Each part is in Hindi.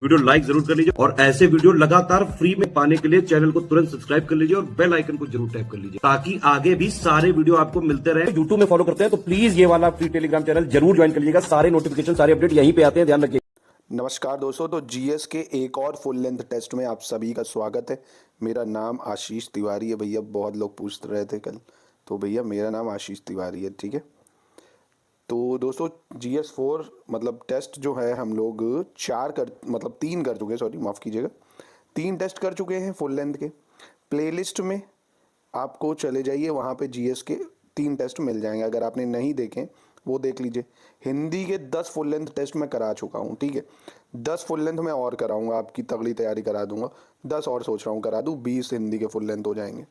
वीडियो लाइक जरूर कर लीजिए और ऐसे वीडियो लगातार फ्री में पाने के लिए चैनल को तुरंत सब्सक्राइब कर लीजिए और बेल आइकन को जरूर टैप कर लीजिए ताकि आगे भी सारे वीडियो आपको मिलते रहे। यूट्यूब में फॉलो करते हैं तो प्लीज ये वाला फ्री टेलीग्राम चैनल जरूर ज्वाइन कर लीजिएगा। सारे नोटिफिकेशन सारे अपडेट यहीं पे आते हैं, ध्यान रखिए। नमस्कार दोस्तों, तो जीएस के एक और फुल लेंथ टेस्ट में आप सभी का स्वागत है। मेरा नाम आशीष तिवारी है भैया। बहुत लोग पूछ रहे थे कल, तो भैया मेरा नाम आशीष तिवारी है, ठीक है। तो दोस्तों GS4 मतलब टेस्ट जो है हम लोग तीन कर चुके हैं, सॉरी माफ़ कीजिएगा, 3 टेस्ट कर चुके हैं फुल लेंथ के। प्लेलिस्ट में आपको चले जाइए, वहाँ पे जीएस के 3 टेस्ट मिल जाएंगे। अगर आपने नहीं देखे वो देख लीजिए। हिंदी के 10 फुल लेंथ टेस्ट मैं करा चुका हूँ, ठीक है। 10 फुल लेंथ मैं और कराऊंगा, आपकी तगड़ी तैयारी करा दूंगा। 10 और सोच रहा हूँ करा दूँ, 20 हिंदी के फुल लेंथ हो जाएंगे।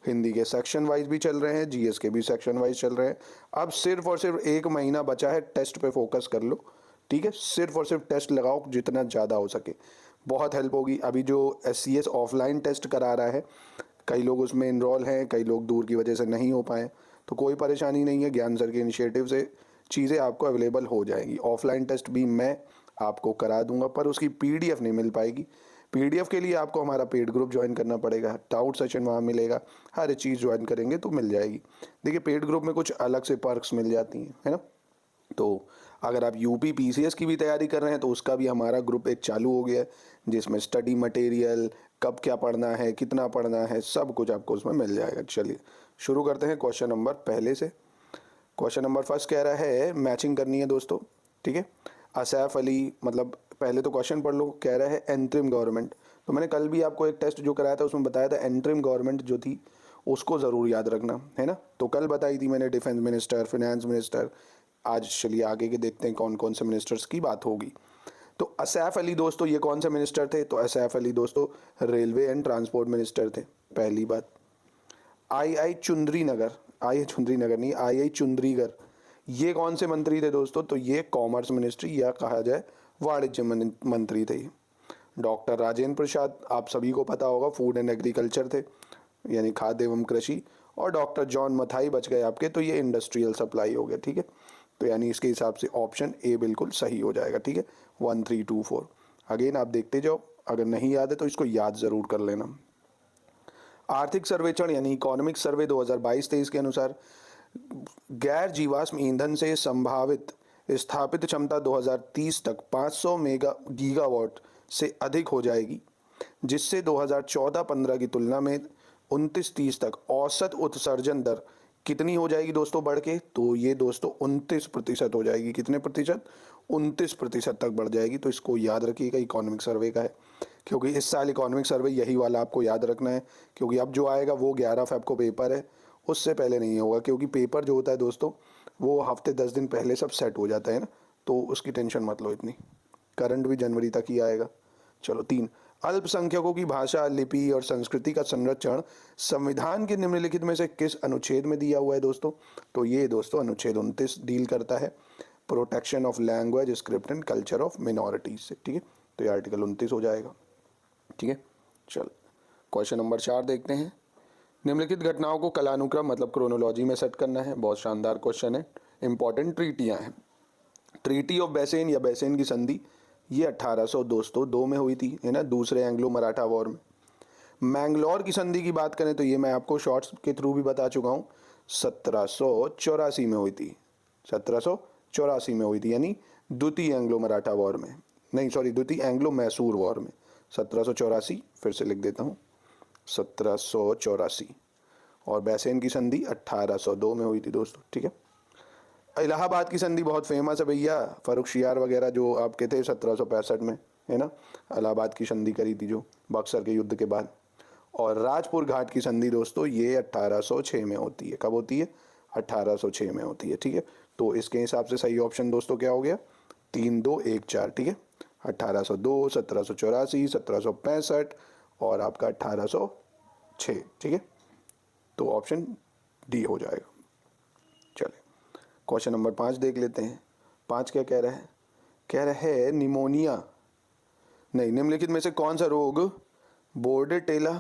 हिंदी के सेक्शन वाइज भी चल रहे हैं, जीएस के भी सेक्शन वाइज चल रहे हैं। अब सिर्फ और सिर्फ 1 महीना बचा है, टेस्ट पे फोकस कर लो, ठीक है। सिर्फ और सिर्फ टेस्ट लगाओ जितना ज़्यादा हो सके, बहुत हेल्प होगी। अभी जो SCS ऑफलाइन टेस्ट करा रहा है, कई लोग उसमें इनरोल हैं, कई लोग दूर की वजह से नहीं हो पाए, तो कोई परेशानी नहीं है। ज्ञान सर के इनिशिएटिव से चीज़ें आपको अवेलेबल हो जाएंगी। ऑफलाइन टेस्ट भी मैं आपको करा दूंगा, पर उसकी PDF नहीं मिल पाएगी। PDF के लिए आपको हमारा पेड ग्रुप ज्वाइन करना पड़ेगा, डाउट सेशन वहाँ मिलेगा, हर चीज़ ज्वाइन करेंगे तो मिल जाएगी। देखिए पेड ग्रुप में कुछ अलग से पर्क्स मिल जाती हैं, है ना। तो अगर आप यूपी PCS की भी तैयारी कर रहे हैं तो उसका भी हमारा ग्रुप एक चालू हो गया है, जिसमें स्टडी मटेरियल, कब क्या पढ़ना है, कितना पढ़ना है, सब कुछ आपको उसमें मिल जाएगा। चलिए शुरू करते हैं क्वेश्चन नंबर पहले से। क्वेश्चन नंबर फर्स्ट कह रहा है मैचिंग करनी है दोस्तों, ठीक है। असैफ अली, मतलब पहले तो क्वेश्चन पढ़ लो। कह रहा है एंट्रिम गवर्नमेंट, तो मैंने कल भी आपको एक टेस्ट जो कराया था उसमें बताया था एंट्रिम गवर्नमेंट जो थी उसको ज़रूर याद रखना, है ना। तो कल बताई थी मैंने डिफेंस मिनिस्टर, फिनेंस मिनिस्टर। आज चलिए आगे के देखते हैं कौन कौन से मिनिस्टर्स की बात होगी। तो असैफ अली दोस्तों ये कौन से मिनिस्टर थे? तो असैफ अली दोस्तों रेलवे एंड ट्रांसपोर्ट मिनिस्टर थे, पहली बात। आई चुंदरी नगर, आई चुंदरी नगर नहीं, आई चुंदरीगर, ये कौन से मंत्री थे दोस्तों? तो ये कॉमर्स मिनिस्ट्री या कहा जाए वाणिज्य मंत्री थे। डॉक्टर राजेंद्र प्रसाद, आप सभी को पता होगा, फूड एंड एग्रीकल्चर थे, यानी खाद्य एवं कृषि। और डॉक्टर जॉन मथाई बच गए आपके, तो ये इंडस्ट्रियल सप्लाई हो गया, ठीक है। तो यानी इसके हिसाब से ऑप्शन ए बिल्कुल सही हो जाएगा, ठीक है। 1 3 2 4 अगेन आप देखते जाओ, अगर नहीं याद है तो इसको याद ज़रूर कर लेना। आर्थिक सर्वेक्षण यानी इकोनॉमिक सर्वे 2022-23 के अनुसार गैर जीवाश्म ईंधन से संभावित स्थापित क्षमता 2030 तक 500 मेगा गीगावाट से अधिक हो जाएगी, जिससे 2014-15 की तुलना में 29-30 तक औसत उत्सर्जन दर कितनी हो जाएगी दोस्तों बढ़ के? तो ये दोस्तों 29% हो जाएगी। कितने प्रतिशत? 29% तक बढ़ जाएगी। तो इसको याद रखिएगा, इकोनॉमिक सर्वे का है, क्योंकि इस साल इकोनॉमिक सर्वे यही वाला आपको याद रखना है, क्योंकि अब जो आएगा वो 11 फ़रवरी को पेपर है, उससे पहले नहीं होगा। क्योंकि पेपर जो होता है दोस्तों वो हफ्ते 10 दिन पहले सब सेट हो जाता है ना, तो उसकी टेंशन मत लो इतनी। करंट भी जनवरी तक ही आएगा। चलो 3, अल्पसंख्यकों की भाषा, लिपि और संस्कृति का संरक्षण संविधान के निम्नलिखित में से किस अनुच्छेद में दिया हुआ है दोस्तों? तो ये दोस्तों अनुच्छेद 29 डील करता है protection of language, script and culture of minorities से, ठीक है। तो ये आर्टिकल 29 हो जाएगा, ठीक है। चल क्वेश्चन नंबर 4 देखते हैं। निम्नलिखित घटनाओं को कालानुक्रम मतलब क्रोनोलॉजी में सेट करना है। बहुत शानदार क्वेश्चन है। इंपॉर्टेंट ट्रीटियाँ हैं। ट्रीटी ऑफ बैसेन या बैसेन की संधि, ये 1802 में हुई थी, है ना, दूसरे एंग्लो मराठा वॉर में। मैंगलोर की संधि की बात करें तो ये मैं आपको शॉर्ट्स के थ्रू भी बता चुका हूँ, 1784 में हुई थी। 1784 में हुई थी, यानी द्वितीय एंग्लो मराठा वॉर में, नहीं सॉरी द्वितीय एंग्लो मैसूर वॉर में। 1784 फिर से लिख देता हूँ, 1784। और बैसेन की संधि 1802 में हुई थी दोस्तों, ठीक है। इलाहाबाद की संधि बहुत फेमस है भैया, फर्रुखशियार वगैरह जो आपके थे 1765 में, है ना, इलाहाबाद की संधि करी थी जो बक्सर के युद्ध के बाद। और राजपुर घाट की संधि दोस्तों ये 1806 में होती है। कब होती है? 1806 में होती है, ठीक है। तो इसके हिसाब से सही ऑप्शन दोस्तों क्या हो गया? 3 2 1 4, ठीक है। 1802, 1784, 1765 और आपका 1806, ठीक है। तो ऑप्शन डी हो जाएगा। चले क्वेश्चन नंबर 5 देख लेते हैं। 5 क्या कह रहा है? कह रहा है निमोनिया, नहीं, निम्नलिखित में से कौन सा रोग बोर्डेटेला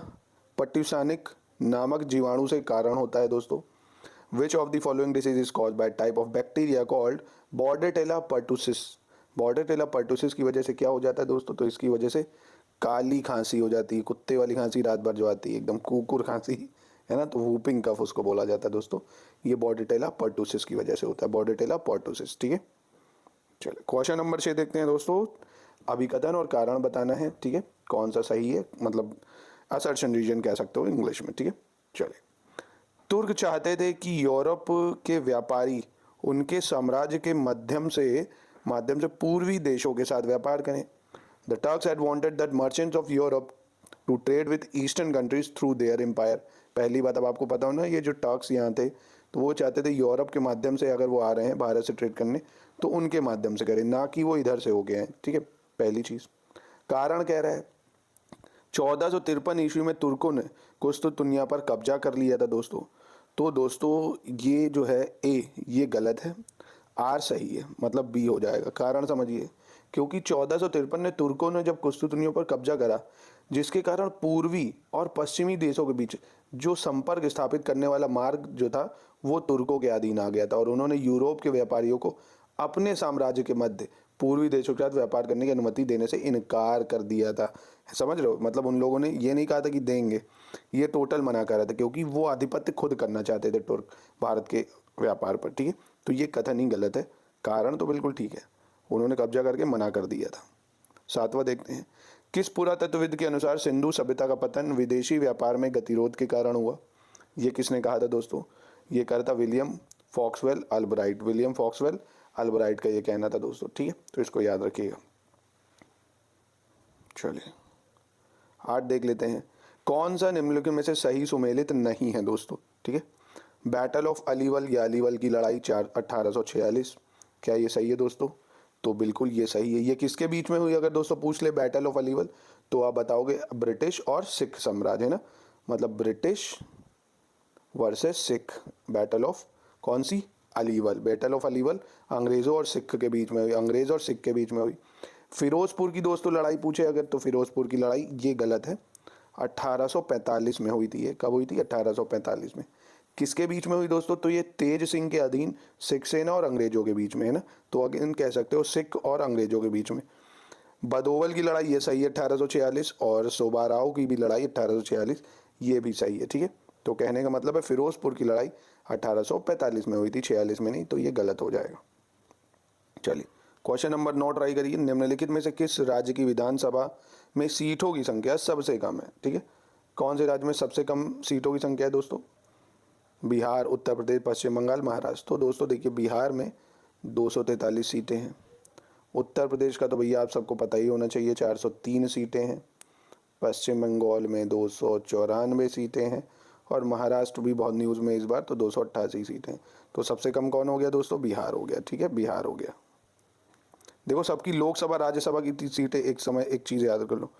पट्यूसानिक नामक जीवाणु से कारण होता है दोस्तों? Which of the following disease is caused by type of bacteria called Bordetella pertussis? Bordetella pertussis की वजह से क्या हो जाता है दोस्तों, तो इसकी वजह से काली खांसी हो जाती है, कुत्ते वाली खांसी रात भर जो आती है, एकदम कुकुर खांसी, है ना, तो वूपिंग कफ उसको बोला जाता है दोस्तों। ये बॉर्डेटेला पर्टुसिस की वजह से होता है, बॉर्डेटेला पर्टुसिस। ठीक है, चलिए क्वेश्चन नंबर 6 देखते हैं दोस्तों। अभिकथन और कारण बताना है, ठीक है, कौन सा सही है, मतलब असर्शन रीजन कह सकते हो इंग्लिश में। ठीक है, चलिए। तुर्क चाहते थे कि यूरोप के व्यापारी उनके साम्राज्य के माध्यम से पूर्वी देशों के साथ व्यापार करें। The Turks had wanted that merchants of Europe to trade with eastern countries through their empire. पहली बात, अब आपको पता हो ना, ये जो टर्क्स यहाँ थे तो वो चाहते थे यूरोप के माध्यम से अगर वो आ रहे हैं भारत से ट्रेड करने तो उनके माध्यम से करें, ना कि वो इधर से हो गए हैं। ठीक है, पहली चीज़। कारण कह रहा है 1453 ईस्वी में तुर्कों ने कुस्तुतुनिया पर कब्जा कर लिया था दोस्तों। तो दोस्तों ये जो है ए, ये गलत है, आर सही है, मतलब बी हो जाएगा। कारण समझिए, क्योंकि 1453 में तुर्कों ने जब कुस्तुतुनिया पर कब्जा करा, जिसके कारण पूर्वी और पश्चिमी देशों के बीच जो संपर्क स्थापित करने वाला मार्ग जो था वो तुर्कों के अधीन आ गया था, और उन्होंने यूरोप के व्यापारियों को अपने साम्राज्य के मध्य पूर्वी देशों के साथ व्यापार करने की अनुमति देने से इनकार कर दिया था। समझ रहे हो, मतलब उन लोगों ने ये नहीं कहा था कि देंगे, ये टोटल मना कर रहा था, क्योंकि वो आधिपत्य खुद करना चाहते थे तुर्क भारत के व्यापार पर। ठीक है, तो ये कथन ही गलत है, कारण तो बिल्कुल ठीक है, उन्होंने कब्जा करके मना कर दिया था। 7वां देखते हैं। किस पुरातत्वविद के अनुसार सिंधु सभ्यता का पतन विदेशी व्यापार में गतिरोध के कारण हुआ? ये किसने कहा था दोस्तों? ये कहा था विलियम फॉक्सवेल अल्ब्राइट। विलियम फॉक्सवेल अल्ब्राइट का ये कहना था दोस्तों। ठीक है, तो इसको याद रखिएगा। चलिए 8 देख लेते हैं। कौन सा निम्नलिखित में से सही सुमेलित नहीं है दोस्तों? ठीक है, बैटल ऑफ अलीवल या अलीवल की लड़ाई 1846, क्या ये सही है दोस्तों? तो बिल्कुल ये सही है। ये किसके बीच में हुई? अगर दोस्तों पूछ ले बैटल ऑफ अलीवल तो आप बताओगे ब्रिटिश और सिख साम्राज्य, है ना, मतलब British versus Sikh. Battle of कौन सी? अलीवल। बैटल ऑफ अलीवल अंग्रेज़ों और सिख के बीच में हुई, अंग्रेज़ और सिख के बीच में हुई। फिरोजपुर की दोस्तों लड़ाई पूछे अगर, तो फिरोजपुर की लड़ाई ये गलत है, 1845 में हुई थी। ये कब हुई थी? 1845 में। किसके बीच में हुई दोस्तों? तो ये तेज सिंह के अधीन सिख सेना और अंग्रेजों के बीच में, है ना, तो अगेन कह सकते हो सिख और अंग्रेजों के बीच में। बदोवल की लड़ाई ये सही है 1846, और सोबाराव की भी लड़ाई 1846 ये भी सही है। ठीक है, तो कहने का मतलब है फिरोजपुर की लड़ाई 1845 में हुई थी, 46 में नहीं, तो ये गलत हो जाएगा। चलिए क्वेश्चन नंबर 9 ट्राई करिए। निम्नलिखित में से किस राज्य की विधानसभा में सीटों की संख्या सबसे कम है? ठीक है, कौन से राज्य में सबसे कम सीटों की संख्या है दोस्तों? बिहार, उत्तर प्रदेश, पश्चिम बंगाल, महाराष्ट्र। तो दोस्तों देखिए, बिहार में 243 सीटें हैं। उत्तर प्रदेश का तो भैया आप सबको पता ही होना चाहिए, 403 सीटें हैं। पश्चिम बंगाल में 294 सीटें हैं, और महाराष्ट्र भी बहुत न्यूज़ में इस बार, तो 288 सीटें। तो सबसे कम कौन हो गया दोस्तों? बिहार हो गया। ठीक है, बिहार हो गया। देखो सबकी लोकसभा राज्यसभा की सीटें, एक चीज़ याद कर लो,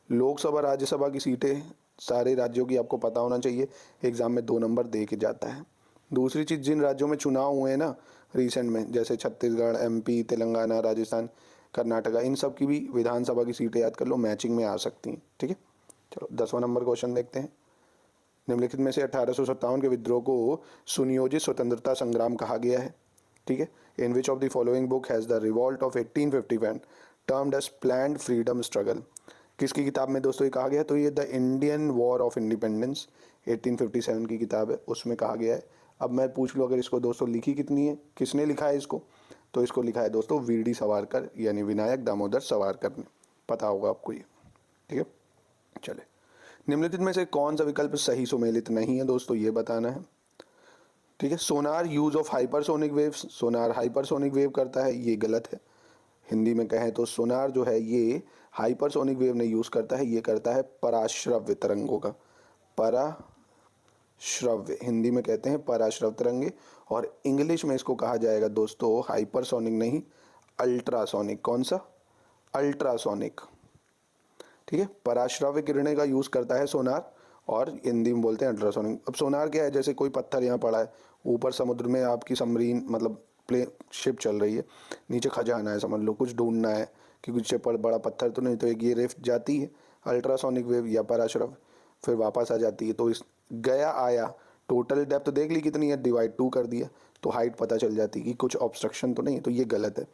लोकसभा राज्यसभा की सीटें सारे राज्यों की आपको पता होना चाहिए, एग्ज़ाम में 2 नंबर दे के जाता है। दूसरी चीज़, जिन राज्यों में चुनाव हुए हैं ना रिसेंट में, जैसे छत्तीसगढ़, एमपी, तेलंगाना, राजस्थान, कर्नाटका, इन सब की भी विधानसभा की सीटें याद कर लो, मैचिंग में आ सकती हैं। ठीक है, चलो 10वां नंबर क्वेश्चन देखते हैं। निम्नलिखित में से 1857 के विद्रोह को सुनियोजित स्वतंत्रता संग्राम कहा गया है। ठीक है, in which of the following book has the revolt of 1851 termed as planned freedom struggle? किसकी किताब में दोस्तों ये कहा गया? तो ये the Indian war of independence 1857 की किताब है, उसमें कहा गया है। अब मैं पूछ लूँ अगर इसको दोस्तों लिखी कितनी है, किसने लिखा है इसको? तो इसको लिखा है दोस्तों वीडी सावरकर, यानी विनायक दामोदर सावरकर ने, पता होगा आपको ये। ठीक है, चले निम्नलिखित में से कौन सा विकल्प सही सुमेलित नहीं है दोस्तों, ये बताना है। ठीक है, sonar use of hypersonic waves, sonar hypersonic wave करता है, ये गलत है। हिंदी में कहें तो सोनार जो है ये हाइपरसोनिक वेव नहीं यूज़ करता है, ये करता है पराश्रव्य तरंगों का। पराश्रव्य हिंदी में कहते हैं पराश्रव तरंगे, और इंग्लिश में इसको कहा जाएगा दोस्तों हाइपरसोनिक नहीं, अल्ट्रासोनिक। कौन सा? अल्ट्रासोनिक। ठीक है, पराश्रव्य किरणें का यूज़ करता है सोनार, और हिंदी में बोलते हैं अल्ट्रासोनिक। अब सोनार क्या है? जैसे कोई पत्थर यहाँ पड़ा है, ऊपर समुद्र में आपकी सबमरीन मतलब प्ले शिप चल रही है, नीचे खजाना है समझ लो, कुछ ढूंढना है कि कुछ बड़ा पत्थर तो नहीं, तो एक ये रिफ्ट जाती है अल्ट्रासोनिक वेव या पराश्रव, फिर वापस आ जाती है। तो इस गया आया, टोटल डेप्थ देख ली कितनी है, डिवाइड 2 कर दिया, तो हाइट पता चल जाती है कि कुछ ऑब्स्ट्रक्शन तो नहीं है, तो ये गलत है।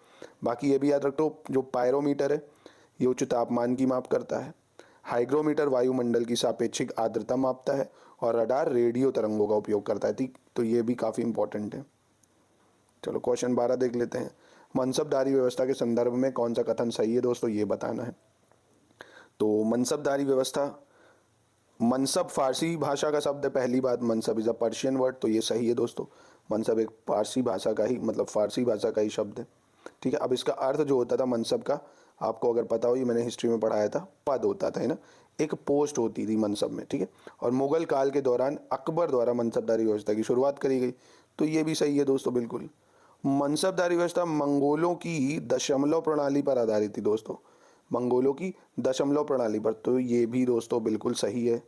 बाकी ये भी याद रखो, जो पायरोमीटर है ये उच्च तापमान की माप करता है, हाइग्रोमीटर वायुमंडल की सापेक्षिक आर्द्रता मापता है, और रडार रेडियो तरंगों का उपयोग करता है। ठीक, तो ये भी काफ़ी इंपॉर्टेंट है। चलो क्वेश्चन 12 देख लेते हैं। मनसबदारी व्यवस्था के संदर्भ में कौन सा कथन सही है दोस्तों, ये बताना है। तो मनसबदारी व्यवस्था, मनसब फारसी भाषा का शब्द है, पहली बात। मनसब इज़ अ पर्शियन वर्ड, तो ये सही है दोस्तों। मनसब एक फारसी भाषा का ही, मतलब फारसी भाषा का ही शब्द है। ठीक है, अब इसका अर्थ जो होता था मनसब का, आपको अगर पता हो, ये मैंने हिस्ट्री में पढ़ाया था, पद होता था, है ना, एक पोस्ट होती थी मनसब में। ठीक है, और मुगल काल के दौरान अकबर द्वारा मनसबदारी व्यवस्था की शुरुआत करी गई, तो ये भी सही है दोस्तों, बिल्कुल। मनसबदारी व्यवस्था मंगोलों की दशमलव प्रणाली पर आधारित थी दोस्तों, मंगोलों की दशमलव प्रणाली पर, तो ये भी दोस्तों बिल्कुल सही है।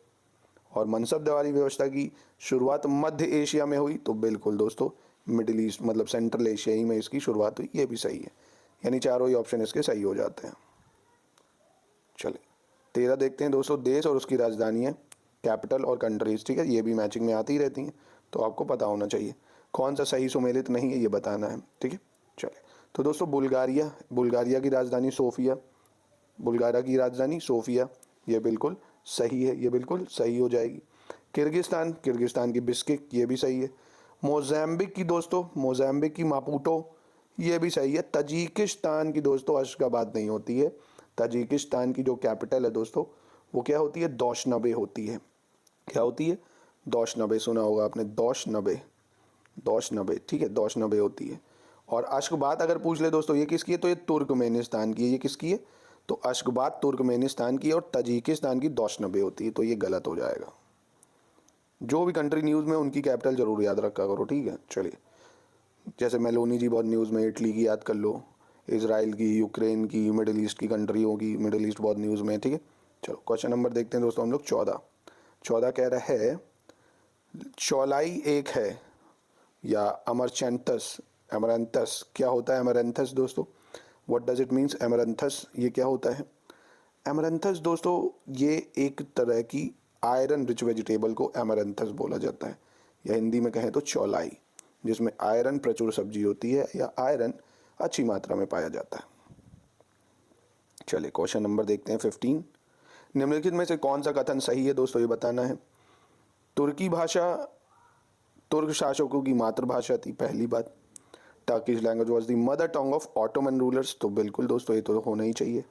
और मनसबदारी व्यवस्था की शुरुआत मध्य एशिया में हुई, तो बिल्कुल दोस्तों मिडिल ईस्ट, मतलब सेंट्रल एशिया ही में इसकी शुरुआत हुई, ये भी सही है। यानी चारों ही ऑप्शन इसके सही हो जाते हैं। चलिए 13 देखते हैं दोस्तों। देश और उसकी राजधानी है, कैपिटल और कंट्रीज। ठीक है, ये भी मैचिंग में आती ही रहती हैं, तो आपको पता होना चाहिए। कौन सा सही सुमेलित नहीं है ये बताना है। ठीक है, चलिए तो दोस्तों बुल्गारिया, बुल्गारिया की राजधानी सोफिया, बुल्गारिया की राजधानी सोफिया, ये बिल्कुल सही है, ये बिल्कुल सही हो जाएगी। किर्गिस्तान, किर्गिस्तान की बिस्किक, ये भी सही है। मोज़ैम्बिक की दोस्तों, मोज़ैम्बिक की मापुटो, ये भी सही है। तजिकिस्तान की दोस्तों अशगाबाद नहीं होती है, तजिकिस्तान की जो कैपिटल है दोस्तों वो क्या होती है, दोशनबे होती है। क्या होती है, दोशनबे, सुना होगा आपने, दोशनबे, दोशनबे। ठीक है, दोशनबे होती है। और अशगाबाद अगर पूछ ले दोस्तों ये किसकी है, तो ये तुर्कमेनिस्तान की है। ये किसकी है, तो अशगाबाद तुर्कमेनिस्तान की है, और तजिकिस्तान की दोशनबे होती है, तो ये गलत हो जाएगा। जो भी कंट्री न्यूज़ में उनकी कैपिटल जरूर याद रखा करो। ठीक है, चलिए जैसे मेलोनी जी बहुत न्यूज़ में, इटली की याद कर लो, इसराइल की, यूक्रेन की, मिडिल ईस्ट की कंट्रियों की, मिडिल ईस्ट बहुत न्यूज़ में है। ठीक है, चलो क्वेश्चन नंबर देखते हैं दोस्तों हम लोग 14। 14 कह रहा है, चौलाई एक है या अमरचैंथस, एमरैंथस, क्या होता है एमरैंथस दोस्तों, व्हाट डज इट मीन्स एमरैंथस, ये क्या होता है। एमरैंथस दोस्तों ये एक तरह की आयरन रिच वेजिटेबल को एमरैंथस बोला जाता है, या हिंदी में कहें तो चौलाई, जिसमें आयरन प्रचुर सब्जी होती है या आयरन अच्छी मात्रा में पाया जाता है। चलिए क्वेश्चन नंबर देखते हैं 15। निम्नलिखित में से कौन सा कथन सही है दोस्तों, ये बताना है। तुर्की भाषा तुर्क शासकों की मातृभाषा थी, पहली बात। Turkish language was the mother tongue of Ottoman rulers, तो बिल्कुल दोस्तों ये तो होना ही चाहिए।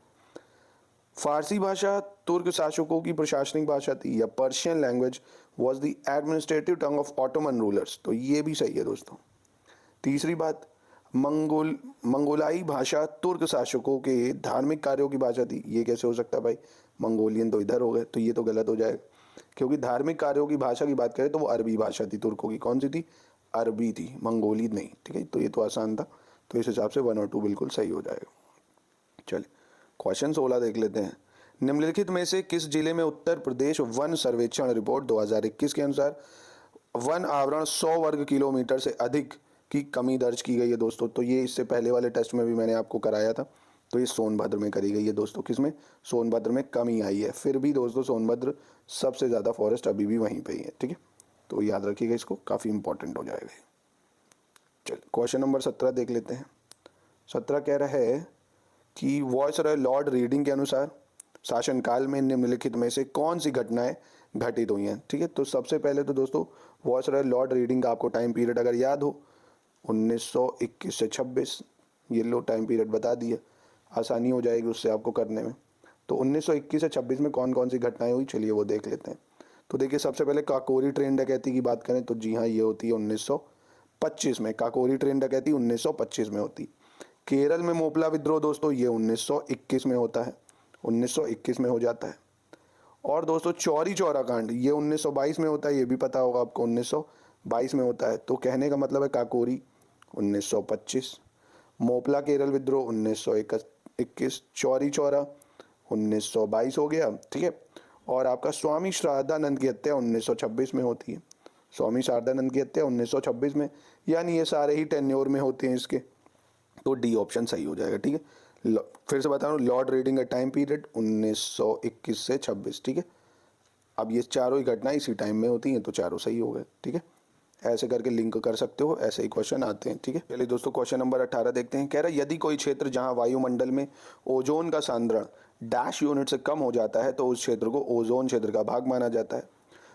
फारसी भाषा तुर्क शासकों की प्रशासनिक भाषा थी, या Persian language was the administrative tongue of Ottoman rulers, तो ये भी सही है दोस्तों। तीसरी बात, मंगोलाई भाषा तुर्क शासकों के धार्मिक कार्यों की भाषा थी, ये कैसे हो सकता है भाई, मंगोलियन तो इधर हो गए, तो ये तो गलत हो जाएगा, क्योंकि धार्मिक कार्यों की भाषा की बात करें तो वो अरबी भाषा थी तुर्कों की। कौन सी थी, अरबी थी, मंगोली नहीं। ठीक है, तो ये तो आसान था, तो इस हिसाब से 1 और 2 बिल्कुल सही हो जाएगा। चलिए क्वेश्चन 16 देख लेते हैं। निम्नलिखित में से किस जिले में उत्तर प्रदेश वन सर्वेक्षण रिपोर्ट 2021 के अनुसार वन आवरण 100 वर्ग किलोमीटर से अधिक की कमी दर्ज की गई है दोस्तों। तो ये इससे पहले वाले टेस्ट में भी मैंने आपको कराया था, तो ये सोनभद्र में करी गई है दोस्तों। किसमें, सोनभद्र में कमी आई है। फिर भी दोस्तों सोनभद्र सबसे ज़्यादा फॉरेस्ट अभी भी वहीं पे ही है। ठीक है, तो याद रखिएगा इसको, काफ़ी इंपॉर्टेंट हो जाएगा। चलिए क्वेश्चन नंबर 17 देख लेते हैं। 17 कह रहा है कि वॉयसरॉय लॉर्ड रीडिंग के अनुसार शासनकाल में निम्नलिखित में से कौन सी घटनाएं घटित हुई हैं। ठीक है, तो सबसे पहले तो दोस्तों वॉयसरॉय लॉर्ड रीडिंग का आपको टाइम पीरियड अगर याद हो, 1921 से 26, ये लो टाइम पीरियड बता दिया, आसानी हो जाएगी उससे आपको करने में। तो 1921 से 26 में कौन कौन सी घटनाएं हुई, चलिए वो देख लेते हैं। तो देखिए सबसे पहले काकोरी ट्रेन डकैती की बात करें तो जी हाँ ये होती है 1925 में, काकोरी ट्रेन डकैती 1925 में होती। केरल में मोपला विद्रोह दोस्तों ये 1921 में होता है, 1921 में हो जाता है। और दोस्तों चौरी चौरा कांड ये 1922 में होता है, ये भी पता होगा आपको, 1922 में होता है। तो कहने का मतलब है काकोरी 1925, मोपला केरल विद्रोह 1921, चौरी चौरा 1922 हो गया। ठीक है, और आपका स्वामी शारदानंद की हत्या 1926 में होती है, स्वामी शारदानंद की हत्या 1926 में, यानी ये सारे ही टेन्योर में होते हैं इसके, तो डी ऑप्शन सही हो जाएगा। ठीक है, फिर से बता रहा हूँ, लॉर्ड रीडिंग का टाइम पीरियड 1921 से 26। ठीक है, अब ये चारों ही घटनाएं इसी टाइम में होती हैं, तो चारों सही हो गए। ठीक है, ऐसे करके लिंक कर सकते हो, ऐसे ही क्वेश्चन आते हैं। ठीक है, चलिए दोस्तों क्वेश्चन नंबर 18 देखते हैं। कह रहा है यदि कोई क्षेत्र जहां वायुमंडल में ओजोन का सांद्रण डैश यूनिट से कम हो जाता है तो उस क्षेत्र को ओजोन क्षेत्र का भाग माना जाता है।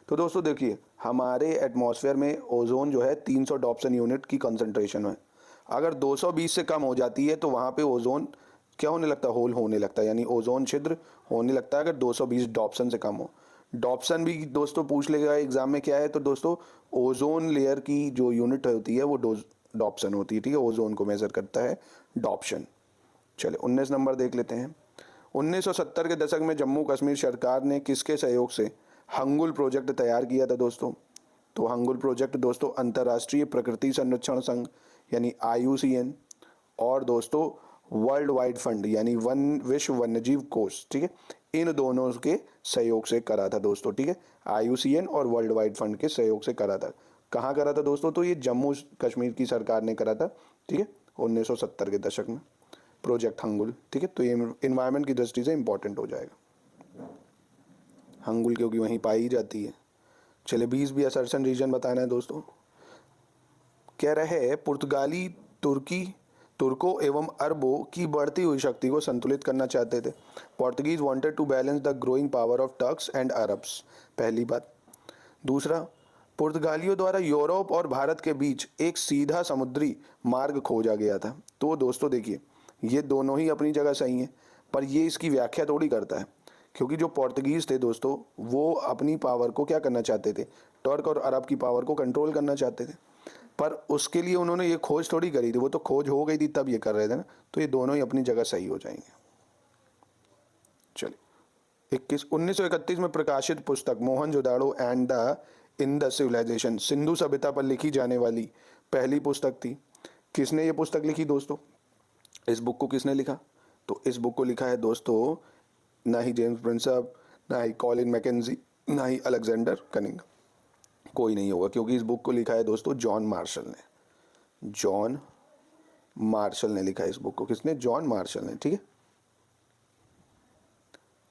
तो दोस्तों देखिए, हमारे एटमॉस्फेयर में ओजोन जो है 300 डॉप्सन यूनिट की कंसंट्रेशन है। अगर 220 से कम हो जाती है तो वहाँ पे ओजोन क्या होने लगता है, होल होने लगता है, यानी ओजोन छिद्र होने लगता है अगर 220 डॉप्सन से कम हो। डॉप्सन भी दोस्तों पूछ लेगा एग्जाम में क्या है, तो दोस्तों ओजोन लेयर की जो यूनिट होती है वो डॉप्सन होती है। ठीक है, ओजोन को मेजर करता है डॉप्सन। चले 19 नंबर देख लेते हैं। 1970 के दशक में जम्मू कश्मीर सरकार ने किसके सहयोग से हंगुल प्रोजेक्ट तैयार किया था दोस्तों? तो हंगुल प्रोजेक्ट दोस्तों अंतर्राष्ट्रीय प्रकृति संरक्षण संघ यानी IUCN और दोस्तों वर्ल्ड वाइड फंड यानी विश्व वन्यजीव कोष, ठीक है, इन दोनों के सहयोग से करा था दोस्तों। ठीक है, IUCN और वर्ल्ड वाइड फंड के सहयोग से करा था। कहाँ करा था दोस्तों? तो ये जम्मू कश्मीर की सरकार ने करा था। ठीक है, 1970 के दशक में प्रोजेक्ट हंगुल। ठीक है, तो ये इन्वायरमेंट की दृष्टि से इंपॉर्टेंट हो जाएगा हंगुल, क्योंकि वहीं पाई जाती है। चले 20 भी असर्शन रीजन बताना है दोस्तों। कह रहे हैं पुर्तगाली तुर्कों एवं अरबों की बढ़ती हुई शक्ति को संतुलित करना चाहते थे। Portuguese wanted to balance the growing power of Turks and Arabs, पहली बात। दूसरा, पुर्तगालियों द्वारा यूरोप और भारत के बीच एक सीधा समुद्री मार्ग खोजा गया था। तो दोस्तों देखिए, ये दोनों ही अपनी जगह सही हैं, पर ये इसकी व्याख्या थोड़ी करता है, क्योंकि जो पोर्तुगीज़ थे दोस्तों वो अपनी पावर को क्या करना चाहते थे, टर्क और अरब की पावर को कंट्रोल करना चाहते थे, पर उसके लिए उन्होंने ये खोज थोड़ी करी थी, वो तो खोज हो गई थी तब ये कर रहे थे ना। तो ये दोनों ही अपनी जगह सही हो जाएंगे। चलिए 1931 में प्रकाशित पुस्तक Mohenjodaro and the Indus civilisation, Sindhu सभ्यता पर लिखी जाने वाली पहली पुस्तक थी। किसने ये पुस्तक लिखी दोस्तों? इस बुक को किसने लिखा? तो इस बुक को लिखा है दोस्तों ना ही जेम्स प्रिंसअप, ना ही कॉलिन मैकेंजी, ना ही अलेक्जेंडर कनिंग, कोई नहीं होगा, क्योंकि इस बुक को लिखा है दोस्तों जॉन मार्शल ने। जॉन मार्शल ने लिखा है इस बुक को। किसने? जॉन मार्शल ने। ठीक है,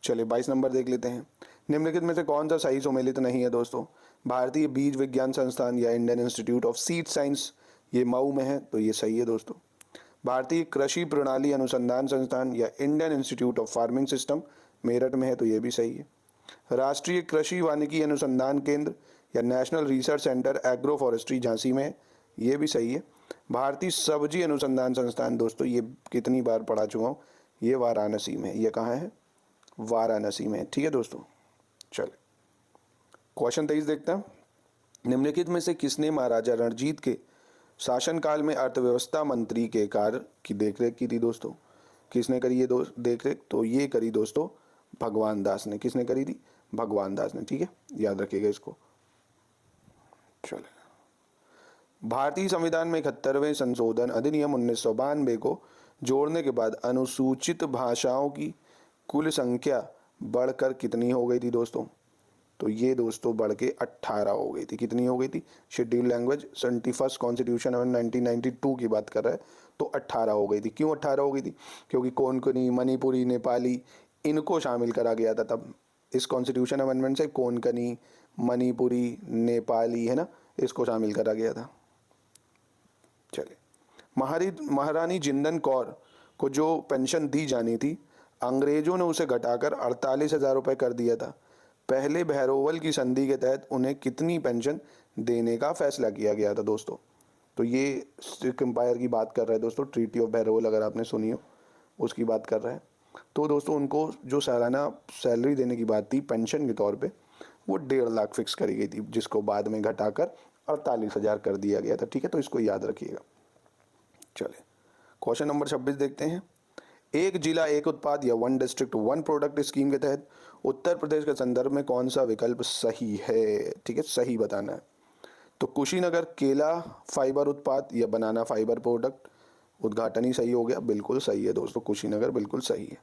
चलिए 22 नंबर देख लेते हैं। निम्नलिखित में से कौन सा सही सुमेलित नहीं है दोस्तों? भारतीय बीज विज्ञान संस्थान या Indian institute of seed science, ये मऊ में है, तो ये सही है दोस्तों। भारतीय कृषि प्रणाली अनुसंधान संस्थान या Indian institute of farming system Meerut में है, तो ये भी सही है। राष्ट्रीय कृषि वानिकी अनुसंधान केंद्र या national research centre agro forestry Jhansi में है, ये भी सही है। भारतीय सब्जी अनुसंधान संस्थान दोस्तों ये कितनी बार पढ़ा चुका हूँ, ये वाराणसी में है। ये कहाँ है? वाराणसी में। ठीक है दोस्तों, चलिए क्वेश्चन 23 देखते हैं। निम्नलिखित में से किसने महाराजा रणजीत के शासनकाल में अर्थव्यवस्था मंत्री के कार्य की देखरेख की थी दोस्तों? किसने करी ये देखरेख? तो ये करी दोस्तों भगवान दास ने। किसने करी थी? भगवान दास ने। ठीक है, याद रखिएगा इसको। चले भारतीय संविधान में 71वें संशोधन अधिनियम 1992 को जोड़ने के बाद अनुसूचित भाषाओं की कुल संख्या बढ़कर कितनी हो गई थी दोस्तों? तो ये दोस्तों बढ़ के 18 हो गई थी। कितनी हो गई थी? शेड्यूल लैंग्वेज 71 कॉन्स्टिट्यूशन 1992 की बात कर रहा है, तो 18 हो गई थी। क्यों 18 हो गई थी? क्योंकि कोंकणी, मणिपुरी, नेपाली इनको शामिल करा गया था तब इस कॉन्स्टिट्यूशन अमेंडमेंट से। कोंकणी, मणिपुरी, नेपाली है ना, इसको शामिल करा गया था। चलिए महारानी जिंदन कौर को जो पेंशन दी जानी थी, अंग्रेजों ने उसे घटाकर 48,000 रुपये कर दिया था। पहले भैरोवल की संधि के तहत उन्हें कितनी पेंशन देने का फैसला किया गया था दोस्तों? तो ये सिख एम्पायर की बात कर रहा है दोस्तों, ट्रीटी ऑफ भैरोवल अगर आपने सुनी हो उसकी बात कर रहा है। तो दोस्तों उनको जो सालाना सैलरी देने की बात थी पेंशन के तौर पे, वो 1.5 लाख फिक्स करी गई थी, जिसको बाद में घटाकर 48,000 कर दिया गया था। ठीक है, तो इसको याद रखिएगा। चले क्वेश्चन नंबर 26 देखते हैं। एक जिला एक उत्पाद या one district one product scheme के तहत उत्तर प्रदेश के संदर्भ में कौन सा विकल्प सही है? ठीक है, सही बताना है। तो कुशीनगर केला फाइबर उत्पाद या बनाना फाइबर प्रोडक्ट उद्घाटन ही सही हो गया। बिल्कुल सही है दोस्तों, कुशीनगर बिल्कुल सही है।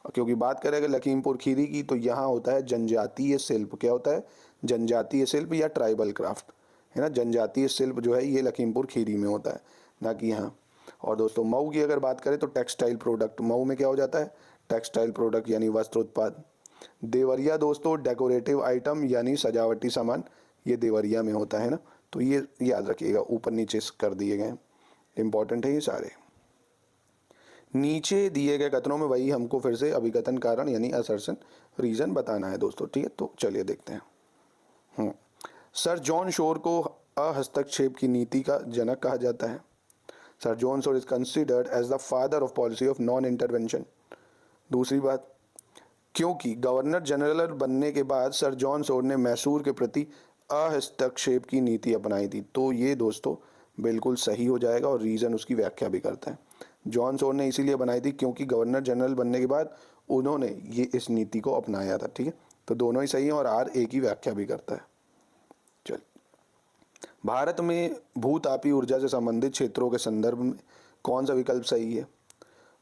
क्योंकि बात करें अगर लखीमपुर खीरी की, तो यहाँ होता है जनजातीय शिल्प। क्या होता है? जनजातीय शिल्प या ट्राइबल क्राफ्ट, है ना। जनजातीय शिल्प जो है ये लखीमपुर खीरी में होता है, ना कि यहाँ। और दोस्तों मऊ की अगर बात करें तो टेक्सटाइल प्रोडक्ट, मऊ में क्या हो जाता है? टेक्सटाइल प्रोडक्ट यानी वस्त्र उत्पाद। देवरिया दोस्तों डेकोरेटिव आइटम यानी सजावटी सामान, ये देवरिया में होता है ना। तो ये याद रखिएगा, ऊपर नीचे कर दिए गए, इंपॉर्टेंट है ये सारे। नीचे दिए गए कथनों में वही हमको फिर से अभिकथन कारण यानी असर्शन रीजन बताना है दोस्तों, ठीक है। तो चलिए देखते हैं। सर जॉन शोर को अहस्तक्षेप की नीति का जनक कहा जाता है। Sir John Shore is considered as the father of policy of non intervention. दूसरी बात, क्योंकि गवर्नर जनरल बनने के बाद सर जॉन शोर ने मैसूर के प्रति अहस्तक्षेप की नीति अपनाई थी। तो ये दोस्तों बिल्कुल सही हो जाएगा और रीज़न उसकी व्याख्या भी करता है। जॉन शोर ने इसीलिए बनाई थी क्योंकि गवर्नर जनरल बनने के बाद उन्होंने ये इस नीति को अपनाया था, ठीक है। तो दोनों ही सही हैं और आर ए की व्याख्या भी करता है। चलिए, भारत में भूतापीय ऊर्जा से संबंधित क्षेत्रों के संदर्भ में कौन सा विकल्प सही है?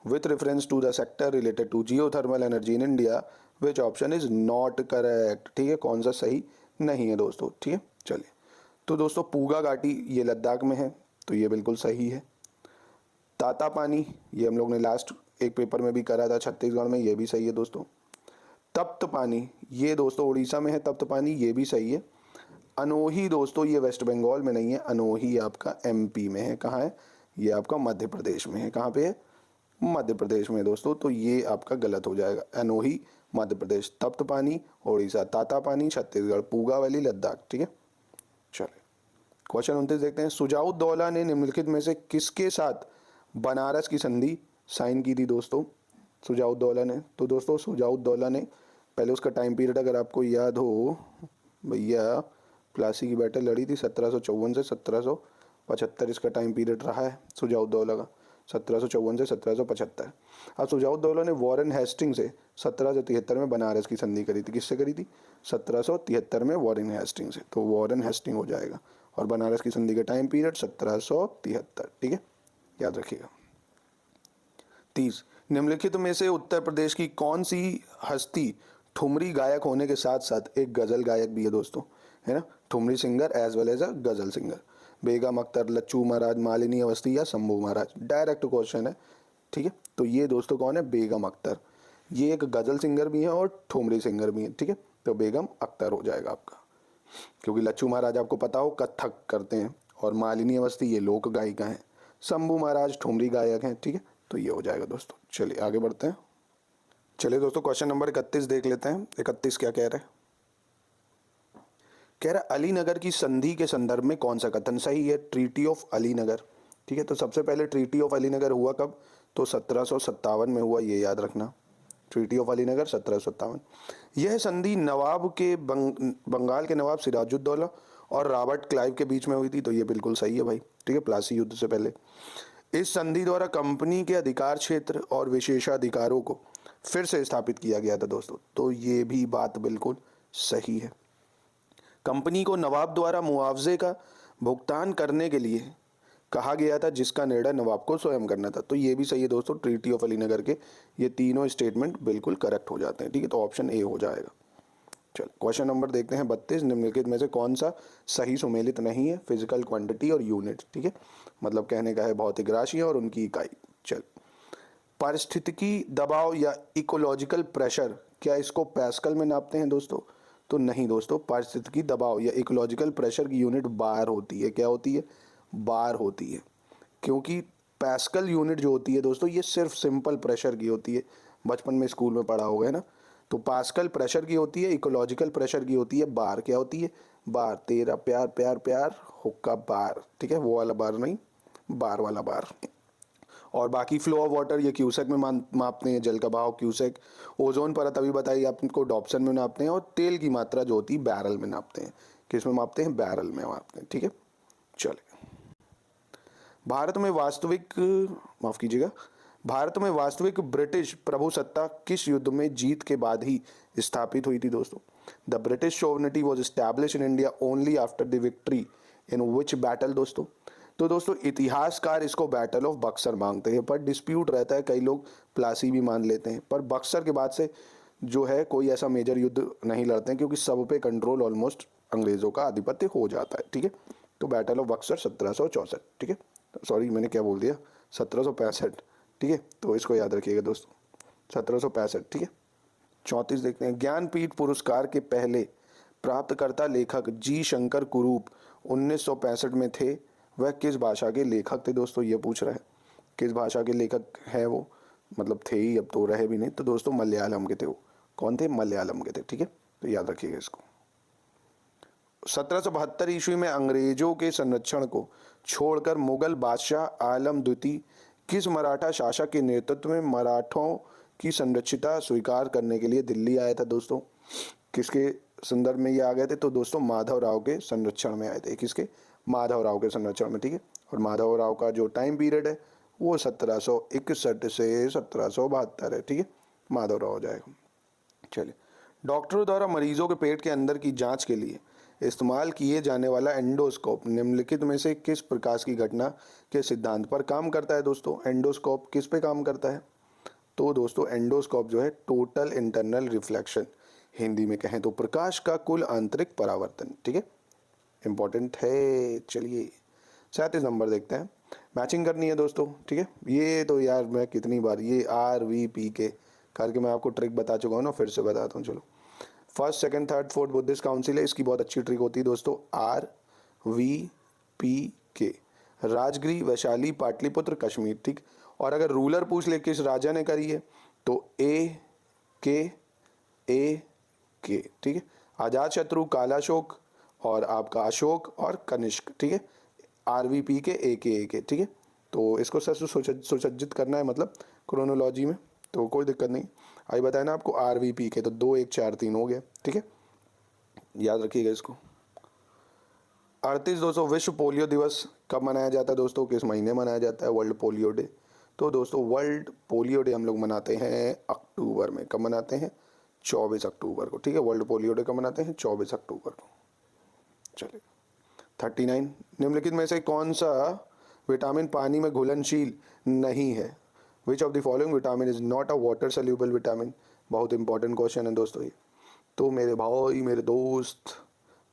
With reference to the sector related to geothermal energy in India which option is not correct, ठीक है। कौन सा सही नहीं है दोस्तों, ठीक है। चलिए, तो दोस्तों पूगा घाटी ये लद्दाख में है, तो ये बिल्कुल सही है। ताता पानी ये हम लोग ने लास्ट एक पेपर में भी करा था छत्तीसगढ़ में, ये भी सही है दोस्तों। तप्त पानी ये दोस्तों उड़ीसा में है, तप्त पानी ये भी सही है। अनोही दोस्तों ये वेस्ट बंगाल में नहीं है, अनोही आपका एमपी में है। कहाँ है? ये आपका मध्य प्रदेश में है। कहाँ पे है? मध्य प्रदेश में दोस्तों, तो ये आपका गलत हो जाएगा। अनोही मध्य प्रदेश, तप्त पानी उड़ीसा, ताता पानी छत्तीसगढ़, पूगा वैली लद्दाख, ठीक है। चलिए, क्वेश्चन 29 देखते हैं। सुजाउद्दौला ने निम्नलिखित में से किसके साथ बनारस की संधि साइन की थी दोस्तों? सुजाउद्दौला ने, तो दोस्तों सुजाउद्दौला ने पहले उसका टाइम पीरियड अगर आपको याद हो भैया, प्लासी की बैटल लड़ी थी 1754 से 1775, इसका टाइम पीरियड रहा है सुजाउद्दौला का, 1754 से 1775। अब सुजाउद्दौला ने वॉरेन हेस्टिंग से 1773 में बनारस की संधि करी थी। किससे करी थी? 1773 में वॉरेन हेस्टिंग से, तो वॉरेन हेस्टिंग हो जाएगा। और बनारस की संधि का टाइम पीरियड 1773, ठीक है, याद रखिएगा। 30, निम्नलिखित में से उत्तर प्रदेश की कौन सी हस्ती ठुमरी गायक होने के साथ साथ एक गजल गायक भी है दोस्तों, है ना। Thumri singer as well as a ghazal singer. Begum Akhtar, Lachchu Maharaj, Malini Awasthi या शंभू महाराज? डायरेक्ट क्वेश्चन है, ठीक है। तो ये दोस्तों कौन है? बेगम अख्तर। ये एक गजल सिंगर भी है और ठुमरी सिंगर भी है, ठीक है। तो बेगम अख्तर हो जाएगा आपका, क्योंकि लच्चू महाराज आपको पता हो कथक करते हैं और मालिनी अवस्थी ये लोक गायिका हैं, शंभू महाराज ठुमरी गायक हैं, ठीक है। तो ये हो जाएगा दोस्तों। चलिए आगे बढ़ते हैं। चलिए दोस्तों, क्वेश्चन नंबर 31 देख लेते हैं। 31 क्या कह रहे हैं? कह रहा अलीनगर की संधि के संदर्भ में कौन सा कथन सही है? ट्रीटी ऑफ अलीनगर, ठीक है। तो सबसे पहले ट्रीटी ऑफ अलीनगर हुआ कब? तो 1757 में हुआ, ये याद रखना। Treaty of Alinagar 1757। यह संधि नवाब के बंगाल के नवाब सिराजुद्दौला और रॉबर्ट क्लाइव के बीच में हुई थी, तो ये बिल्कुल सही है भाई, ठीक है, प्लासी युद्ध से पहले। इस संधि द्वारा कंपनी के अधिकार क्षेत्र और विशेषाधिकारों को फिर से स्थापित किया गया था दोस्तों, तो ये भी बात बिल्कुल सही है। कंपनी को नवाब द्वारा मुआवजे का भुगतान करने के लिए कहा गया था, जिसका निर्णय नवाब को स्वयं करना था, तो ये भी सही है दोस्तों। ट्रीटी ऑफ अलीनगर के ये तीनों स्टेटमेंट बिल्कुल करेक्ट हो जाते हैं, ठीक है। तो ऑप्शन ए हो जाएगा। चलो क्वेश्चन नंबर देखते हैं 32। निम्नलिखित में से कौन सा सही सुमेलित नहीं है? फिजिकल क्वांटिटी और यूनिट, ठीक है, मतलब कहने का है भौतिक राशि और उनकी इकाई। चल, पारिस्थितिकी दबाव या इकोलॉजिकल प्रेशर, क्या इसको पैस्कल में नापते हैं दोस्तों? तो नहीं दोस्तों, पारिस्थितिकी दबाव या इकोलॉजिकल प्रेशर की यूनिट बार होती है। क्या होती है? बार होती है, क्योंकि पैस्कल यूनिट जो होती है दोस्तों ये सिर्फ सिंपल प्रेशर की होती है। बचपन में स्कूल में पढ़ा होगा, है ना। तो पास्कल प्रेशर की होती है, इकोलॉजिकल प्रेशर की होती है बार। क्या होती है? बार। तेरा प्यार प्यार प्यार हुक्का बार, ठीक है, वो वाला बार नहीं, बार वाला बार। और बाकी फ्लो ऑफ वाटर ये क्यूसेक में मापते हैं, जल का बहाव क्यूसेक। ओजोन परत अभी बताइए आपको डॉप्सन में नापते हैं। और तेल की मात्रा जो होती है बैरल में नापते हैं। किस में मापते हैं? बैरल में मापते हैं, ठीक है। चले, भारत में वास्तविक ब्रिटिश प्रभुसत्ता किस युद्ध में जीत के बाद ही स्थापित हुई थी दोस्तों? The British sovereignty was establish in India only after the victory in which battle दोस्तों? तो दोस्तों इतिहासकार इसको बैटल ऑफ बक्सर मांगते हैं, पर डिस्प्यूट रहता है, कई लोग प्लासी भी मान लेते हैं, पर बक्सर के बाद से जो है कोई ऐसा मेजर युद्ध नहीं लड़ते हैं, क्योंकि सब पे कंट्रोल ऑलमोस्ट अंग्रेजों का आधिपत्य हो जाता है, ठीक है। तो बैटल ऑफ बक्सर 1764, ठीक है, सॉरी मैंने क्या बोल दिया, 1765, ठीक है। तो इसको याद रखिएगा दोस्तों, 1765, ठीक है। 34 देखते हैं। ज्ञानपीठ पुरस्कार के पहले प्राप्तकर्ता लेखक जी शंकर कुरूप 1965 में थे, वह किस भाषा के लेखक थे दोस्तों, ये पूछ रहा है। किस भाषा के लेखक हैं वो, मतलब थे ही, अब तो रहे भी नहीं। तो दोस्तों मलयालम के थे वो। कौन थे? मलयालम के थे, ठीक है, तो याद रखिएगा इसको। 1772 ईस्वी में अंग्रेजों के संरक्षण को छोड़कर मुगल बादशाह आलम द्वितीय किस मराठा शासक के नेतृत्व में मराठों की संरक्षिता स्वीकार करने के लिए दिल्ली आया था दोस्तों? किसके संदर्भ में ये आ गए थे? तो दोस्तों माधवराव के संरक्षण में आए थे। किसके? माधवराव के संरक्षण में, ठीक है। और माधवराव का जो टाइम पीरियड है वो 1761 से 1772 है, ठीक है। माधवराव हो जाएगा। चलिए, डॉक्टरों द्वारा मरीजों के पेट के अंदर की जांच के लिए इस्तेमाल किए जाने वाला एंडोस्कोप निम्नलिखित में से किस प्रकार की घटना के सिद्धांत पर काम करता है दोस्तों? एंडोस्कोप किस पे काम करता है? तो दोस्तों एंडोस्कोप जो है टोटल इंटरनल रिफ्लेक्शन, हिंदी में कहें तो प्रकाश का कुल आंतरिक परावर्तन, ठीक है, इंपॉर्टेंट है। चलिए 37 नंबर देखते हैं। मैचिंग करनी है दोस्तों, ठीक है। ये तो यार मैं कितनी बार ये RVP करके मैं आपको ट्रिक बता चुका हूँ ना, फिर से बताता हूँ। चलो, first second third fourth Buddhist council है, इसकी बहुत अच्छी ट्रिक होती है दोस्तों। RVP राजगिरी, वैशाली, पाटलिपुत्र, कश्मीर, ठीक। और अगर रूलर पूछ ले किस राजा ने करी है तो A के, ठीक है। अजात शत्रु, कालाशोक और आपका अशोक और कनिष्क, ठीक है। RVP के A के, ठीक है। तो इसको सर सुसज्जित करना है, मतलब क्रोनोलॉजी में, तो कोई दिक्कत नहीं। अभी बताया ना आपको RVP के, तो 2 1 4 3 हो गया, ठीक है, याद रखिएगा इसको। 38 दोस्तों, विश्व पोलियो दिवस कब मनाया जाता है दोस्तों? किस महीने मनाया जाता है वर्ल्ड पोलियो डे? तो दोस्तों वर्ल्ड पोलियो डे हम लोग मनाते हैं अक्टूबर में। कब मनाते हैं? 24 अक्टूबर को, ठीक है। वर्ल्ड पोलियो डे कब मनाते हैं? 24 अक्टूबर को। चलिए 39, निम्नलिखित में से कौन सा विटामिन पानी में घुलनशील नहीं है? विच of the following vitamin is not a water soluble vitamin? बहुत इंपॉर्टेंट क्वेश्चन है दोस्तों ये। तो मेरे भाई, मेरे दोस्त,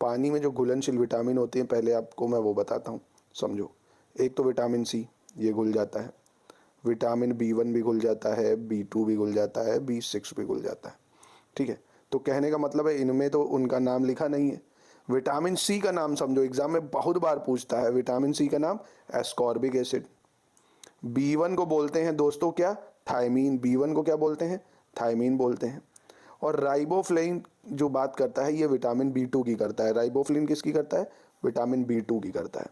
पानी में जो घुलनशील विटामिन होते हैं पहले आपको मैं वो बताता हूँ, समझो। एक तो विटामिन C, ये घुल जाता है। विटामिन B1 भी घुल जाता है, B2 भी घुल जाता है, B6 भी घुल जाता है, ठीक है। तो कहने का मतलब है इनमें तो उनका नाम लिखा नहीं है। विटामिन C का नाम समझो, एग्जाम में बहुत बार पूछता है। विटामिन C का नाम एस्कॉर्बिक एसिड। B1 को बोलते हैं दोस्तों क्या? थायमीन। B1 को क्या बोलते हैं? थायमीन बोलते हैं। और राइबोफ्लेविन जो बात करता है ये विटामिन B2 की करता है। राइबोफ्लेविन किसकी करता है? विटामिन B2 की करता है।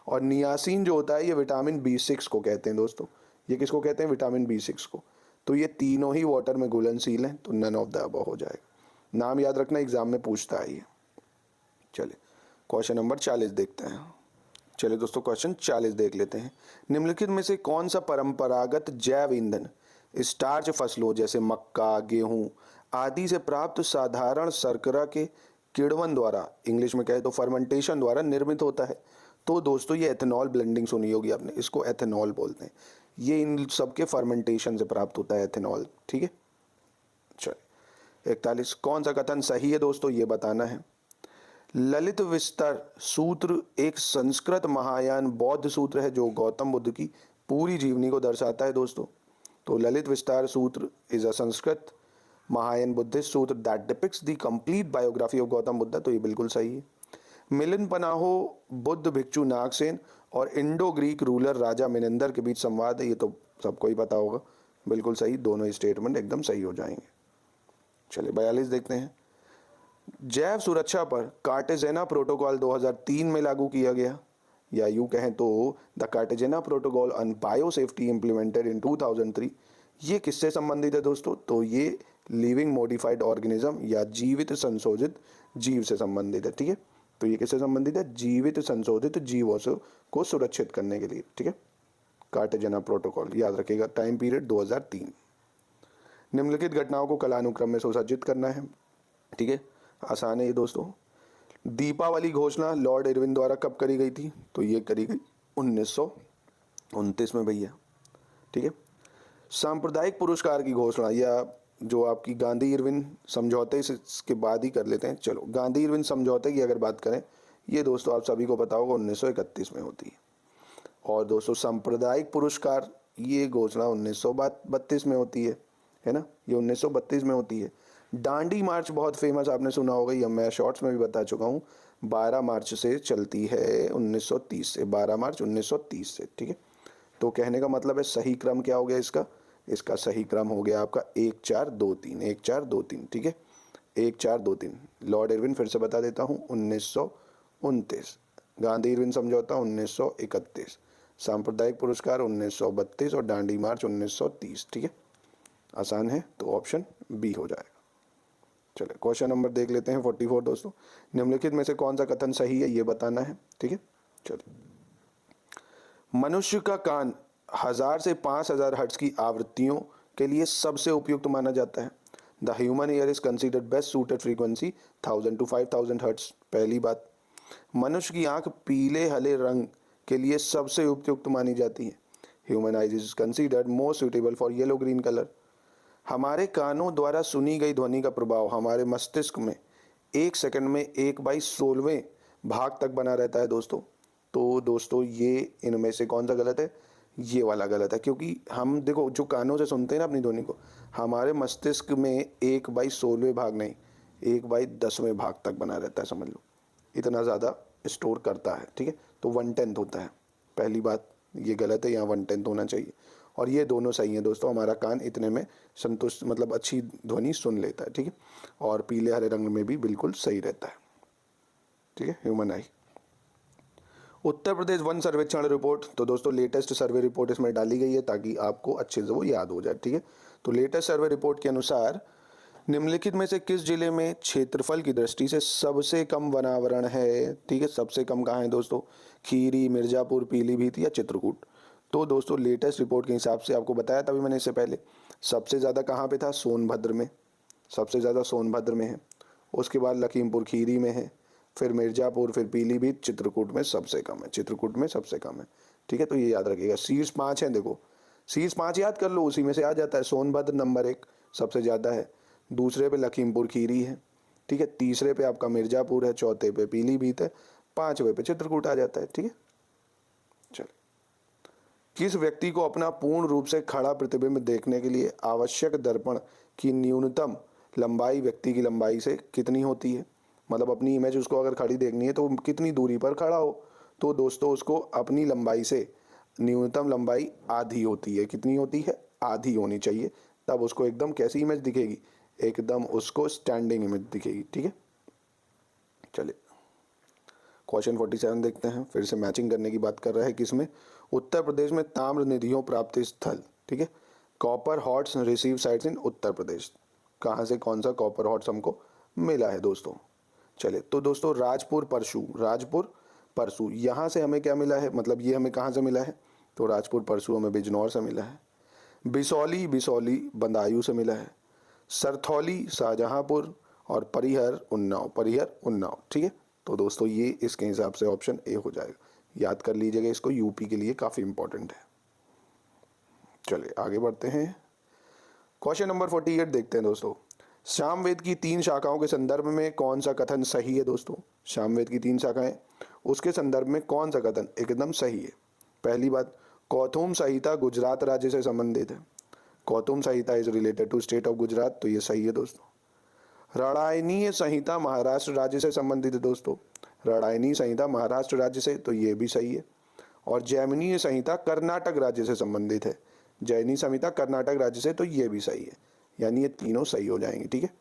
और नियासिन जो होता है ये विटामिन B6 को कहते हैं दोस्तों। ये किसको कहते हैं? विटामिन B6 को। तो ये तीनों ही वाटर में घुलनशील हैं, तो नन ऑफ द अबव हो जाएगा। नाम याद रखना, एग्जाम में पूछता है ये। चलिए क्वेश्चन नंबर 40 देखते हैं। चलिए दोस्तों क्वेश्चन 40 देख लेते हैं। निम्नलिखित में से कौन सा परंपरागत जैव ईंधन स्टार्च फसलों जैसे मक्का, गेहूं आदि से प्राप्त साधारण शर्करा के किण्वन द्वारा, इंग्लिश में कहे तो फर्मेंटेशन द्वारा निर्मित होता है? तो दोस्तों ये एथेनॉल ब्लेंडिंग सुनी होगी आपने, इसको एथेनॉल बोलते हैं। ये इन सबके फर्मेंटेशन से प्राप्त होता है एथेनॉल, ठीक है। चलिए 41, कौन सा कथन सही है दोस्तों, ये बताना है। ललित विस्तर सूत्र एक संस्कृत महायान बौद्ध सूत्र है जो गौतम बुद्ध की पूरी जीवनी को दर्शाता है दोस्तों। तो Lalit Vistara Sutra is a Sanskrit Mahayana Buddhist sutra that depicts the complete biography of Gautam Buddha, तो ये बिल्कुल सही है। मिलिंद पनाहो बुद्ध भिक्षु नागसेन और इंडो ग्रीक रूलर राजा मिनेंदर के बीच संवाद है, ये तो सबको ही पता होगा, बिल्कुल सही। दोनों ही स्टेटमेंट एकदम सही हो जाएंगे। चलिए 42 देखते हैं। जैव सुरक्षा पर कार्टेजेना प्रोटोकॉल 2003 में लागू किया गया, या यूं कहें तो the Cartagena protocol on bio safety implemented in 2003, ये किससे संबंधित है दोस्तों? तो ये लिविंग मॉडिफाइड ऑर्गेनिज्म या जीवित संशोधित जीव से संबंधित है, ठीक है। तो ये किससे संबंधित है? जीवित संशोधित जीवों से को सुरक्षित करने के लिए, ठीक है। कार्टेजेना प्रोटोकॉल याद रखिएगा, टाइम पीरियड 2003। निम्नलिखित घटनाओं को कालानुक्रम में सुसज्जित करना है, ठीक है, आसान है ये दोस्तों। दीपावली घोषणा लॉर्ड इरविन द्वारा कब करी गई थी? तो ये करी गई 1929 में भैया, ठीक है। सांप्रदायिक पुरस्कार की घोषणा, या जो आपकी गांधी इरविन समझौते से के बाद ही कर लेते हैं। चलो गांधी इरविन समझौते की अगर बात करें, ये दोस्तों आप सभी को पता होगा 1931 में होती है। और दोस्तों सांप्रदायिक पुरस्कार ये घोषणा 1932 में होती है ना, ये 1932 में होती है। डांडी मार्च बहुत फेमस आपने सुना होगा, ये मैं शॉर्ट्स में भी बता चुका हूँ। 12 मार्च से चलती है 1930 से, 12 मार्च 1930 से, ठीक है। तो कहने का मतलब है सही क्रम क्या हो गया इसका, इसका सही क्रम हो गया आपका 1 4 2 3, 1 4 2 3, ठीक है, 1 4 2 3। लॉर्ड इरविन फिर से बता देता हूँ 1929, गांधी इरविन समझौता 1931, सांप्रदायिक पुरस्कार 1932 और डांडी मार्च 1930, ठीक है। आसान है तो ऑप्शन बी हो जाएगा। चलिए क्वेश्चन नंबर देख लेते हैं 44 दोस्तों। निम्नलिखित में से कौन सा कथन सही है ये बताना है, ठीक है। चलिए, मनुष्य का कान 1000 से 5000 हर्ट्ज की आवृत्तियों के लिए सबसे उपयुक्त माना जाता है। The human ear is considered best suited frequency 1000 to 5000 hertz. पहली बात, मनुष्य की आंख पीले हरे रंग के लिए सबसे उपयुक्त मानी जाती है। Human eyes is considered most suitable for yellow green colour. हमारे कानों द्वारा सुनी गई ध्वनि का प्रभाव हमारे मस्तिष्क में 1 सेकंड में 1/16वें भाग तक बना रहता है दोस्तों। तो दोस्तों ये इनमें से कौन सा गलत है, ये वाला गलत है, क्योंकि हम देखो जो कानों से सुनते हैं ना अपनी ध्वनि को, हमारे मस्तिष्क में 1/16वें भाग नहीं 1/10वें भाग तक बना रहता है, समझ लो इतना ज़्यादा स्टोर करता है, ठीक है। तो 1/10 होता है। पहली बात ये गलत है, यहाँ 1/10 होना चाहिए। और ये दोनों सही हैं दोस्तों, हमारा कान इतने में संतुष्ट मतलब अच्छी ध्वनि सुन लेता है, ठीक है। और पीले हरे रंग में भी बिल्कुल सही रहता है, ठीक है, ह्यूमन आई। उत्तर प्रदेश वन सर्वेक्षण रिपोर्ट, तो दोस्तों लेटेस्ट सर्वे रिपोर्ट इसमें डाली गई है ताकि आपको अच्छे से वो याद हो जाए, ठीक है। तो लेटेस्ट सर्वे रिपोर्ट के अनुसार निम्नलिखित में से किस जिले में क्षेत्रफल की दृष्टि से सबसे कम वनावरण है, ठीक है। सबसे कम कहाँ है दोस्तों, खीरी, मिर्जापुर, पीलीभीत या चित्रकूट। तो दोस्तों लेटेस्ट रिपोर्ट के हिसाब से आपको बताया तभी मैंने इससे पहले, सबसे ज़्यादा कहाँ पे था, सोनभद्र में, सबसे ज़्यादा सोनभद्र में है। उसके बाद लखीमपुर खीरी में है, फिर मिर्जापुर, फिर पीलीभीत, चित्रकूट में सबसे कम है, चित्रकूट में सबसे कम है, ठीक है। तो ये याद रखिएगा, शीर्ष 5 हैं, देखो शीर्ष 5 याद कर लो, उसी में से आ जाता है। सोनभद्र नंबर 1 सबसे ज़्यादा है, दूसरे पे लखीमपुर खीरी है, ठीक है, तीसरे पे आपका मिर्जापुर है, चौथे पे पीलीभीत है, 5वें पे चित्रकूट आ जाता है, ठीक है। चलिए, किस व्यक्ति को अपना पूर्ण रूप से खड़ा प्रतिबिंब देखने के लिए आवश्यक दर्पण की न्यूनतम लंबाई व्यक्ति की लंबाई से कितनी होती है, मतलब अपनी इमेज उसको अगर खड़ी देखनी है तो कितनी दूरी पर खड़ा हो। तो दोस्तों उसको अपनी लंबाई से न्यूनतम लंबाई आधी होती है, कितनी होती है, आधी होनी चाहिए, तब उसको एकदम कैसी इमेज दिखेगी, एकदम उसको स्टैंडिंग इमेज दिखेगी, ठीक है। चलिए क्वेश्चन 47 देखते हैं, फिर से मैचिंग करने की बात कर रहा है किसमें, उत्तर प्रदेश में ताम्र निधियों प्राप्ति स्थल, ठीक है, copper hoards receive sites in Uttar Pradesh. कहाँ से कौन सा कॉपर हॉट्स हमको मिला है दोस्तों। चलिए तो दोस्तों राजपुर परसू, राजपुर परसू यहाँ से हमें क्या मिला है, मतलब ये हमें कहाँ से मिला है, तो राजपुर परसू हमें बिजनौर से मिला है। बिसौली, बिसौली बदायूं से मिला है। सरथौली शाहजहाँपुर और परिहर उन्नाव, परिहर उन्नाव, ठीक है। तो दोस्तों ये इसके हिसाब से ऑप्शन ए हो जाएगा, याद कर लीजिएगा इसको, यूपी के लिए काफ़ी इंपॉर्टेंट है। चलिए आगे बढ़ते हैं, क्वेश्चन नंबर 48 देखते हैं दोस्तों। सामवेद की 3 शाखाओं के संदर्भ में कौन सा कथन सही है दोस्तों। सामवेद की 3 शाखाएं, उसके संदर्भ में कौन सा कथन एकदम सही है। पहली बात, कौथुम संहिता गुजरात राज्य से संबंधित है, Kauthum Samhita is related to state of Gujarat, तो ये सही है दोस्तों। रणायनीय संहिता महाराष्ट्र राज्य से संबंधित है दोस्तों, रणायनीय संहिता महाराष्ट्र राज्य से, तो ये भी सही है। और जैमिनीय संहिता कर्नाटक राज्य से संबंधित है, जैनी संहिता कर्नाटक राज्य से, तो ये भी सही है, यानी ये तीनों सही हो जाएंगे, ठीक है।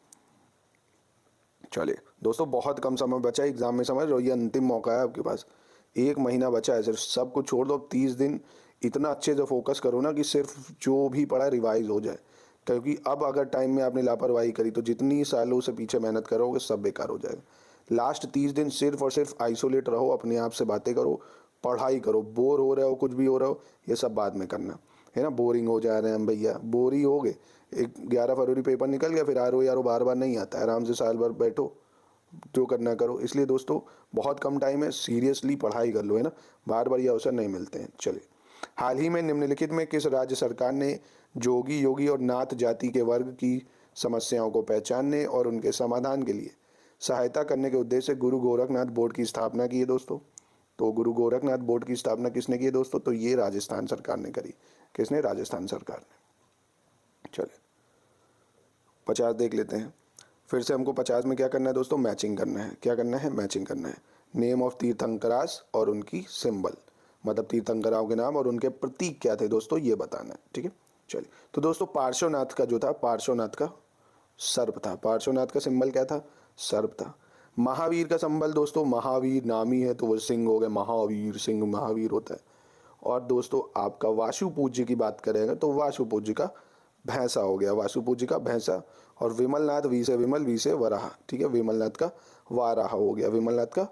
चलिए दोस्तों बहुत कम समय बचा है एग्जाम में, समझ लो ये अंतिम मौका है आपके पास, 1 महीना बचा है सिर्फ, सब कुछ छोड़ दो, 30 दिन इतना अच्छे से फोकस करो ना कि सिर्फ जो भी पढ़ा रिवाइज हो जाए, क्योंकि अब अगर टाइम में आपने लापरवाही करी तो जितनी सालों से पीछे मेहनत करोगे सब बेकार हो जाएगा। लास्ट 30 दिन सिर्फ और सिर्फ आइसोलेट रहो, अपने आप से बातें करो, पढ़ाई करो, बोर हो रहे हो कुछ भी हो रहे हो ये सब बाद में करना है ना। बोरिंग हो जा रहे हैं हम भैया, बोर ही हो गए, 11 फरवरी पेपर निकल गया, फिर यारो बार बार नहीं आता है, आराम से साल भर बैठो जो करना करो। इसलिए दोस्तों बहुत कम टाइम है, सीरियसली पढ़ाई कर लो, है ना, बार बार ये अवसर नहीं मिलते हैं। चलिए, हाल ही में निम्नलिखित में किस राज्य सरकार ने जोगी, योगी और नाथ जाति के वर्ग की समस्याओं को पहचानने और उनके समाधान के लिए सहायता करने के उद्देश्य से गुरु गोरखनाथ बोर्ड की स्थापना की है दोस्तों। तो गुरु गोरखनाथ बोर्ड की स्थापना किसने की है दोस्तों, तो ये राजस्थान सरकार ने करी। किसने, राजस्थान सरकार ने। चलिए 50 देख लेते हैं। फिर से हमको 50 में क्या करना है दोस्तों, मैचिंग करना है। क्या करना है, मैचिंग करना है। नेम ऑफ तीर्थंकरास और उनकी सिंबल, मतलब तीर्थंकराओं के नाम और उनके प्रतीक क्या थे दोस्तों, ये बताना है। ठीक है, चलिए। तो दोस्तों पार्श्वनाथ का जो था, पार्श्वनाथ का सर्प था। पार्श्वनाथ का सिंबल क्या था, सर्प था। महावीर का सिंबल दोस्तों, महावीर नाम ही है तो वो सिंह हो गए, महावीर सिंह महावीर होता है। और दोस्तों आपका वासु पूज्य की बात करेंगे तो वासु पूज्य का भैंसा हो गया, वासु पूज्य का भैंसा। और विमलनाथ, वी से विमल, वी से वराह। ठीक है, विमलनाथ का वाराह हो गया, विमलनाथ का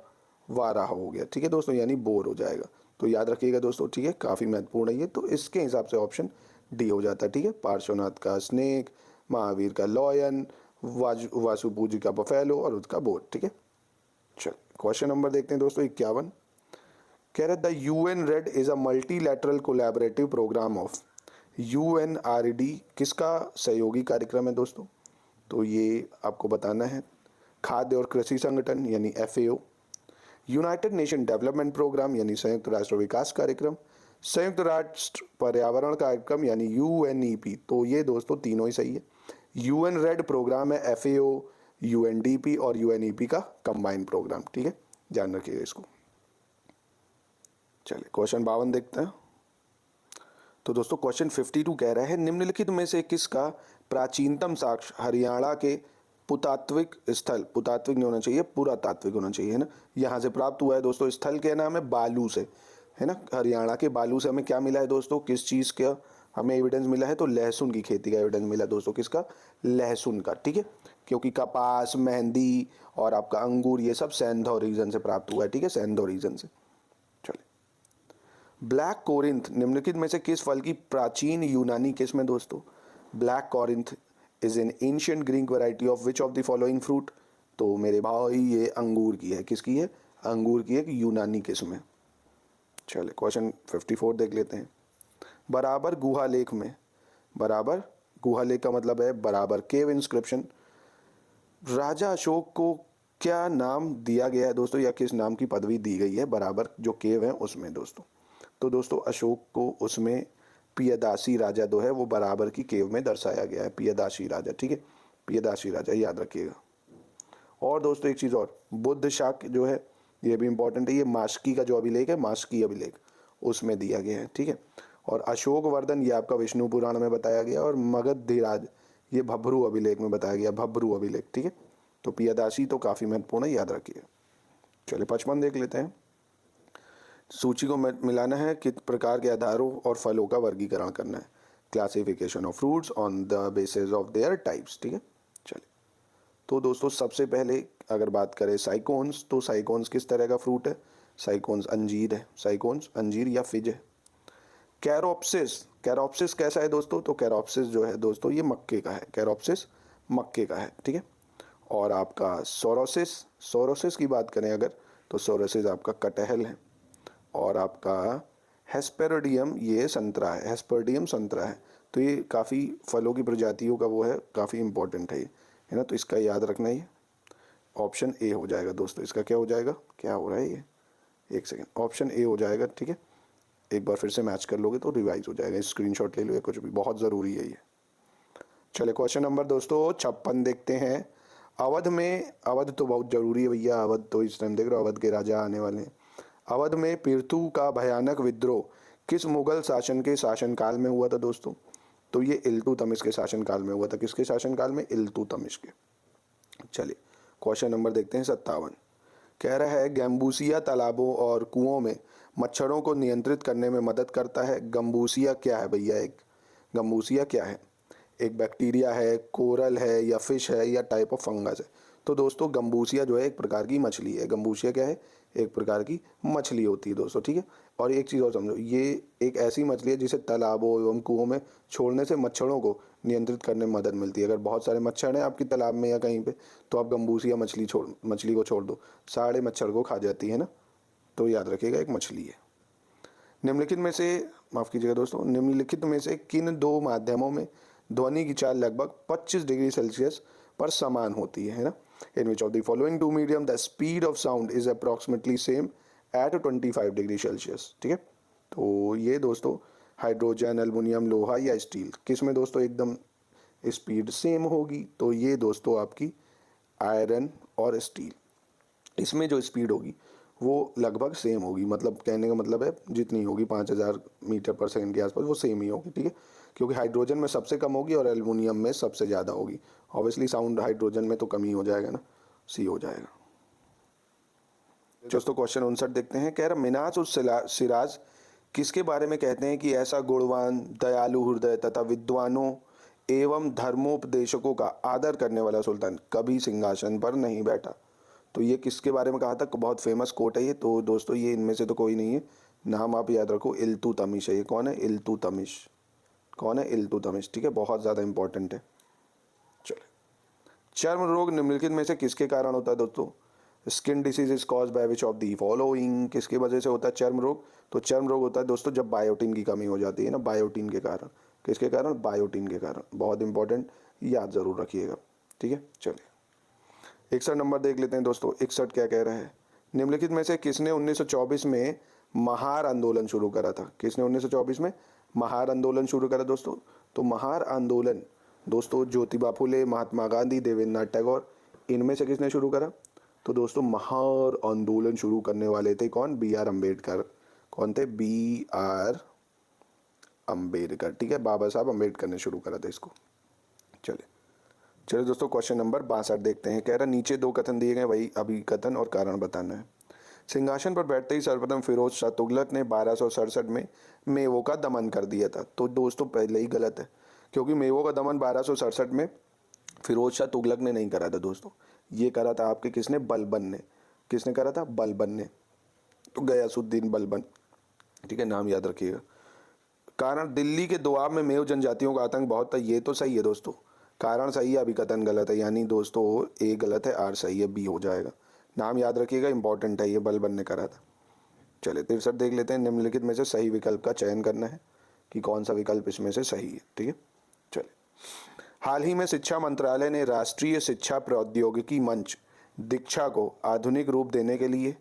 वाराह हो गया। ठीक है दोस्तों, यानी बोर हो जाएगा। तो याद रखिएगा दोस्तों, ठीक है, काफ़ी महत्वपूर्ण है ये। तो इसके हिसाब से ऑप्शन डी हो जाता है। ठीक है, पार्श्वनाथ का स्नेक, महावीर का लॉयन, वासु पूज्य का बफेलो और उसका बोर। ठीक है, चल क्वेश्चन नंबर देखते हैं दोस्तों 51। कह रहे the UN RED is a multilateral collaborative programme of, UNRED किसका सहयोगी कार्यक्रम है दोस्तों, तो ये आपको बताना है। खाद्य और कृषि संगठन यानी FAO, United Nation Development Programme यानी संयुक्त राष्ट्र विकास कार्यक्रम, संयुक्त राष्ट्र पर्यावरण कार्यक्रम यानी UNEP। तो ये दोस्तों तीनों ही सही है। UN रेड प्रोग्राम है FAO, UNDP और UNEP का कंबाइंड प्रोग्राम। ठीक है, ध्यान रखिएगा इसको। चलिए क्वेश्चन 52 देखते हैं। तो दोस्तों क्वेश्चन 52 कह रहा है निम्नलिखित में से किसका प्राचीनतम साक्ष्य हरियाणा के पुरातात्विक स्थल, पुरातात्विक नहीं होना चाहिए, पुरातात्विक होना चाहिए, है ना, यहाँ से प्राप्त हुआ है दोस्तों। स्थल क्या नाम है, बालू से, है ना, हरियाणा के बालू से हमें क्या मिला है दोस्तों, किस चीज़ का हमें एविडेंस मिला है, तो लहसुन की खेती का एविडेंस मिला दोस्तों। किसका, लहसुन का। ठीक है, क्योंकि कपास, मेहंदी और आपका अंगूर ये सब सैंधौ रीजन से प्राप्त हुआ है। ठीक है, सैंधौ रीजन से। ब्लैक कोरिंथ निम्नलिखित में से किस फल की प्राचीन यूनानी किस्म है दोस्तों, black Corinth is an ancient Greek variety of which of the following fruit. तो मेरे भाई ये अंगूर की है, किसकी है, अंगूर की एक यूनानी किस्म है। चले क्वेश्चन 54 देख लेते हैं। बराबर गुहा लेख में, बराबर गुहा लेख का मतलब है बराबर केव इंस्क्रिप्शन, राजा अशोक को क्या नाम दिया गया है दोस्तों, या किस नाम की पदवी दी गई है बराबर जो केव है उसमें दोस्तों। तो दोस्तों अशोक को उसमें पियदासी राजा जो है वो बराबर की केव में दर्शाया गया है, पियदासी राजा। ठीक है, पियदासी राजा याद रखिएगा। और दोस्तों एक चीज़ और, बुद्ध शाक जो है ये भी इंपॉर्टेंट है, ये मास्की का जो अभिलेख है, मास्की अभिलेख उसमें दिया गया है। ठीक है, और अशोक वर्धन ये आपका विष्णु पुराण में बताया गया, और मगधराज ये भब्रू अभिलेख में बताया गया, भब्रू अभिलेख। ठीक है, तो पियदासी तो काफ़ी महत्वपूर्ण है, याद रखिए। चलिए 55 देख लेते हैं। सूची को मिलाना है, किस प्रकार के आधारों और फलों का वर्गीकरण करना है, classification of fruits on the basis of their types. ठीक है, चलिए। तो दोस्तों सबसे पहले अगर बात करें साइकोन्स, तो साइकोन्स किस तरह का फ्रूट है, साइकोन्स अंजीर है, साइकोन्स अंजीर या फिज है। कैरोप्सिस, कैरोप्सिस कैसा है दोस्तों, तो कैरोप्सिस जो है दोस्तों ये मक्के का है, कैरोप्सिस मक्के का है। ठीक है, और आपका सोरोसिस, सोरोसिस की बात करें अगर तो सोरोसिस आपका कटहल है। और आपका हेस्पेरिडियम ये संतरा है, हेस्पेरिडियम संतरा है। तो ये काफ़ी फलों की प्रजातियों का वो है, काफ़ी इंपॉर्टेंट है ये, है ना, तो इसका याद रखना ये ऑप्शन ए हो जाएगा दोस्तों। इसका क्या हो जाएगा, क्या हो रहा है ये, एक सेकेंड, ऑप्शन ए हो जाएगा। ठीक है, एक बार फिर से मैच कर लोगे तो रिवाइज हो जाएगा, स्क्रीनशॉट ले लो या कुछ भी, बहुत ज़रूरी है ये। चले क्वेश्चन नंबर दोस्तों 56 देखते हैं। अवध में, अवध तो बहुत ज़रूरी है भैया, अवध तो इस टाइम देख रहे हो अवध के राजा आने वाले हैं। अवध में पृथु का भयानक विद्रोह किस मुगल शासन के शासनकाल में हुआ था दोस्तों, तो ये इल्तुतमिश के शासनकाल में हुआ था। किसके शासनकाल में, इल्तुतमिश के। चलिए क्वेश्चन नंबर देखते हैं 57। कह रहा है गैम्बूसिया तालाबों और कुओं में मच्छरों को नियंत्रित करने में मदद करता है। गम्बूसिया क्या है भैया, एक गम्बूसिया क्या है, एक बैक्टीरिया है, कोरल है, या फिश है, या टाइप ऑफ फंगस है। तो दोस्तों गम्बूसिया जो है एक प्रकार की मछली है, गम्बूसिया क्या है, एक प्रकार की मछली होती है दोस्तों। ठीक है, और एक चीज़ और समझो, ये एक ऐसी मछली है जिसे तालाबों एवं कुओं में छोड़ने से मच्छरों को नियंत्रित करने में मदद मिलती है। अगर बहुत सारे मच्छर हैं आपकी तालाब में या कहीं पे, तो आप गम्बूसिया मछली को छोड़ दो, सारे मच्छर को खा जाती है ना, तो याद रखिएगा एक मछली है। निम्नलिखित में से, माफ़ कीजिएगा दोस्तों, निम्नलिखित में से किन दो माध्यमों में ध्वनि की चाल लगभग 25 डिग्री सेल्सियस पर समान होती है ना। In which of the following two medium the speed of sound is approximately same at 25 degree Celsius. ठीक है, तो ये दोस्तों हाइड्रोजन, एल्युमिनियम, लोहा या स्टील, किस में दोस्तों एकदम स्पीड सेम होगी, तो ये दोस्तों आपकी आयरन और स्टील, इसमें जो स्पीड होगी वो लगभग सेम होगी, मतलब कहने का मतलब है जितनी होगी 5000 मीटर पर सेकंड के आसपास वो सेम ही होगी, ठीक है। क्योंकि हाइड्रोजन में सबसे कम होगी और एल्युमिनियम में सबसे ज़्यादा होगी। ऑब्वियसली साउंड हाइड्रोजन में तो कम ही हो जाएगा ना, सी हो जाएगा। दोस्तों क्वेश्चन 59 देखते हैं। कह रहा मिनाज उस सिराज किसके बारे में कहते हैं कि ऐसा गुणवान, दयालु हृदय तथा विद्वानों एवं धर्मोपदेशकों का आदर करने वाला सुल्तान कभी सिंहासन पर नहीं बैठा। तो ये किसके बारे में कहा था? बहुत फेमस कोट है ये। तो दोस्तों ये इनमें से तो कोई नहीं है, नाम आप याद रखो, इल्तुतमिश है। ये कौन है? इल्तुतमिश। कौन है? इल्तुतमिश, ठीक है, बहुत ज़्यादा इंपॉर्टेंट है। चले, चर्म रोग निम्नलिखित में से किसके कारण होता है दोस्तों? Skin disease is cause by which of the following, किसकी वजह से होता है चर्म रोग? तो चर्म रोग होता है दोस्तों जब बायोटीन की कमी हो जाती है ना, बायोटीन के कारण। किसके कारण? बायोटीन के कारण। बहुत इंपॉर्टेंट, याद जरूर रखिएगा, ठीक है। चलिए 61 नंबर देख लेते हैं दोस्तों। 61 क्या कह रहा है? निम्नलिखित में से किसने 1924 में महार आंदोलन शुरू करा था? किसने 1924 में महार आंदोलन शुरू करा दोस्तों? तो महार आंदोलन दोस्तों ज्योतिबा फुले, महात्मा गांधी, देवेंद्रनाथ टैगोर, इनमें से किसने शुरू करा? तो दोस्तों महार आंदोलन शुरू करने वाले थे कौन? B R Ambedkar. कौन थे? बी आर अम्बेडकर, ठीक है, बाबा साहब अम्बेडकर ने शुरू करा था इसको। चलिए दोस्तों क्वेश्चन नंबर 62 देखते हैं। कह रहा नीचे दो कथन दिए गए, वही अभी कथन और कारण बताना है। सिंहासन पर बैठते ही सर्वप्रथम फिरोज शाह तुगलक ने 1267 में मेवों का दमन कर दिया था। तो दोस्तों पहले ही गलत है, क्योंकि मेवों का दमन 1267 में फिरोज शाह तुगलक ने नहीं करा था दोस्तों, ये करा था आपके किसने? बलबन ने। किसने करा था? बलबन ने। तो गयासुद्दीन बलबन, ठीक है, नाम याद रखिएगा। कारण दिल्ली के दोआब में मेव जनजातियों का आतंक बहुत था, ये तो सही है दोस्तों। कारण सही है, अभी कथन गलत है, यानी दोस्तों ए गलत है, आर सही है, बी हो जाएगा। नाम याद रखिएगा, इंपॉर्टेंट है, ये बलबन ने करा था। चलिए 63 देख लेते हैं। निम्नलिखित में से सही विकल्प का चयन करना है कि कौन सा विकल्प इसमें से सही है, ठीक है। चलिए, हाल ही में शिक्षा मंत्रालय ने राष्ट्रीय शिक्षा प्रौद्योगिकी मंच दीक्षा को आधुनिक रूप देने के लिए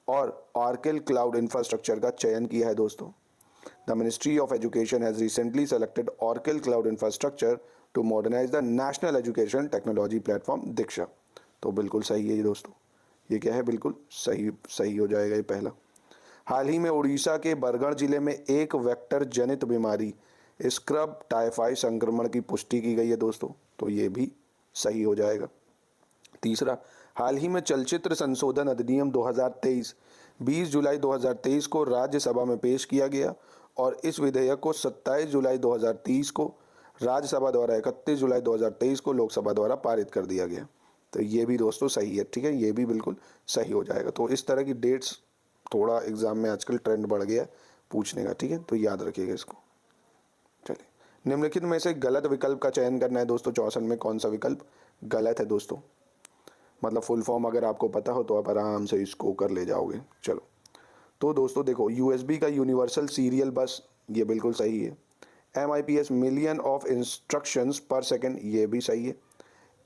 और ऑरेकल क्लाउड इंफ्रास्ट्रक्चर का चयन किया है दोस्तों। The ministry of education has recently selected Oracle cloud infrastructure to modernize the national education technology platform Diksha. तो बिल्कुल सही है ये दोस्तों, ये क्या है? बिल्कुल सही हो जाएगा ये पहला। हाल ही में उड़ीसा के बरगढ़ जिले में एक वेक्टर जनित बीमारी स्क्रब टाइफाइड संक्रमण की पुष्टि की गई है दोस्तों, तो ये भी सही हो जाएगा। तीसरा, हाल ही में चलचित्र संशोधन अधिनियम 2023 20 जुलाई 2023 को राज्यसभा में पेश किया गया और इस विधेयक को 27 जुलाई 2030 को राज्यसभा द्वारा 31 जुलाई 2023 को लोकसभा द्वारा पारित कर दिया गया। तो ये भी दोस्तों सही है, ठीक है, ये भी बिल्कुल सही हो जाएगा। तो इस तरह की डेट्स थोड़ा एग्जाम में आजकल ट्रेंड बढ़ गया पूछने का, ठीक है, तो याद रखिएगा इसको। चलिए, निम्नलिखित में से गलत विकल्प का चयन करना है दोस्तों। 64 में कौन सा विकल्प गलत है दोस्तों? मतलब फुल फॉर्म अगर आपको पता हो तो आप आराम से इसको कर ले जाओगे। चलो, तो दोस्तों देखो, यूएसबी का यूनिवर्सल सीरियल बस, ये बिल्कुल सही है। MIPS मिलियन ऑफ इंस्ट्रक्शंस पर सेकंड, ये भी सही है।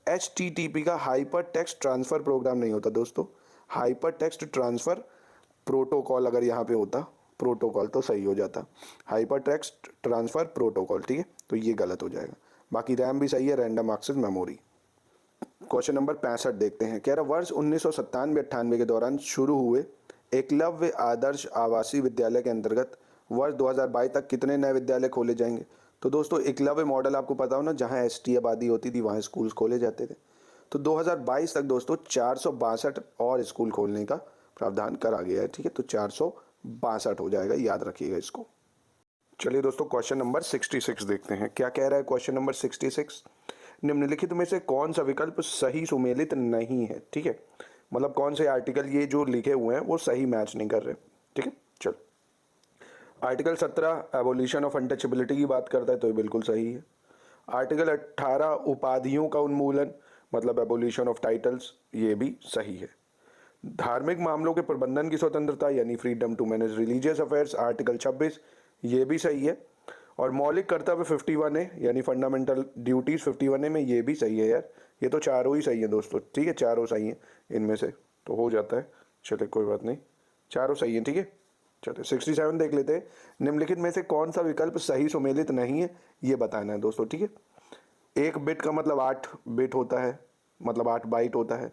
HTTP का हाइपर टेक्स्ट ट्रांसफ़र प्रोग्राम नहीं होता दोस्तों, हाइपर टेक्स्ट ट्रांसफ़र प्रोटोकॉल अगर यहाँ पे होता प्रोटोकॉल तो सही हो जाता, हाइपर टेक्स्ट ट्रांसफ़र प्रोटोकॉल, ठीक है, तो ये गलत हो जाएगा। बाकी रैम भी सही है, random access memory. Question number 65 देखते हैं। कह रहा वर्ष 1997-98 के दौरान शुरू हुए एकलव्य आदर्श आवासीय विद्यालय के अंतर्गत वर्ष 2022 तक कितने नए विद्यालय खोले जाएंगे? तो दोस्तों एकलव्य मॉडल आपको पता हो ना, जहां ST आबादी होती थी वहां स्कूल खोले जाते थे। तो 2022 तक दोस्तों 462 और स्कूल खोलने का प्रावधान करा गया है, ठीक है, तो 462 हो जाएगा, याद रखिएगा इसको। चलिए दोस्तों क्वेश्चन नंबर 66 देखते हैं। क्या कह रहा है क्वेश्चन नंबर 66? निम्नलिखित में से कौन सा विकल्प सही सुमेलित नहीं है, ठीक है, मतलब कौन से आर्टिकल ये जो लिखे हुए हैं वो सही मैच नहीं कर रहे, ठीक है। चलो, आर्टिकल 17 एबोलिशन ऑफ अनटचेबिलिटी की बात करता है, तो ये बिल्कुल सही है। आर्टिकल 18 उपाधियों का उन्मूलन, मतलब एबोलिशन ऑफ टाइटल्स, ये भी सही है। धार्मिक मामलों के प्रबंधन की स्वतंत्रता यानी freedom to manage religious affairs, article 26, ये भी सही है। और मौलिक कर्तव्य 51A यानी फंडामेंटल ड्यूटीज 51A में, ये भी सही है यार, ये तो चारों ही सही है दोस्तों, ठीक है, चारों सही हैं इनमें से, तो हो जाता है। चलिए कोई बात नहीं, चारों सही हैं, ठीक है। चलिए 67 देख लेते हैं। निम्नलिखित में से कौन सा विकल्प सही सुमेलित नहीं है, ये बताना है दोस्तों, ठीक है। 1 बिट का मतलब 8 बिट होता है, मतलब 8 बाइट होता है।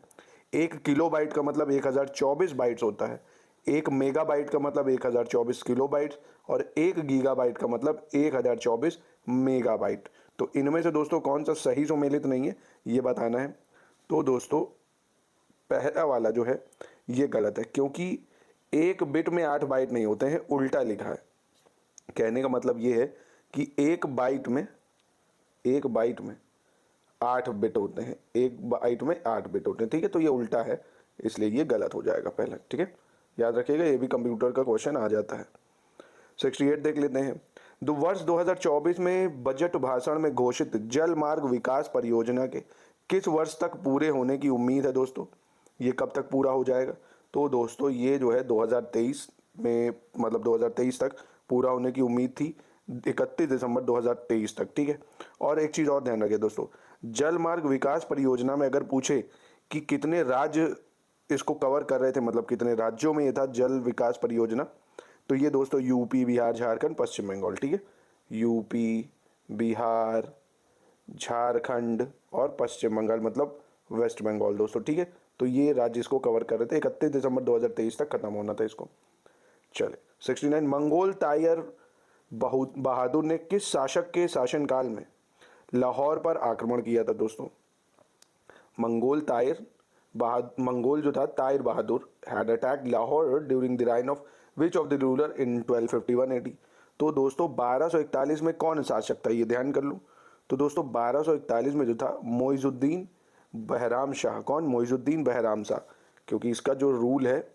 1 किलोबाइट का मतलब 1024 बाइट्स होता है। 1 मेगाबाइट का मतलब 1024 किलोबाइट्स और 1 गीगाबाइट का मतलब 1024 मेगाबाइट। तो इनमें से दोस्तों कौन सा सही सम्मिलित नहीं है ये बताना है। तो दोस्तों पहला वाला जो है ये गलत है, क्योंकि 1 बिट में 8 बाइट नहीं होते हैं, उल्टा लिखा है। कहने का मतलब ये है कि 1 बाइट में 8 बिट होते हैं, 1 बाइट में 8 बिट होते हैं, ठीक है। तो ये उल्टा है, इसलिए ये गलत हो जाएगा पहला, ठीक है। याद रखिएगा, ये भी कंप्यूटर का क्वेश्चन आ जाता है। 68 देख लेते हैं। वर्ष 2024 में बजट भाषण में घोषित जल मार्ग विकास परियोजना के किस वर्ष तक पूरे होने की उम्मीद है दोस्तों? ये कब तक पूरा हो जाएगा? तो दोस्तों ये जो है 2023 में, मतलब 2023 तक पूरा होने की उम्मीद थी, 31 दिसंबर 2023 तक, ठीक है। और एक चीज़ और ध्यान रखिए दोस्तों, जल मार्ग विकास परियोजना में अगर पूछे कि कितने राज्य इसको कवर कर रहे थे, मतलब कितने राज्यों में ये था जल विकास परियोजना, तो ये दोस्तों यूपी, बिहार, झारखंड, पश्चिम बंगाल, ठीक है। यूपी, बिहार, झारखंड और पश्चिम बंगाल मतलब वेस्ट बंगाल दोस्तों, ठीक है। तो ये राज्य इसको कवर कर रहे थे। 31 दिसंबर 2023 तक खत्म होना था इसको। चले 69, मंगोल तायर बहादुर ने किस शासक के शासनकाल में लाहौर पर आक्रमण किया था दोस्तों? मंगोल जो था Tair Bahadur had attack Lahore during the reign of which of the ruler in 1251 AD। तो दोस्तों 1241 में कौन शासक था, ये ध्यान कर लो। तो दोस्तों 1241 में जो था मोइजुद्दीन बहराम शाह। कौन? मोइजुद्दीन बहराम शाह, क्योंकि इसका जो रूल है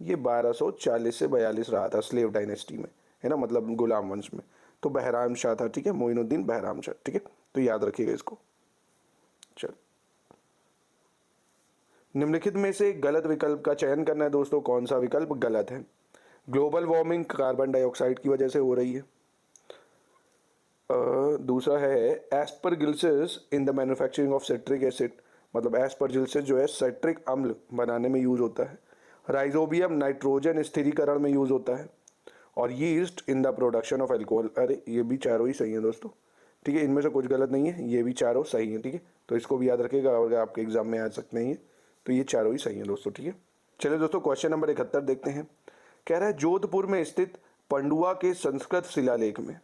ये 1240 से 42 रहा था स्लेव डायनेस्टी में, है ना, मतलब गुलाम वंश में। तो बहराम शाह था, ठीक है, मोइनुद्दीन बहराम शाह, ठीक है। तो याद रखिएगा इसको। चल, निम्नलिखित में से गलत विकल्प का चयन करना है दोस्तों। कौन सा विकल्प गलत है? ग्लोबल वार्मिंग कार्बन डाइऑक्साइड की वजह से हो रही है। दूसरा है aspergillosis in the manufacturing of citric acid, मतलब एस्परगिलसिस जो है सिट्रिक अम्ल बनाने में यूज होता है। राइजोबियम नाइट्रोजन स्थिरीकरण में यूज होता है। और yeast in the production of alcohol. अरे ये भी चारों ही सही है दोस्तों, ठीक है, इनमें से कुछ गलत नहीं है, ये भी चारों सही है, ठीक है। तो इसको भी याद रखिएगा, अगर आपके एग्जाम में आ सकते हैं तो ये चारों ही सही है दोस्तों, ठीक है। चलिए दोस्तों क्वेश्चन नंबर 71 देखते हैं। कह रहा है जोधपुर में स्थित पंडुआ के संस्कृत शिलालेख में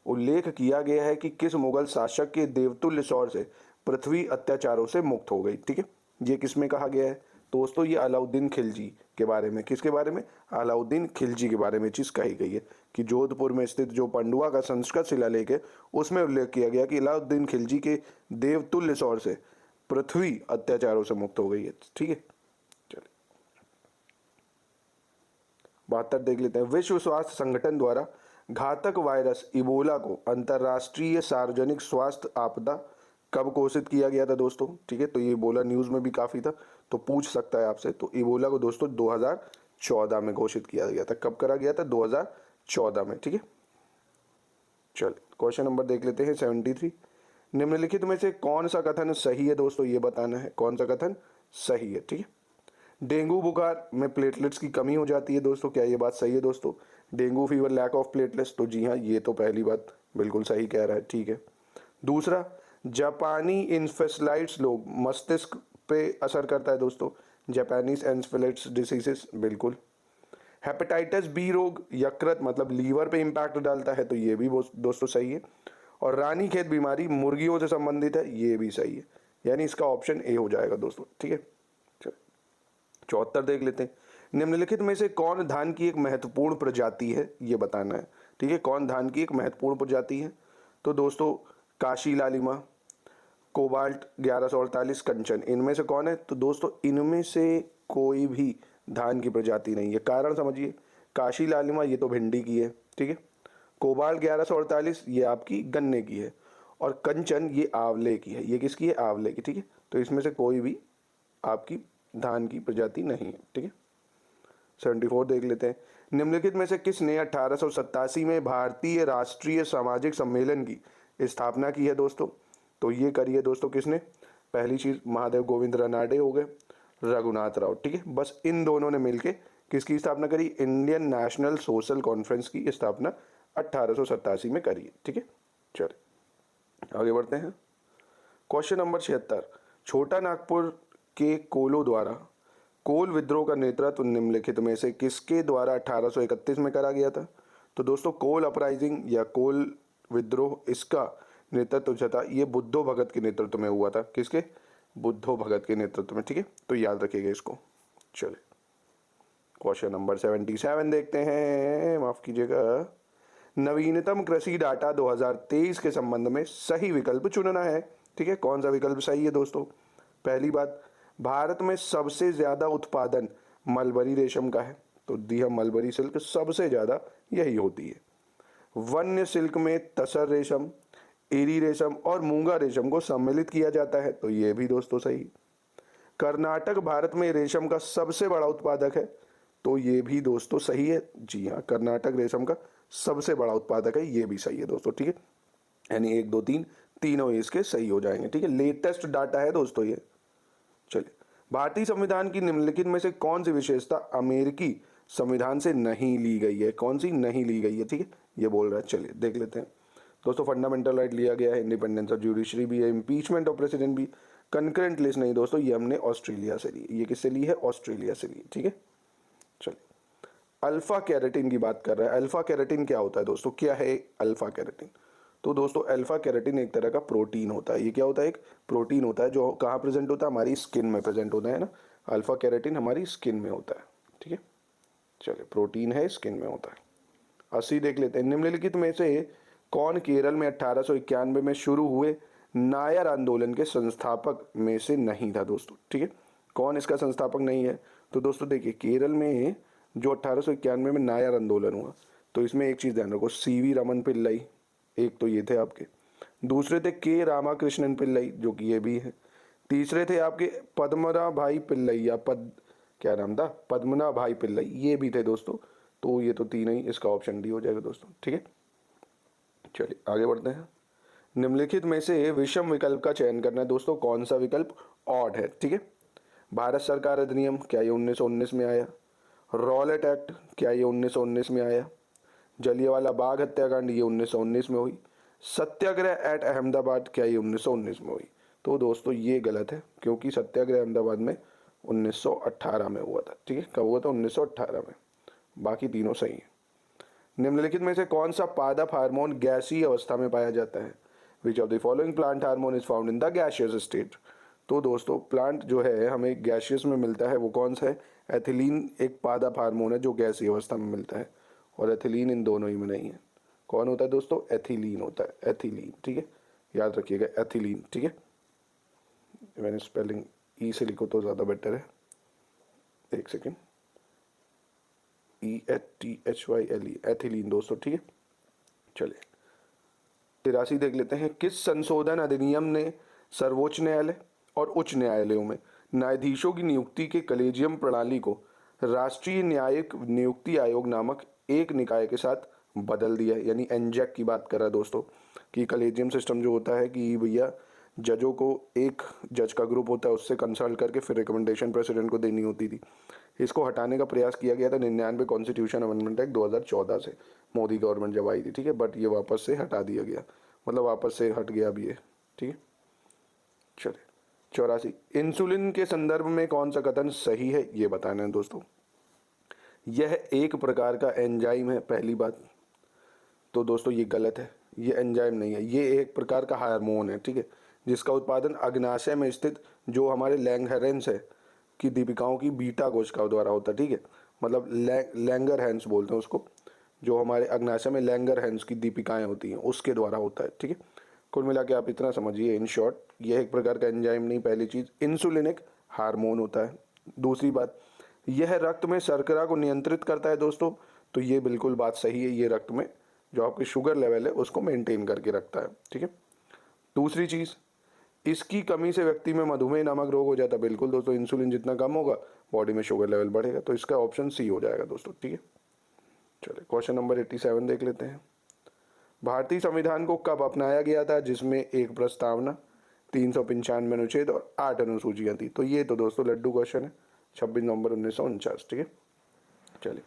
उल्लेख किया गया है कि किस मुगल शासक के देवतुल्य सौर से पृथ्वी अत्याचारों से मुक्त हो गई, ठीक है। ये किस में कहा गया है दोस्तों? ये अलाउद्दीन खिलजी के बारे में। किसके बारे में? अलाउद्दीन खिलजी के बारे में चीज़ कही गई है कि जोधपुर में स्थित जो पंडुआ का संस्कृत शिलालेख है उसमें उल्लेख किया गया कि अलाउद्दीन खिलजी के देवतुल्य सौर से पृथ्वी अत्याचारों से मुक्त हो गई है, ठीक है। चलिए 72 देख लेते हैं। विश्व स्वास्थ्य संगठन द्वारा घातक वायरस इबोला को अंतर्राष्ट्रीय सार्वजनिक स्वास्थ्य आपदा कब घोषित किया गया था दोस्तों? ठीक है, तो ये इबोला न्यूज़ में भी काफ़ी था, तो पूछ सकता है आपसे। तो इबोला को दोस्तों 2014 में घोषित किया गया था। कब करा गया था? 2014 में, ठीक है। चल क्वेश्चन नंबर देख लेते हैं 73। निम्नलिखित में से कौन सा कथन सही है दोस्तों, ये बताना है कौन सा कथन सही है, ठीक है। डेंगू बुखार में प्लेटलेट्स की कमी हो जाती है दोस्तों, क्या ये बात सही है दोस्तों? Dengue fever lack of platelets, तो जी हाँ, ये तो पहली बात बिल्कुल सही कह रहा है, ठीक है। दूसरा, जापानी इन्फेस्लाइट्स लोग मस्तिष्क पे असर करता है दोस्तों, जापानीज एन्सेफेलाइटिस डिसीजेस, बिल्कुल। हेपेटाइटिस बी रोग यकृत मतलब लीवर पे इम्पैक्ट डालता है, तो ये भी दोस्तों सही है। और रानीखेत बीमारी मुर्गियों से संबंधित है, ये भी सही है, यानी इसका ऑप्शन ए हो जाएगा दोस्तों, ठीक है। 74 देख लेते हैं। निम्नलिखित में से कौन धान की एक महत्वपूर्ण प्रजाति है, ये बताना है, ठीक है। कौन धान की एक महत्वपूर्ण प्रजाति है? तो दोस्तों काशी लालिमा, कोबाल्ट 1148, कंचन, इनमें से कौन है? तो दोस्तों इनमें से कोई भी धान की प्रजाति नहीं है। कारण समझिए, काशी लालिमा ये तो भिंडी की है, ठीक है। कोबाल्ट 1148 ये आपकी गन्ने की है, और कंचन ये आंवले की है। ये किसकी है? आंवले की, ठीक है। तो इसमें से कोई भी आपकी धान की प्रजाति नहीं है, ठीक है। 74 देख लेते हैं। निम्नलिखित में से किसने 1887 में भारतीय राष्ट्रीय सामाजिक सम्मेलन की स्थापना की है दोस्तों? तो ये करी है दोस्तों किसने? पहली चीज महादेव गोविंद रानाडे हो गए, रघुनाथ राव, ठीक है। बस इन दोनों ने मिलकर किसकी स्थापना करी? इंडियन नेशनल सोशल कॉन्फ्रेंस की स्थापना 1887 में करी है, ठीक है। चलिए आगे बढ़ते हैं। Question number 76। छोटा नागपुर के कोलों द्वारा कोल विद्रोह का नेतृत्व निम्नलिखित में से किसके द्वारा 1831 में करा गया था? तो दोस्तों कोल अपराइजिंग या कोल विद्रोह, इसका नेतृत्व जो था ये बुद्धो भगत के नेतृत्व में हुआ था। किसके? बुद्धो भगत के नेतृत्व में। ठीक है, तो याद रखिएगा इसको। चलिए क्वेश्चन नंबर 77 देखते हैं, माफ कीजिएगा। नवीनतम कृषि डाटा 2023 के संबंध में सही विकल्प चुनना है। ठीक है, कौन सा विकल्प सही है दोस्तों? पहली बात, भारत में सबसे ज्यादा उत्पादन मलबरी रेशम का है, तो दिया मलबरी सिल्क सबसे ज्यादा यही होती है। वन्य सिल्क में तसर रेशम, एरी रेशम और मूंगा रेशम को सम्मिलित किया जाता है, तो ये भी दोस्तों सही। कर्नाटक भारत में रेशम का सबसे बड़ा उत्पादक है, तो ये भी दोस्तों सही है। जी हाँ, कर्नाटक रेशम का सबसे बड़ा उत्पादक है, ये भी सही है दोस्तों। ठीक है, यानी 1 2 3 तीनों इसके सही हो जाएंगे। ठीक है, लेटेस्ट डाटा है दोस्तों ये। चलिए, भारतीय संविधान की निम्नलिखित में से कौन सी विशेषता अमेरिकी संविधान से नहीं ली गई है? कौन सी नहीं ली गई है? ठीक है, ये बोल रहा है। चलिए देख लेते हैं दोस्तों। फंडामेंटल राइट लिया गया है, इंडिपेंडेंस ऑफ जुडिशरी भी है, इम्पीचमेंट ऑफ प्रेसिडेंट भी। कंकरेंट लिस्ट नहीं दोस्तों, ये हमने ऑस्ट्रेलिया से ली। ये किससे ली है? ऑस्ट्रेलिया से ली। ठीक है, चलिए अल्फा कैरेटिन की बात कर रहा है। अल्फा कैरेटिन क्या होता है दोस्तों? क्या है अल्फा कैरेटिन? तो दोस्तों अल्फा कैरेटिन एक तरह का प्रोटीन होता है। ये क्या होता है? एक प्रोटीन होता है जो कहाँ प्रेजेंट होता है? हमारी स्किन में प्रेजेंट होता है ना। अल्फा कैरेटिन हमारी स्किन में होता है। ठीक है, चलिए प्रोटीन है, स्किन में होता है। 80 देख लेते हैं। निम्नलिखित में से कौन केरल में 1891 में शुरू हुए नायर आंदोलन के संस्थापक में से नहीं था दोस्तों? ठीक है, कौन इसका संस्थापक नहीं है? तो दोस्तों देखिए, केरल में जो 1891 में नायर आंदोलन हुआ, तो इसमें एक चीज़ ध्यान रखो, सीवी रमन पिल्लई एक तो ये थे आपके, दूसरे थे के रामाकृष्णन पिल्लई जो कि ये भी है, तीसरे थे आपके पद्मना भाई पिल्लई या क्या नाम था? पद्मना भाई पिल्लई, ये भी थे दोस्तों। तो ये तो तीन ही, इसका ऑप्शन डी हो जाएगा दोस्तों। ठीक है, चलिए आगे बढ़ते हैं। निम्नलिखित में से विषम विकल्प का चयन करना है दोस्तों। कौन सा विकल्प ऑड है? ठीक है, भारत सरकार अधिनियम, क्या ये 1919 में आया? रॉलेट एक्ट, क्या ये 1919 में आया? जलियांवाला बाग हत्याकांड, ये 1919 में हुई। सत्याग्रह एट अहमदाबाद, क्या ये 1919 में हुई? तो दोस्तों ये गलत है, क्योंकि सत्याग्रह अहमदाबाद में 1918 में हुआ था। ठीक है, कब हुआ था? 1918 में। बाकी तीनों सही हैं। निम्नलिखित में से कौन सा पादप हार्मोन गैसीय अवस्था में पाया जाता है? विच of the following plant hormone is found in the gaseous state? तो दोस्तों प्लांट जो है हमें गैसियस में मिलता है, वो कौन सा है? एथिलीन एक पादप हार्मोन है जो गैसीय अवस्था में मिलता है, और एथिलीन इन दोनों ही में नहीं है। कौन होता है दोस्तों? एथिलीन होता है, एथिलीन। ठीक है, याद रखिएगा एथिलीन। ठीक है, मैंने स्पेलिंग ई से लिखो तो ज़्यादा बेटर है। एक सेकेंड, ETHYLE, एथिलीन दोस्तों। ठीक है, चलिए 83 देख लेते हैं। किस संशोधन अधिनियम ने सर्वोच्च न्यायालय और उच्च न्यायालयों में न्यायाधीशों की नियुक्ति के कलेजियम प्रणाली को राष्ट्रीय न्यायिक नियुक्ति आयोग नामक एक निकाय के साथ बदल दिया है? यानी एनजैक की बात कर रहा है दोस्तों, कि कलेजियम सिस्टम जो होता है कि भैया जजों को एक जज का ग्रुप होता है, उससे कंसल्ट करके फिर रिकमेंडेशन प्रेसिडेंट को देनी होती थी। इसको हटाने का प्रयास किया गया था 99 कॉन्स्टिट्यूशन अमेंडमेंट एक्ट 2014 से, मोदी गवर्नमेंट जब आई थी। ठीक है, बट ये वापस से हटा दिया गया, मतलब वापस से हट गया अभी ये। ठीक है, चलिए 84, इंसुलिन के संदर्भ में कौन सा कथन सही है? ये बताना है दोस्तों। यह एक प्रकार का एंजाइम है, पहली बात तो दोस्तों ये गलत है, ये एंजाइम नहीं है, ये एक प्रकार का हार्मोन है। ठीक है, जिसका उत्पादन अग्नाशय में स्थित जो हमारे लैंगरहेंस है की दीपिकाओं की बीटा कोशिकाओं द्वारा होता है। ठीक है, मतलब लैंगरहेंस बोलते हैं उसको, जो हमारे अग्नाशय में लैंगरहेंस की दीपिकाएं होती हैं उसके द्वारा होता है। ठीक है, कुल मिला के आप इतना समझिए, इन शॉर्ट यह एक प्रकार का एंजाइम नहीं, पहली चीज़ इंसुलिन एक हार्मोन होता है। दूसरी बात, यह रक्त में शर्करा को नियंत्रित करता है दोस्तों, तो ये बिल्कुल बात सही है, ये रक्त में जो आपकी शुगर लेवल है उसको मेंटेन करके रखता है। ठीक है, दूसरी चीज़, इसकी कमी से व्यक्ति में मधुमेह नामक रोग हो जाता है। बिल्कुल दोस्तों, इंसुलिन जितना कम होगा बॉडी में शुगर लेवल बढ़ेगा, तो इसका ऑप्शन सी हो जाएगा दोस्तों। ठीक है, चलिए क्वेश्चन नंबर 87 देख लेते हैं। भारतीय संविधान को कब अपनाया गया था, जिसमें एक प्रस्तावना, 395 अनुच्छेद और 8 अनुसूचियाँ थी? तो ये तो दोस्तों लड्डू क्वेश्चन है, 26 नवंबर 1949। ठीक है, चलिए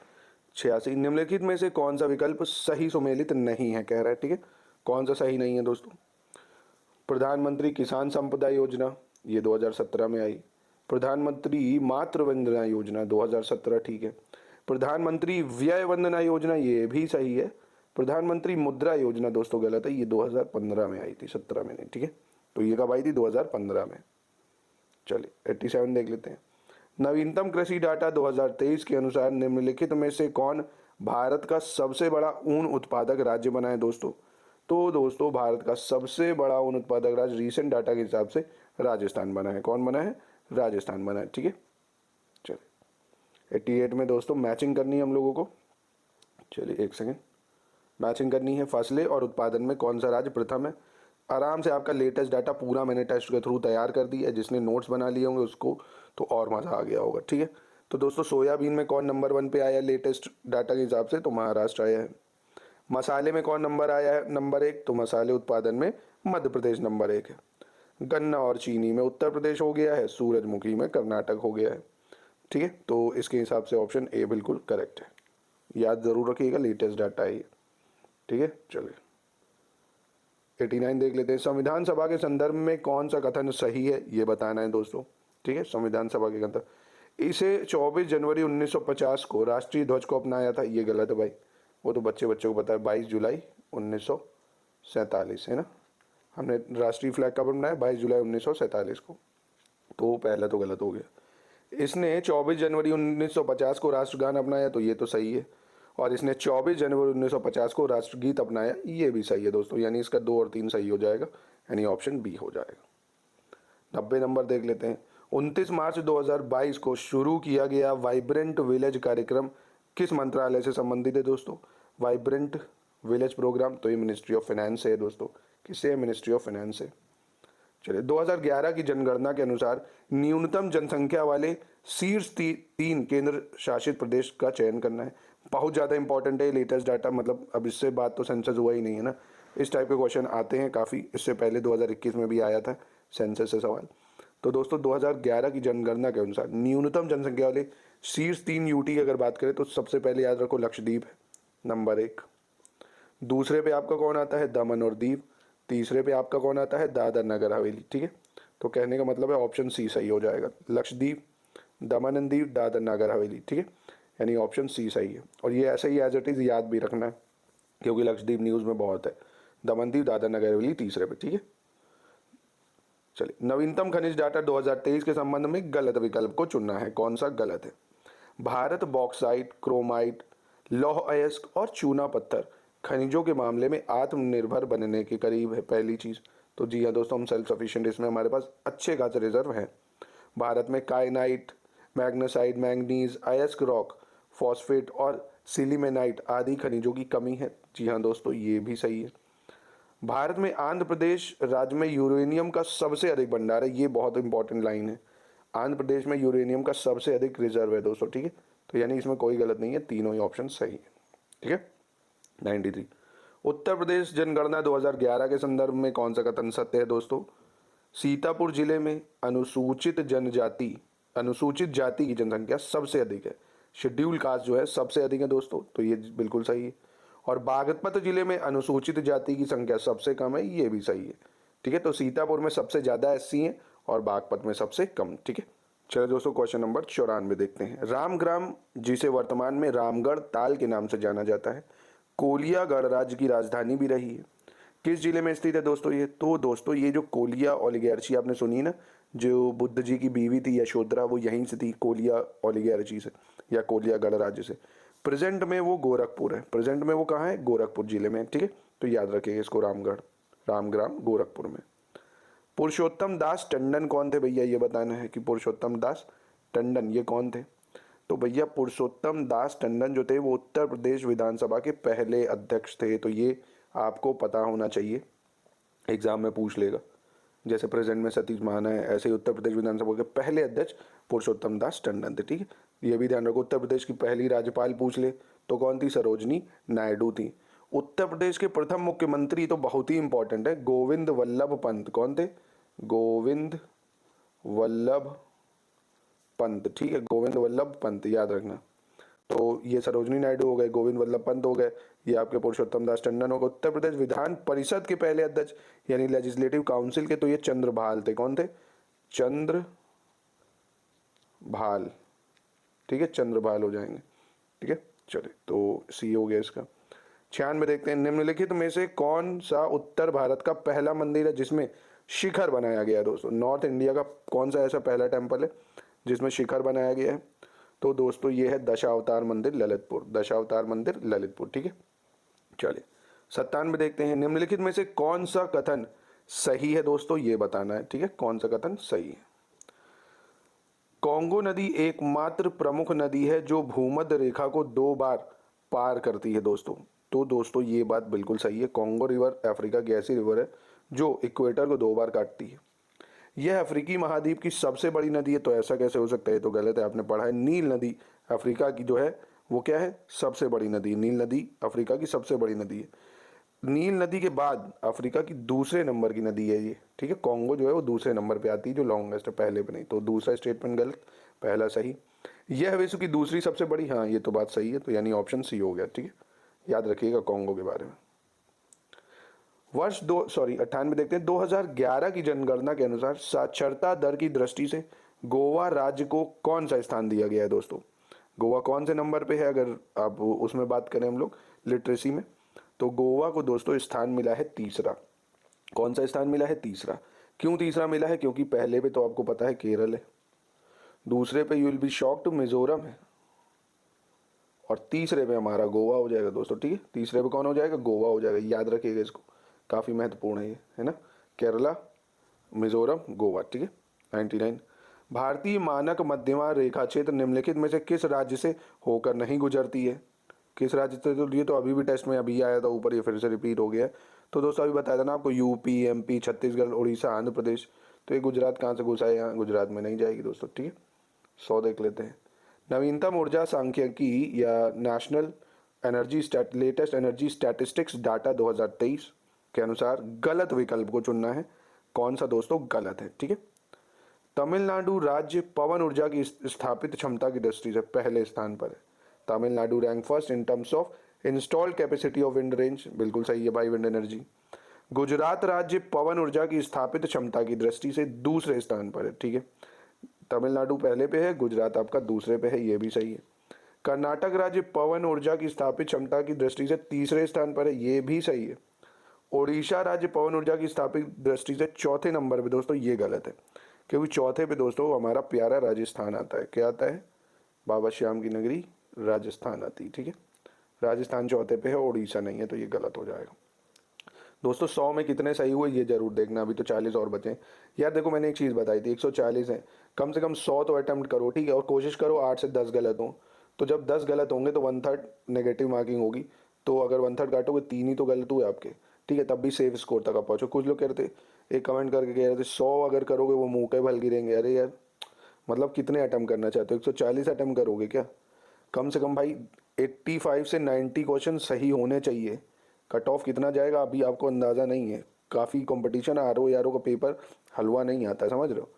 86, निम्नलिखित में से कौन सा विकल्प सही सुमेलित नहीं है? कह रहा है। ठीक है, कौन सा सही नहीं है दोस्तों? प्रधानमंत्री किसान संपदा योजना, ये 2017 में आई। प्रधानमंत्री मातृ वंदना योजना 2017, ठीक है। प्रधानमंत्री व्यय वंदना योजना, ये भी सही है। प्रधानमंत्री मुद्रा योजना दोस्तों गलत है, ये 2015 में आई थी, 17 में नहीं, ठीक है। तो ये कब आई थी? 2015 में। चलिए 87 देख लेते हैं। नवीनतम कृषि डाटा 2023 के अनुसार निम्नलिखित में से कौन भारत का सबसे बड़ा ऊन उत्पादक राज्य बना है दोस्तों? तो दोस्तों भारत का सबसे बड़ा ऊन उत्पादक राज्य रीसेंट डाटा के हिसाब से राजस्थान बना है। कौन बना है? राजस्थान बना है, ठीक है। चलिए 88 में दोस्तों मैचिंग करनी है हम लोगों को। चलिए एक सेकेंड, मैचिंग करनी है। फसलें और उत्पादन में कौन सा राज्य प्रथम है? आराम से आपका लेटेस्ट डाटा पूरा मैंने टेस्ट के थ्रू तैयार कर दिया है। जिसने नोट्स बना लिए होंगे उसको तो और मज़ा आ गया होगा, ठीक है। तो दोस्तों सोयाबीन में कौन नंबर 1 पे आया है लेटेस्ट डाटा के हिसाब से? तो महाराष्ट्र आया है। मसाले में कौन नंबर आया है? नंबर 1। तो मसाले उत्पादन में मध्य प्रदेश नंबर 1 है। गन्ना और चीनी में उत्तर प्रदेश हो गया है। सूरजमुखी में कर्नाटक हो गया है, ठीक है। तो इसके हिसाब से ऑप्शन ए बिल्कुल करेक्ट है। याद ज़रूर रखिएगा, लेटेस्ट डाटा है ये, ठीक है। चलिए 89 देख लेते हैं। संविधान सभा के संदर्भ में कौन सा कथन सही है, ये बताना है दोस्तों, ठीक है। संविधान सभा के कथन, इसे 24 जनवरी 1950 को राष्ट्रीय ध्वज को अपनाया था, ये गलत है भाई। वो तो बच्चों को पता है, 22 जुलाई 1947 है ना। हमने राष्ट्रीय फ्लैग कब बनाया? 22 जुलाई 1947 को। तो पहला तो गलत हो गया। इसने 24 जनवरी 1950 को राष्ट्रगान अपनाया, तो ये तो सही है। और इसने 24 जनवरी 1950 को राष्ट्रगीत अपनाया, ये भी सही है दोस्तों। यानी इसका 2 और 3 सही हो जाएगा, यानी ऑप्शन बी हो जाएगा। 90 नंबर देख लेते हैं। 29 मार्च 2022 को शुरू किया गया वाइब्रेंट विलेज कार्यक्रम किस मंत्रालय से संबंधित है दोस्तों? वाइब्रेंट विलेज प्रोग्राम, तो ये मिनिस्ट्री ऑफ फाइनेंस है दोस्तों। किससे है? मिनिस्ट्री ऑफ फाइनेंस है। चलिए 2011 की जनगणना के अनुसार न्यूनतम जनसंख्या वाले शीर्ष 3 केंद्र शासित प्रदेश का चयन करना है। बहुत ज़्यादा इंपॉर्टेंट है लेटेस्ट डाटा, मतलब अब इससे बात तो सेंसस हुआ ही नहीं है ना। इस टाइप के क्वेश्चन आते हैं काफ़ी। इससे पहले 2021 में भी आया था सेंसस से सवाल। तो दोस्तों 2011 की जनगणना के अनुसार न्यूनतम जनसंख्या वाले शीर्ष 3 यूटी की अगर बात करें तो सबसे पहले याद रखो लक्षद्वीप है नंबर 1। दूसरे पे आपका कौन आता है? दमन और दीव। तीसरे पे आपका कौन आता है? दादर नगर हवेली, ठीक है। तो कहने का मतलब है ऑप्शन सी सही हो जाएगा। लक्षद्वीप, दमन एंड दीव, दादर नगर हवेली, ठीक है। यानी ऑप्शन सी सही है। और ये ऐसे ही एज इट इज़ याद भी रखना है, क्योंकि लक्षद्वीप न्यूज़ में बहुत है। दमन दीव, दादर नगर हवेली तीसरे पे, ठीक है। चलिए नवीनतम खनिज डाटा 2023 के संबंध में गलत विकल्प को चुनना है। कौन सा गलत है? भारत बॉक्साइट, क्रोमाइट, लौह अयस्क और चूना पत्थर खनिजों के मामले में आत्मनिर्भर बनने के करीब है। पहली चीज़ तो जी हाँ दोस्तों, हम सेल्फ सफिशिएंट, इसमें हमारे पास अच्छे खासे रिजर्व हैं। भारत में काइनाइट, मैग्नेसाइट, मैंगनीज, अयस्क रॉक, फॉस्फेट और सिलिमेनाइट आदि खनिजों की कमी है। जी हाँ दोस्तों, ये भी सही है। भारत में आंध्र प्रदेश राज्य में यूरेनियम का सबसे अधिक भंडार है। ये बहुत इंपॉर्टेंट लाइन है। आंध्र प्रदेश में यूरेनियम का सबसे अधिक रिजर्व है दोस्तों, ठीक है। तो यानी इसमें कोई गलत नहीं है, तीनों ही ऑप्शन सही है, ठीक है। 93 उत्तर प्रदेश जनगणना 2011 के संदर्भ में कौन सा कथन सत्य है दोस्तों? सीतापुर जिले में अनुसूचित जाति की जनसंख्या सबसे अधिक है। शेड्यूल कास्ट जो है सबसे अधिक है दोस्तों, तो ये बिल्कुल सही है। और बागपत जिले में अनुसूचित जाति की संख्या सबसे कम है, ये भी सही है, ठीक है। तो सीतापुर में सबसे ज़्यादा एससी हैं और बागपत में सबसे कम, ठीक है। चलो दोस्तों क्वेश्चन नंबर 94 देखते हैं। रामग्राम, जिसे वर्तमान में रामगढ़ ताल के नाम से जाना जाता है, कोलिया गणराज्य की राजधानी भी रही है। किस जिले में स्थित है दोस्तों ये? तो दोस्तों ये जो कोलिया ओलिगार्ची आपने सुनी ना, जो बुद्ध जी की बीवी थी यशोधरा, वो यहीं से थी, कोलिया ओलिगार्ची से या कोलिया गणराज्य से। प्रेजेंट में वो गोरखपुर है। प्रेजेंट में वो कहाँ है? गोरखपुर जिले में, ठीक है। तो याद रखिएगा इसको, रामग्राम गोरखपुर में। पुरुषोत्तम दास टंडन कौन थे भैया? ये बताना है कि पुरुषोत्तम दास टंडन ये कौन थे? तो भैया पुरुषोत्तम दास टंडन जो थे वो उत्तर प्रदेश विधानसभा के पहले अध्यक्ष थे। तो ये आपको पता होना चाहिए, एग्जाम में पूछ लेगा। जैसे प्रेजेंट में सतीश महाना है, ऐसे ही उत्तर प्रदेश विधानसभा के पहले अध्यक्ष पुरुषोत्तम दास टंडन थे, ठीक है। ये भी ध्यान रखो, उत्तर प्रदेश की पहली राज्यपाल पूछ ले तो कौन थी? सरोजनी नायडू थी। उत्तर प्रदेश के प्रथम मुख्यमंत्री तो बहुत ही इंपॉर्टेंट है, गोविंद वल्लभ पंत। कौन थे? गोविंद वल्लभ पंत, ठीक है। गोविंद वल्लभ पंत याद रखना। तो ये सरोजनी नायडू हो गए, गोविंद वल्लभ पंत हो गए, ये आपके पुरुषोत्तम दास टंडन हो गए। उत्तर प्रदेश विधान परिषद के पहले अध्यक्ष यानी लेजिस्लेटिव काउंसिल के, तो ये चंद्रभाल थे। कौन थे? चंद्रभाल, ठीक है, चंद्रभाल हो जाएंगे, ठीक है। चलिए, तो सी हो गया इसका। 96 देखते हैं, निम्नलिखित में से कौन सा उत्तर भारत का पहला मंदिर है जिसमें शिखर बनाया गया है दोस्तों। नॉर्थ इंडिया का कौन सा ऐसा पहला टेम्पल है जिसमें शिखर बनाया गया है? तो दोस्तों ये है दशावतार मंदिर ललितपुर, दशावतार मंदिर ललितपुर, ठीक है। चलिए 97 देखते हैं, निम्नलिखित में से कौन सा कथन सही है दोस्तों, ये बताना है, ठीक है, कौन सा कथन सही है। कॉन्गो नदी एकमात्र प्रमुख नदी है जो भूमध्य रेखा को 2 बार पार करती है दोस्तों। तो दोस्तों ये बात बिल्कुल सही है। कॉन्गो रिवर अफ्रीका की ऐसी रिवर है जो इक्वेटर को 2 बार काटती है। यह अफ्रीकी महाद्वीप की सबसे बड़ी नदी है, तो ऐसा कैसे हो सकता है, तो गलत है, आपने पढ़ा है। नील नदी अफ्रीका की जो है वो क्या है, सबसे बड़ी नदी। नील नदी अफ्रीका की सबसे बड़ी नदी है। नील नदी के बाद अफ्रीका की दूसरे नंबर की नदी है ये, ठीक है। कॉन्गो जो है वो दूसरे नंबर पे आती है, जो लॉन्गेस्ट है, पहले पे नहीं। तो दूसरा स्टेटमेंट गलत, पहला सही। यह विश्व की दूसरी सबसे बड़ी, हाँ ये तो बात सही है, तो यानी ऑप्शन सी हो गया, ठीक है। याद रखिएगा कॉन्गो के बारे में। वर्ष 98 देखते हैं, 2011 की जनगणना के अनुसार साक्षरता दर की दृष्टि से गोवा राज्य को कौन सा स्थान दिया गया है दोस्तों। गोवा कौन से नंबर पे है अगर आप उसमें बात करें हम लोग लिटरेसी में, तो गोवा को दोस्तों स्थान मिला है तीसरा। कौन सा स्थान मिला है, तीसरा। क्यों तीसरा मिला है, क्योंकि पहले पे तो आपको पता है केरल है, दूसरे पे you will be shocked Mizoram है, और तीसरे पे हमारा गोवा हो जाएगा दोस्तों, ठीक है। तीसरे पे कौन हो जाएगा, गोवा हो जाएगा, याद रखिएगा इसको, काफ़ी महत्वपूर्ण है ये, है ना। केरला, मिजोरम, गोवा, ठीक है। 99 भारतीय मानक मध्यमा रेखा क्षेत्र निम्नलिखित में से किस राज्य से होकर नहीं गुजरती है। किस राज्य से, तो ये तो अभी भी टेस्ट में अभी आया था ऊपर, ये फिर से रिपीट हो गया है। तो दोस्तों अभी बताया था ना आपको, यूपी, एमपी, छत्तीसगढ़, उड़ीसा, आंध्र प्रदेश। तो ये गुजरात कहाँ से घुसा है, यहाँ गुजरात में नहीं जाएगी दोस्तों, ठीक है। 100 देख लेते हैं। नवीनतम ऊर्जा सांख्यिकी या national energy latest energy statistics data 2023 के अनुसार गलत विकल्प को चुनना है। कौन सा दोस्तों गलत है, ठीक है। तमिलनाडु राज्य पवन ऊर्जा की स्थापित क्षमता की दृष्टि से पहले स्थान पर है। Tamil Nadu rank first in terms of installed capacity of wind range, बिल्कुल सही है भाई, विंड एनर्जी। गुजरात राज्य पवन ऊर्जा की स्थापित क्षमता की दृष्टि से दूसरे स्थान पर है, ठीक है। तमिलनाडु पहले पे है, गुजरात आपका दूसरे पे है, ये भी सही है। कर्नाटक राज्य पवन ऊर्जा की स्थापित क्षमता की दृष्टि से तीसरे स्थान पर है, ये भी सही है। ओडिशा राज्य पवन ऊर्जा की स्थापित दृष्टि से चौथे नंबर पे दोस्तों, ये गलत है, क्योंकि चौथे पे दोस्तों हमारा प्यारा राजस्थान आता है। क्या आता है, बाबा श्याम की नगरी राजस्थान आती है, ठीक है। राजस्थान चौथे पे है, ओडिशा नहीं है, तो ये गलत हो जाएगा दोस्तों। 100 में कितने सही हुए ये जरूर देखना, अभी तो 40 और बचे यार। देखो मैंने एक चीज़ बताई थी, 140 है, कम से कम 100 तो अटेम्प्ट करो, ठीक है, और कोशिश करो 8 से 10 गलत हो। तो जब 10 गलत होंगे तो 1/3 नेगेटिव मार्किंग होगी, तो अगर 1/3 काटोगे 3 ही तो गलत हुए आपके, ठीक है, तब भी सेफ स्कोर तक आप पहुँचो। कुछ लोग कह रहे थे, एक कमेंट करके कह रहे थे 100 अगर करोगे वो मुँह के बल गिरेंगे। अरे यार मतलब कितने अटेम्प्ट करना चाहते हो, 140 अटेम्प्ट करोगे क्या? कम से कम भाई 85 से 90 क्वेश्चन सही होने चाहिए। कट ऑफ कितना जाएगा अभी आपको अंदाज़ा नहीं है, काफ़ी कंपटीशन, आरओ यारो का पेपर हलवा नहीं आता, समझ रहे हो।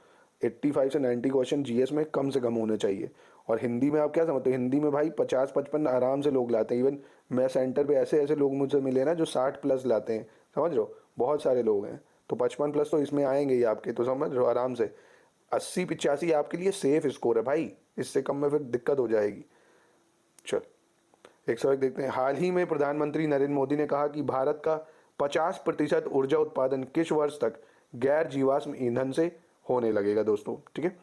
85 से 90 क्वेश्चन जीएस में कम से कम होने चाहिए। और हिंदी में आप क्या समझते हो, हिंदी में भाई 50-55 आराम से लोग लाते हैं। इवन मैं सेंटर पे ऐसे ऐसे लोग मुझसे मिले ना जो 60+ लाते हैं, समझ रहे हो, बहुत सारे लोग हैं। तो 55+ तो इसमें आएंगे ही आपके, तो समझ रहे हो आराम से। 80-85 आपके लिए सेफ स्कोर है भाई, इससे कम में फिर दिक्कत हो जाएगी। चल 101 देखते हैं। हाल ही में प्रधानमंत्री नरेंद्र मोदी ने कहा कि भारत का 50% ऊर्जा उत्पादन किस वर्ष तक गैर जीवाश्म ईंधन से होने लगेगा दोस्तों, ठीक है।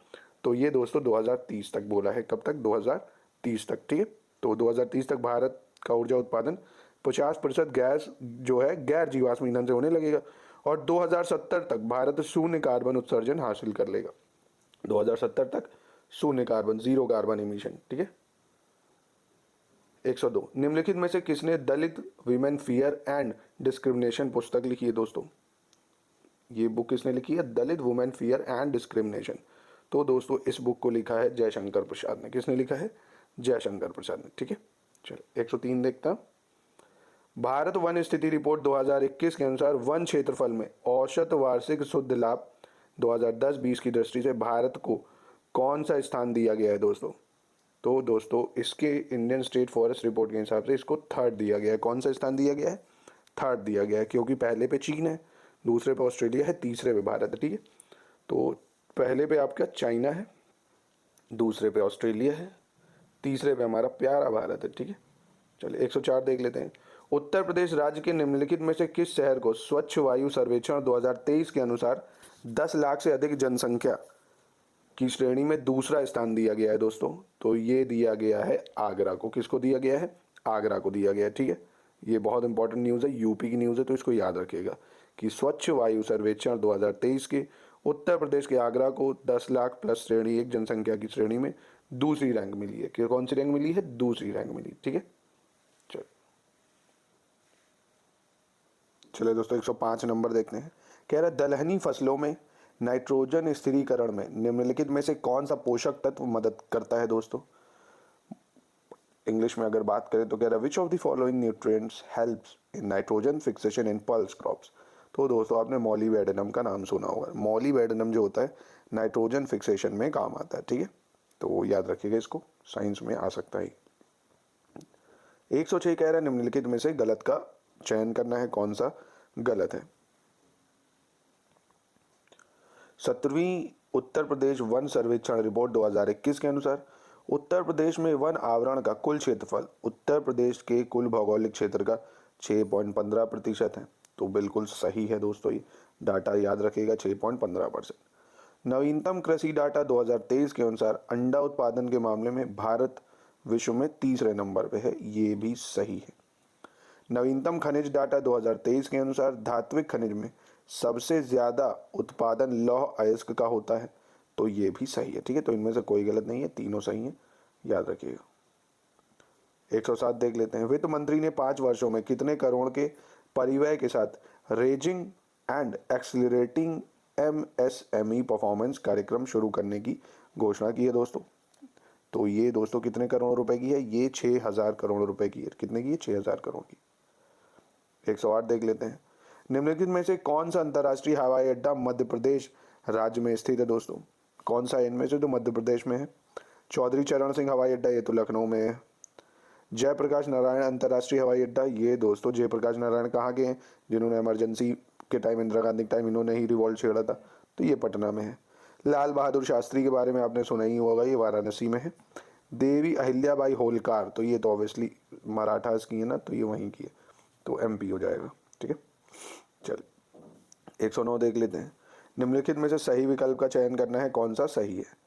तो ये दोस्तों 2030 तक बोला है, कब तक, 2030 तक, ठीक है। तो 2030 तक भारत का ऊर्जा उत्पादन 50% गैस जो है गैर जीवाश्म ईंधन से होने लगेगा, और 2070 तक भारत शून्य कार्बन उत्सर्जन हासिल कर लेगा। 2070 तक शून्य कार्बन, जीरो कार्बन इमिशन, ठीक है। 102 निम्नलिखित में से किसने दलित वीमेन फियर एंड डिस्क्रिमिनेशन पुस्तक लिखी है दोस्तों। ये बुक किसने लिखी है, दलित वुमेन फियर एंड डिस्क्रिमिनेशन। तो दोस्तों इस बुक को लिखा है जयशंकर प्रसाद ने। किसने लिखा है, जयशंकर प्रसाद ने, ठीक है। चलो 103 देखता। भारत वन स्थिति रिपोर्ट 2021 के अनुसार वन क्षेत्रफल में औसत वार्षिक शुद्ध लाभ 2010-20 की दृष्टि से भारत को कौन सा स्थान दिया गया है दोस्तों। तो दोस्तों इसके इंडियन स्टेट फॉरेस्ट रिपोर्ट के हिसाब से इसको 3rd दिया गया है। कौन सा स्थान दिया गया है, 3rd दिया गया है, क्योंकि पहले पे चीन है, दूसरे पे ऑस्ट्रेलिया है, तीसरे पे भारत है, ठीक है। तो पहले पे आपका चाइना है, दूसरे पे ऑस्ट्रेलिया है, तीसरे पे हमारा प्यारा भारत है। ठीक है, चलिए 104 देख लेते हैं। उत्तर प्रदेश राज्य के निम्नलिखित में से किस शहर को स्वच्छ वायु सर्वेक्षण 2023 के अनुसार 10 लाख से अधिक जनसंख्या की श्रेणी में दूसरा स्थान दिया गया है दोस्तों? तो ये दिया गया है आगरा को। किसको दिया गया है? आगरा को दिया गया है। ठीक है, ये बहुत इंपॉर्टेंट न्यूज़ है, यूपी की न्यूज़ है, तो इसको याद रखिएगा कि स्वच्छ वायु सर्वेक्षण 2023 के उत्तर प्रदेश के आगरा को 10 लाख प्लस श्रेणी 1 जनसंख्या की श्रेणी में दूसरी रैंक मिली है। कि कौन सी रैंक मिली है? दूसरी रैंक मिली। ठीक है, चलिए दोस्तों 105 नंबर देखते हैं। कह रहा है दलहनी फसलों में नाइट्रोजन स्थिरीकरण में निम्नलिखित में से कौन सा पोषक तत्व मदद करता है दोस्तों? इंग्लिश में अगर बात करें तो कह रहा है विच of the following nutrients helps in nitrogen fixation in pulse crops. तो दोस्तों आपने मॉलीबेडेनम का नाम सुना होगा। मॉलीबेडेनम जो होता है नाइट्रोजन फिक्सेशन में काम आता है। ठीक है, तो याद रखिएगा, इसको साइंस में आ सकता है। 106 कह रहा है निम्नलिखित में से गलत का चयन करना है, कौन सा गलत है? 17वीं उत्तर प्रदेश वन सर्वेक्षण रिपोर्ट 2021 के अनुसार उत्तर प्रदेश में वन आवरण का कुल क्षेत्रफल उत्तर प्रदेश के कुल भौगोलिक क्षेत्र का 6.15% है। तो बिल्कुल सही है दोस्तों, ये डाटा याद रखिएगा 6.15%। नवीनतम कृषि डाटा 2023 के अनुसार अंडा उत्पादन के मामले में भारत विश्व में तीसरे नंबर पे है। ये भी सही है। नवीनतम खनिज डाटा 2023 के अनुसार धात्विक खनिज में सबसे ज़्यादा उत्पादन लौह अयस्क का होता है। तो ये भी सही है। ठीक है, तो इनमें से कोई गलत नहीं है, तीनों सही हैं, याद रखिएगा। 107 देख लेते हैं। वित्त मंत्री ने 5 वर्षों में कितने करोड़ के परिव्यय के साथ raising and accelerating MSME performance कार्यक्रम शुरू करने की घोषणा की है दोस्तों? तो ये दोस्तों कितने करोड़ रुपए की है? ये 6000 करोड़ रुपए की है। कितने की है? 6000 करोड़ की। 108 देख लेते हैं। निम्नलिखित में से कौन सा अंतर्राष्ट्रीय हवाई अड्डा मध्य प्रदेश राज्य में स्थित है दोस्तों? कौन सा इनमें से? तो मध्य प्रदेश में है। चौधरी चरण सिंह हवाई अड्डा, ये तो लखनऊ में है। जयप्रकाश नारायण अंतर्राष्ट्रीय हवाई अड्डा, ये दोस्तों जयप्रकाश नारायण कहाँ के हैं? जिन्होंने इमरजेंसी के टाइम, इंदिरा गांधी के टाइम इन्होंने ही रिवॉल्ट छेड़ा था, तो ये पटना में है। लाल बहादुर शास्त्री के बारे में आपने सुना ही होगा, ये वाराणसी में है। देवी अहिल्याबाई होलकर, तो ये तो ऑब्वियसली मराठास की है ना, तो ये वहीं की है, तो MP हो जाएगा। ठीक है, चलिए 109 देख लेते हैं। निम्नलिखित में से सही विकल्प का चयन करना है, कौन सा सही है?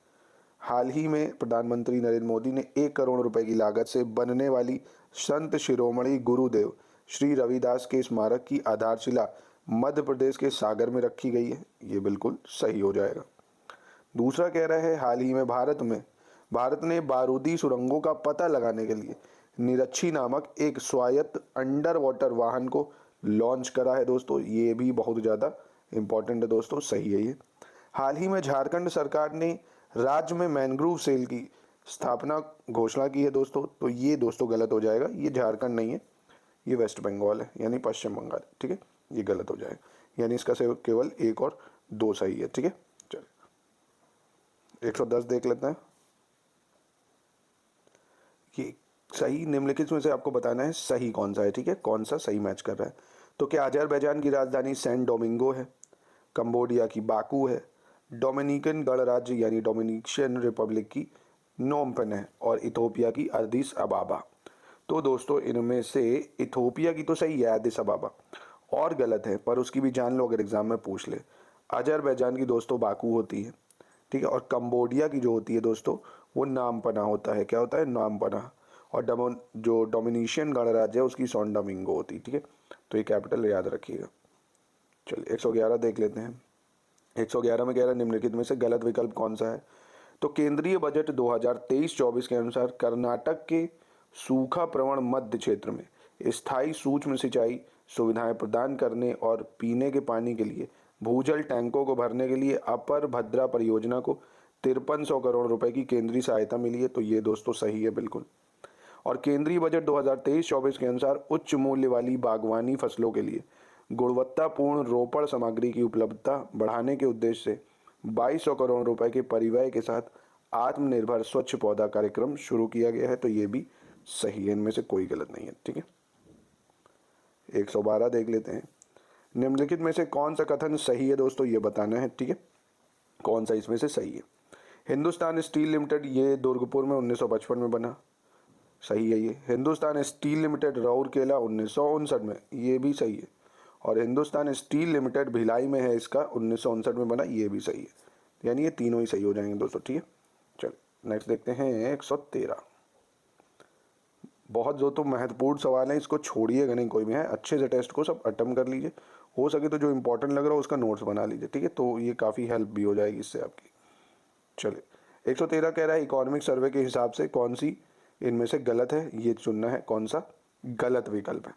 हाल ही में प्रधानमंत्री नरेंद्र मोदी ने 1 करोड़ रुपए की लागत से बनने वाली संत शिरोमणि गुरुदेव श्री रविदास के स्मारक की आधारशिला मध्य प्रदेश के सागर में रखी गई है। ये बिल्कुल सही हो जाएगा। दूसरा कह रहा है हाल ही में भारत ने बारूदी सुरंगों का पता लगाने के लिए निरक्षी नामक एक स्वायत्त अंडर वाटर वाहन को लॉन्च करा है दोस्तों। ये भी बहुत ज़्यादा इंपॉर्टेंट है दोस्तों, सही है ये। हाल ही में झारखंड सरकार ने राज्य में मैनग्रोव सेल की स्थापना घोषणा की है दोस्तों। तो ये दोस्तों गलत हो जाएगा, ये झारखंड नहीं है, ये वेस्ट बंगाल है, यानी पश्चिम बंगाल। ठीक है, ये गलत हो जाएगा, यानी इसका से केवल 1 और 2 सही है। ठीक है, चलिए 110 देख लेते हैं। ये सही निम्नलिखित में से आपको बताना है सही कौन सा है। ठीक है, कौन सा सही मैच कर रहा है? तो क्या अजरबैजान की राजधानी सेंट डोमिंगो है, कंबोडिया की बाकू है, डोमिनिकन गणराज्य यानी डोमिनिशियन रिपब्लिक की नोम पेन है, और इथोपिया की अदिस अबाबा। तो दोस्तों इनमें से इथोपिया की तो सही है अदिस अबाबा, और गलत है, पर उसकी भी जान लो अगर एग्जाम में पूछ ले। अजरबैजान की दोस्तों बाकू होती है। ठीक है, और कंबोडिया की जो होती है दोस्तों वो नामपना होता है। क्या होता है? नामपना। और जो डोमिनिशियन गणराज्य है उसकी सॉन डोमिंगो होती है। ठीक है, तो ये कैपिटल याद रखिएगा। चलिए 111 देख लेते हैं। 111 में कह रहा है निम्नलिखित में से गलत विकल्प कौन सा है? तो केंद्रीय बजट 2023-24 के अनुसार कर्नाटक के सूखा प्रवण मध्य क्षेत्र में स्थायी सूक्ष्म सिंचाई सुविधाएं प्रदान करने और पीने के पानी के लिए भूजल टैंकों को भरने के लिए अपर भद्रा परियोजना को 5300 करोड़ रुपए की केंद्रीय सहायता मिली है। तो ये दोस्तों सही है बिल्कुल। और केंद्रीय बजट 2023-24 के अनुसार उच्च मूल्य वाली बागवानी फसलों के लिए गुणवत्तापूर्ण रोपण सामग्री की उपलब्धता बढ़ाने के उद्देश्य से 2200 करोड़ रुपए के परिव्यय के साथ आत्मनिर्भर स्वच्छ पौधा कार्यक्रम शुरू किया गया है। तो ये भी सही है, इनमें से कोई गलत नहीं है। ठीक है, 112 देख लेते हैं। निम्नलिखित में से कौन सा कथन सही है दोस्तों, ये बताना है। ठीक है, कौन सा इसमें से सही है? हिंदुस्तान स्टील लिमिटेड, ये दुर्गपुर में 1955 में बना, सही है ये। हिंदुस्तान स्टील लिमिटेड राउरकेला 1959 में, ये भी सही है। और हिंदुस्तान स्टील लिमिटेड भिलाई में है, इसका 1959 में बना, ये भी सही है। यानी ये तीनों ही सही हो जाएंगे दोस्तों, ठीक है। चलो नेक्स्ट देखते हैं 113। बहुत जो तो महत्वपूर्ण सवाल है, इसको छोड़िएगा नहीं कोई भी है, अच्छे से टेस्ट को सब अटेम्प्ट कर लीजिए। हो सके तो जो इंपॉर्टेंट लग रहा है उसका नोट्स बना लीजिए, ठीक है, तो ये काफ़ी हेल्प भी हो जाएगी इससे आपकी। चलिए 113 कह रहा है इकोनॉमिक सर्वे के हिसाब से कौन सी इनमें से गलत है, ये चुनना है कौन सा गलत विकल्प है।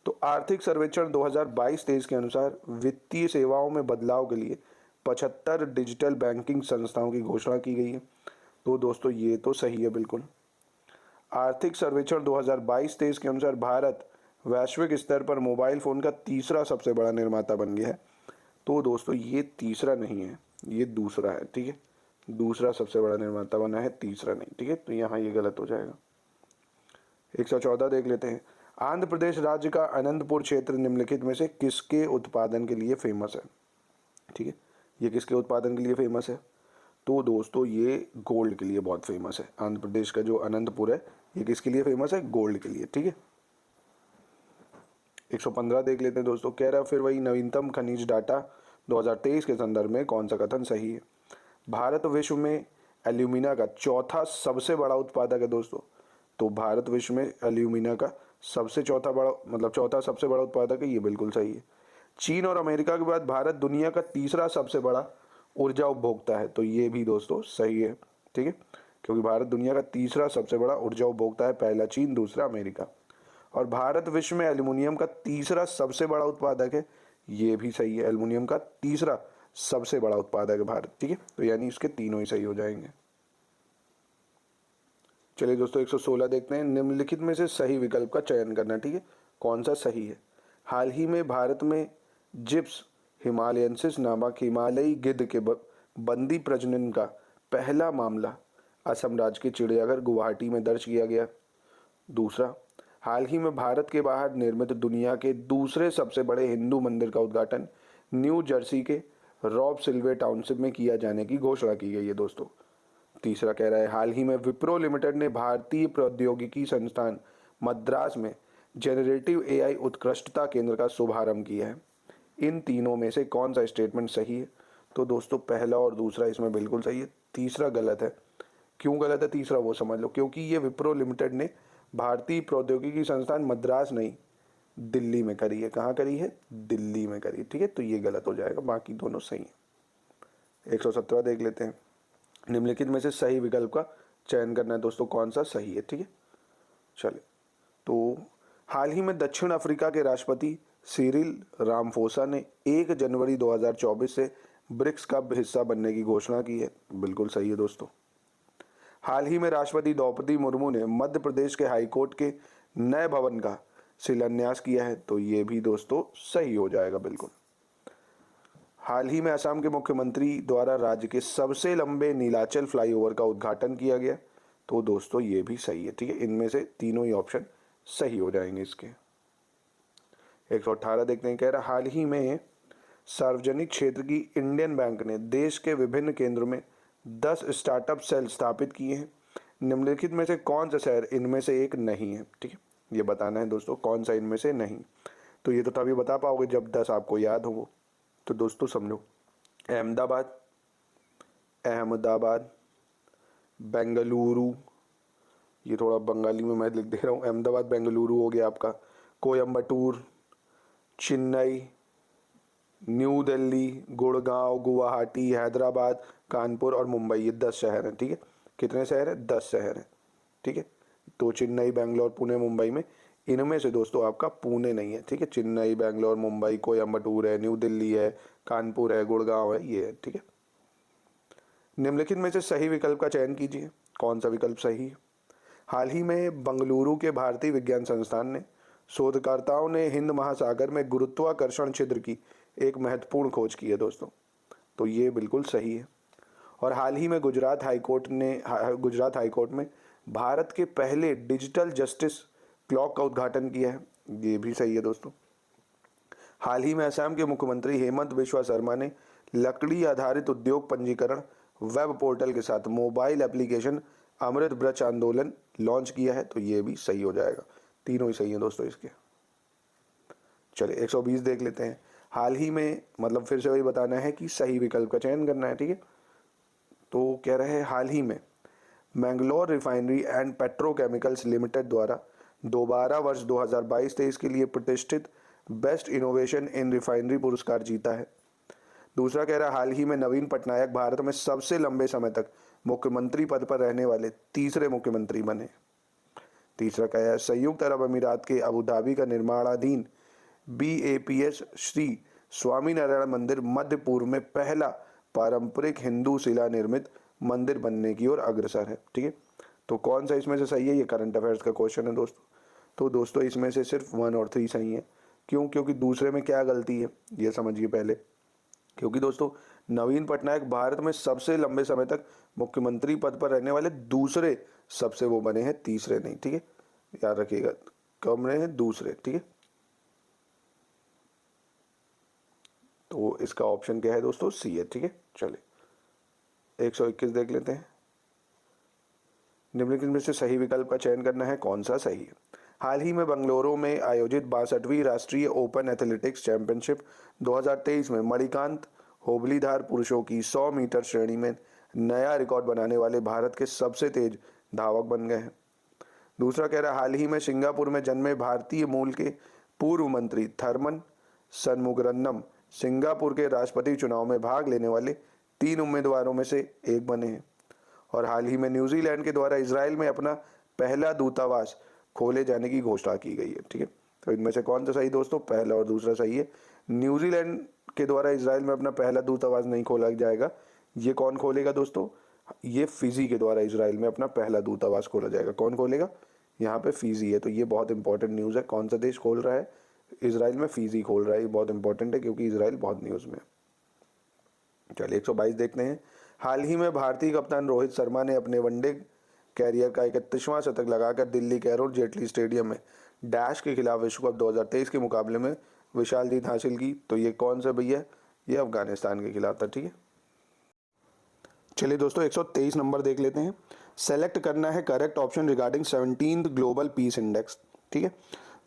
तो आर्थिक सर्वेक्षण 2022-23 के अनुसार वित्तीय सेवाओं में बदलाव के लिए 75 डिजिटल बैंकिंग संस्थाओं की घोषणा की गई है। तो दोस्तों ये तो सही है बिल्कुल। आर्थिक सर्वेक्षण 2022-23 के अनुसार भारत वैश्विक स्तर पर मोबाइल फ़ोन का तीसरा सबसे बड़ा निर्माता बन गया है। तो दोस्तों ये तीसरा नहीं है, ये दूसरा है, ठीक है। दूसरा सबसे बड़ा निर्माता बना है, तीसरा नहीं, ठीक है। तो यहाँ ये गलत हो जाएगा। 114 देख लेते हैं। आंध्र प्रदेश राज्य का अनंतपुर क्षेत्र निम्नलिखित में से किसके उत्पादन के लिए फेमस है, ठीक है। ये किसके उत्पादन के लिए फेमस है? तो दोस्तों ये गोल्ड के लिए बहुत फेमस है। आंध्र प्रदेश का जो अनंतपुर है ये किसके लिए फेमस है? गोल्ड के लिए, ठीक है। 115 देख लेते हैं दोस्तों। कह रहा फिर वही नवीनतम खनिज डाटा 2023 के संदर्भ में कौन सा कथन सही है? भारत विश्व में एल्यूमिना का चौथा सबसे बड़ा उत्पादक है दोस्तों। तो भारत विश्व में एल्यूमिना का चौथा सबसे बड़ा उत्पादक है, ये बिल्कुल सही है। चीन और अमेरिका के बाद भारत दुनिया का तीसरा सबसे बड़ा ऊर्जा उपभोक्ता है, तो ये भी दोस्तों सही है, ठीक है, क्योंकि भारत दुनिया का तीसरा सबसे बड़ा ऊर्जा उपभोक्ता है, पहला चीन, दूसरा अमेरिका। और भारत विश्व में एल्यूमिनियम का तीसरा सबसे बड़ा उत्पादक है, ये भी सही है। एल्यूमिनियम का तीसरा सबसे बड़ा उत्पादक है भारत, ठीक है। तो यानी इसके तीनों ही सही हो जाएंगे। चलिए दोस्तों 116 देखते हैं। निम्नलिखित में से सही विकल्प का चयन करना, ठीक है, कौन सा सही है? हाल ही में भारत में जिप्स हिमालयंसिस नामक हिमालयी गिद्ध के बंदी प्रजनन का पहला मामला असम राज्य के चिड़ियाघर गुवाहाटी में दर्ज किया गया। दूसरा, हाल ही में भारत के बाहर निर्मित दुनिया के दूसरे सबसे बड़े हिंदू मंदिर का उद्घाटन न्यू जर्सी के रॉब सिल्वे टाउनशिप में किया जाने की घोषणा की गई है दोस्तों। तीसरा कह रहा है हाल ही में विप्रो लिमिटेड ने भारतीय प्रौद्योगिकी संस्थान मद्रास में जेनरेटिव एआई उत्कृष्टता केंद्र का शुभारंभ किया है। इन तीनों में से कौन सा स्टेटमेंट सही है? तो दोस्तों पहला और दूसरा इसमें बिल्कुल सही है, तीसरा गलत है। क्यों गलत है तीसरा वो समझ लो, क्योंकि ये विप्रो लिमिटेड ने भारतीय प्रौद्योगिकी संस्थान मद्रास नहीं दिल्ली में करी है। कहाँ करी है? दिल्ली में करी है, ठीक है। तो ये गलत हो जाएगा, बाकी दोनों सही है। 117 देख लेते हैं। निम्नलिखित में से सही विकल्प का चयन करना है दोस्तों, कौन सा सही है, ठीक है। चलिए तो हाल ही में दक्षिण अफ्रीका के राष्ट्रपति सिरिल रामफोसा ने 1 जनवरी 2024 से ब्रिक्स का हिस्सा बनने की घोषणा की है, बिल्कुल सही है दोस्तों। हाल ही में राष्ट्रपति द्रौपदी मुर्मू ने मध्य प्रदेश के हाईकोर्ट के नए भवन का शिलान्यास किया है, तो ये भी दोस्तों सही हो जाएगा बिल्कुल। हाल ही में असम के मुख्यमंत्री द्वारा राज्य के सबसे लंबे नीलाचल फ्लाईओवर का उद्घाटन किया गया, तो दोस्तों ये भी सही है, ठीक है। इनमें से तीनों ही ऑप्शन सही हो जाएंगे इसके। 118 देखते हैं। कह रहा हाल ही में सार्वजनिक क्षेत्र की इंडियन बैंक ने देश के विभिन्न केंद्रों में 10 स्टार्टअप सेल स्थापित किए हैं। निम्नलिखित में से कौन सा शहर इनमें से एक नहीं है, ठीक है। ये बताना है दोस्तों कौन सा इनमें से नहीं। तो ये तो तभी बता पाओगे जब 10 आपको याद हो। तो दोस्तों समझो, अहमदाबाद, बेंगलुरु, ये थोड़ा बंगाली में मैं लिख दे रहा हूँ, अहमदाबाद बेंगलुरु हो गया आपका, कोयम्बटूर, चेन्नई, न्यू दिल्ली, गुड़गांव, गुवाहाटी, हैदराबाद, कानपुर और मुंबई, ये 10 शहर हैं, ठीक है। कितने शहर हैं? 10 शहर हैं, ठीक है। तो चेन्नई, बेंगलोर, पुणे, मुंबई में इनमें से दोस्तों आपका पुणे नहीं है, ठीक है। चेन्नई, बेंगलोर, मुंबई, कोयम्बटूर है, न्यू दिल्ली है, कानपुर है, गुड़गांव है, ये है, ठीक है। निम्नलिखित में से सही विकल्प का चयन कीजिए, कौन सा विकल्प सही है? हाल ही में बंगलुरु के भारतीय विज्ञान संस्थान ने शोधकर्ताओं ने हिंद महासागर में गुरुत्वाकर्षण छिद्र की एक महत्वपूर्ण खोज की है दोस्तों, तो ये बिल्कुल सही है। और हाल ही में गुजरात हाईकोर्ट में भारत के पहले डिजिटल जस्टिस क्लॉक का उद्घाटन किया है, ये भी सही है दोस्तों। हाल ही में असम के मुख्यमंत्री हेमंत बिस्वा शर्मा ने लकड़ी आधारित उद्योग पंजीकरण वेब पोर्टल के साथ मोबाइल एप्लीकेशन अमृत ब्रज आंदोलन लॉन्च किया है, तो ये भी सही हो जाएगा। तीनों ही सही हैं दोस्तों इसके। चलिए 120 देख लेते हैं। हाल ही में, मतलब फिर से वही बताना है कि सही विकल्प का चयन करना है, ठीक है। तो कह रहे हैं हाल ही में Mangalore refinery and petrochemicals limited द्वारा दोबारा वर्ष 2022-23 के लिए प्रतिष्ठित बेस्ट इनोवेशन इन रिफाइनरी पुरस्कार जीता है। दूसरा कह रहा है हाल ही में नवीन पटनायक भारत में सबसे लंबे समय तक मुख्यमंत्री पद पर रहने वाले तीसरे मुख्यमंत्री बने। तीसरा कह रहा है संयुक्त अरब अमीरात के अबू धाबी का निर्माणाधीन BAPS श्री स्वामीनारायण मंदिर मध्य पूर्व में पहला पारंपरिक हिंदू शिला निर्मित मंदिर बनने की ओर अग्रसर है, ठीक है। तो कौन सा इसमें से सही है, ये करंट अफेयर्स का क्वेश्चन है दोस्तों। तो दोस्तों इसमें से सिर्फ 1 और 3 सही है। क्यों? क्योंकि दूसरे में क्या गलती है ये समझिए पहले। क्योंकि दोस्तों नवीन पटनायक भारत में सबसे लंबे समय तक मुख्यमंत्री पद पर रहने वाले दूसरे सबसे वो बने हैं, तीसरे नहीं, ठीक है। याद रखिएगा कब रहे हैं, दूसरे, ठीक है। तो इसका ऑप्शन क्या है दोस्तों, सी है, ठीक है। चलिए 121 देख लेते हैं। निम्नलिखित में से सही विकल्प का चयन करना है, कौन सा सही है। हाल ही में बंगलुरु में आयोजित 62वीं राष्ट्रीय ओपन एथलेटिक्स चैंपियनशिप 2023 में मणिकांत होबलीधार पुरुषों की 100 मीटर श्रेणी में नया रिकॉर्ड बनाने वाले भारत के सबसे तेज धावक बन गए हैं। दूसरा कह रहा है हाल ही में सिंगापुर में जन्मे भारतीय मूल के पूर्व मंत्री थरमन सनमुगरन्नम सिंगापुर के राष्ट्रपति चुनाव में भाग लेने वाले 3 उम्मीदवारों में से एक बने हैं। और हाल ही में न्यूजीलैंड के द्वारा इजराइल में अपना पहला दूतावास खोले जाने की घोषणा की गई है, ठीक है। तो इनमें से कौन सा सही दोस्तों, पहला और दूसरा सही है। न्यूजीलैंड के द्वारा इजराइल में अपना पहला दूतावास नहीं खोला जाएगा, ये कौन खोलेगा दोस्तों, ये फिजी के द्वारा इजराइल में अपना पहला दूतावास खोला जाएगा। कौन खोलेगा, यहाँ पे फिजी है। तो ये बहुत इंपॉर्टेंट न्यूज़ है। कौन सा देश खोल रहा है, इजराइल में फिजी खोल रहा है। ये बहुत इंपॉर्टेंट है क्योंकि इजराइल बहुत न्यूज़ में है। चलिए 122 देखते हैं। हाल ही में भारतीय कप्तान रोहित शर्मा ने अपने वनडे कैरियर का 31वां शतक लगाकर दिल्ली के अरुण जेटली स्टेडियम में डैश के खिलाफ विश्व कप 2023 के मुकाबले में विशाल जीत हासिल की। तो ये कौन सा भैया, ये अफगानिस्तान के खिलाफ था, ठीक है। चलिए दोस्तों 123 नंबर देख लेते हैं। सेलेक्ट करना है correct option regarding 17th global peace index, ठीक है।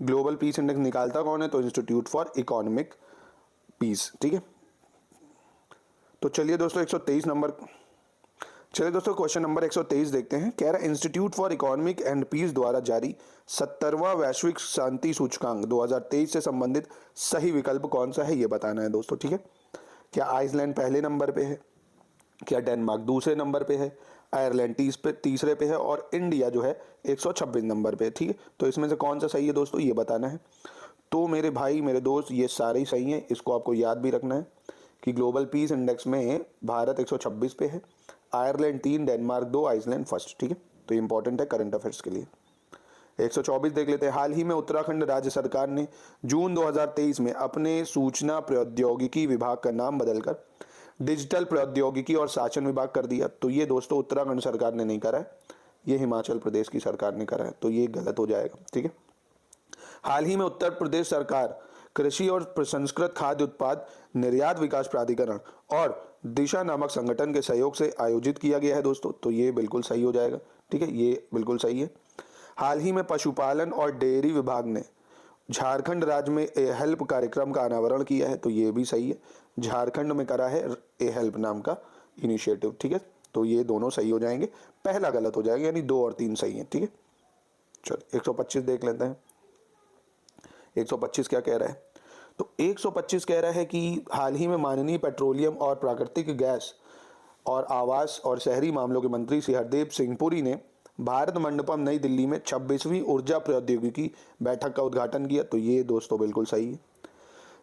ग्लोबल पीस इंडेक्स निकालता कौन है, तो इंस्टीट्यूट फॉर इकोनॉमिक पीस, ठीक है। तो चलिए दोस्तों 123 नंबर, चलिए दोस्तों क्वेश्चन नंबर 123 देखते हैं। कह रहा है Institute for Economic and Peace द्वारा जारी 70वां वैश्विक शांति सूचकांक 2023 से संबंधित सही विकल्प कौन सा है, ये बताना है दोस्तों, ठीक है। क्या आइसलैंड पहले नंबर पे है, क्या डेनमार्क दूसरे नंबर पे है, आयरलैंड तीसरे पे है और इंडिया जो है 126 नंबर पे है, ठीक है। तो इसमें से कौन सा सही है दोस्तों, ये बताना है। तो मेरे भाई मेरे दोस्त ये सारे ही सही हैं। इसको आपको याद भी रखना है कि ग्लोबल पीस इंडेक्स में भारत 126 पे है, आयरलैंड 3, डेनमार्क 2, आइसलैंड फर्स्ट, ठीक है। तो इंपॉर्टेंट है करंट अफेयर्स के लिए। 124 देख लेते हैं। हाल ही में उत्तराखंड राज्य सरकार ने जून 2023 में अपने सूचना प्रौद्योगिकी विभाग का नाम बदलकर डिजिटल प्रौद्योगिकी और शासन विभाग कर दिया। तो ये दोस्तों उत्तराखंड सरकार ने नहीं करा है, ये हिमाचल प्रदेश की सरकार ने करा है। तो ये गलत हो जाएगा, ठीक है। हाल ही में उत्तर प्रदेश सरकार कृषि और प्रसंस्कृत खाद्य उत्पाद निर्यात विकास प्राधिकरण और दिशा नामक संगठन के सहयोग से आयोजित किया गया है दोस्तों। तो ये बिल्कुल सही हो जाएगा, ठीक है, ये बिल्कुल सही है। हाल ही में पशुपालन और डेयरी विभाग ने झारखंड राज्य में ए हेल्प कार्यक्रम का अनावरण किया है। तो ये भी सही है, झारखंड में करा है ए हेल्प नाम का इनिशिएटिव, ठीक है। तो ये दोनों सही हो जाएंगे, पहला गलत हो जाएगा, यानी 2 और 3 सही है, ठीक है। चलो 125 देख लेते हैं। 125 क्या कह रहा है, तो 125 कह रहा है कि हाल ही में माननीय पेट्रोलियम और प्राकृतिक गैस और आवास और शहरी मामलों के मंत्री श्री हरदीप सिंह पुरी ने भारत मंडपम नई दिल्ली में 26वीं ऊर्जा प्रौद्योगिकी बैठक का उद्घाटन किया। तो ये दोस्तों बिल्कुल सही है।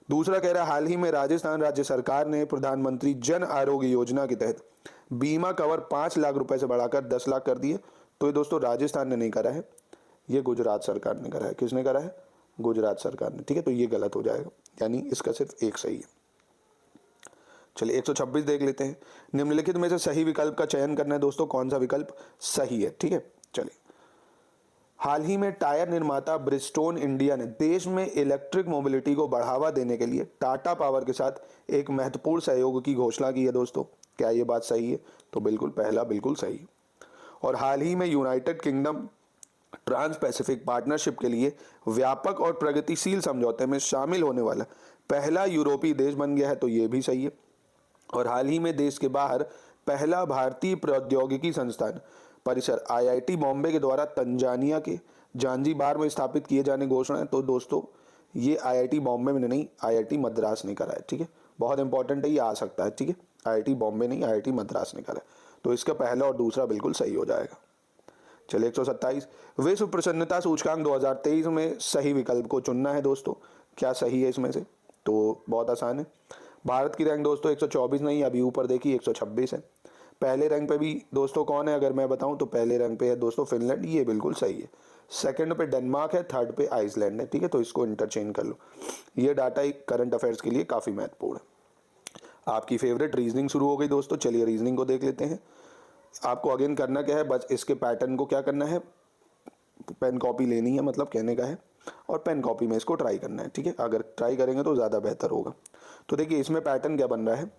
दूसरा कह रहा है हाल ही में राजस्थान राज्य सरकार ने प्रधानमंत्री जन आरोग्य योजना के तहत बीमा कवर 5 लाख रुपए से बढ़ाकर 10 लाख कर दिए। तो ये दोस्तों राजस्थान ने नहीं करा है, ये गुजरात सरकार ने करा है। किसने करा है, गुजरात सरकार ने, ठीक है। तो ये गलत हो जाएगा, यानी इसका सिर्फ एक सही है। चलिए 126 देख लेते हैं। निम्नलिखित में से सही विकल्प का चयन करना है दोस्तों, कौन सा विकल्प सही है, ठीक है। चलिए हाल ही में टायर निर्माता ब्रिजस्टोन इंडिया ने देश में इलेक्ट्रिक मोबिलिटी को बढ़ावा देने के लिए टाटा पावर के साथ एक महत्वपूर्ण सहयोग की घोषणा की है दोस्तों। क्या ये बात सही है? तो बिल्कुल पहला बिल्कुल सही। और हाल ही में United Kingdom Trans Pacific Partnership के लिए व्यापक और प्रगतिशील समझौते में शामिल होने वाला पहला यूरोपीय देश बन गया है, तो ये भी सही है। और हाल ही में देश के बाहर पहला भारतीय प्रौद्योगिकी संस्थान परिसर आईआईटी बॉम्बे के द्वारा तंजानिया के जांजीबार में स्थापित किए जाने की घोषणा है। तो दोस्तों ये आईआईटी बॉम्बे में नहीं, आईआईटी मद्रास ने करा है, ठीक है। बहुत इंपॉर्टेंट है, ये आ सकता है, ठीक है। आईआईटी बॉम्बे नहीं, आईआईटी मद्रास ने करा है। तो इसका पहला और दूसरा बिल्कुल सही हो जाएगा। चलिए 127 विश्व प्रसन्नता सूचकांक 2023 में सही विकल्प को चुनना है दोस्तों। क्या सही है इसमें से? तो बहुत आसान है। भारत की रैंक दोस्तों 124 नहीं, अभी ऊपर देखिए 126 है। पहले रैंक पे भी दोस्तों कौन है अगर मैं बताऊं तो पहले रैंक पे है दोस्तों फिनलैंड, ये बिल्कुल सही है। सेकंड पे डेनमार्क है, थर्ड पे आइसलैंड है, ठीक है। तो इसको इंटरचेंज कर लो। ये डाटा एक करंट अफेयर्स के लिए काफ़ी महत्वपूर्ण है। आपकी फेवरेट रीजनिंग शुरू हो गई दोस्तों। चलिए रीजनिंग को देख लेते हैं। आपको अगेन करना क्या है, बस इसके पैटर्न को क्या करना है, पेन कॉपी लेनी है, मतलब कहने का है, और पेन कॉपी में इसको ट्राई करना है, ठीक है। अगर ट्राई करेंगे तो ज़्यादा बेहतर होगा। तो देखिए इसमें पैटर्न क्या बन रहा है,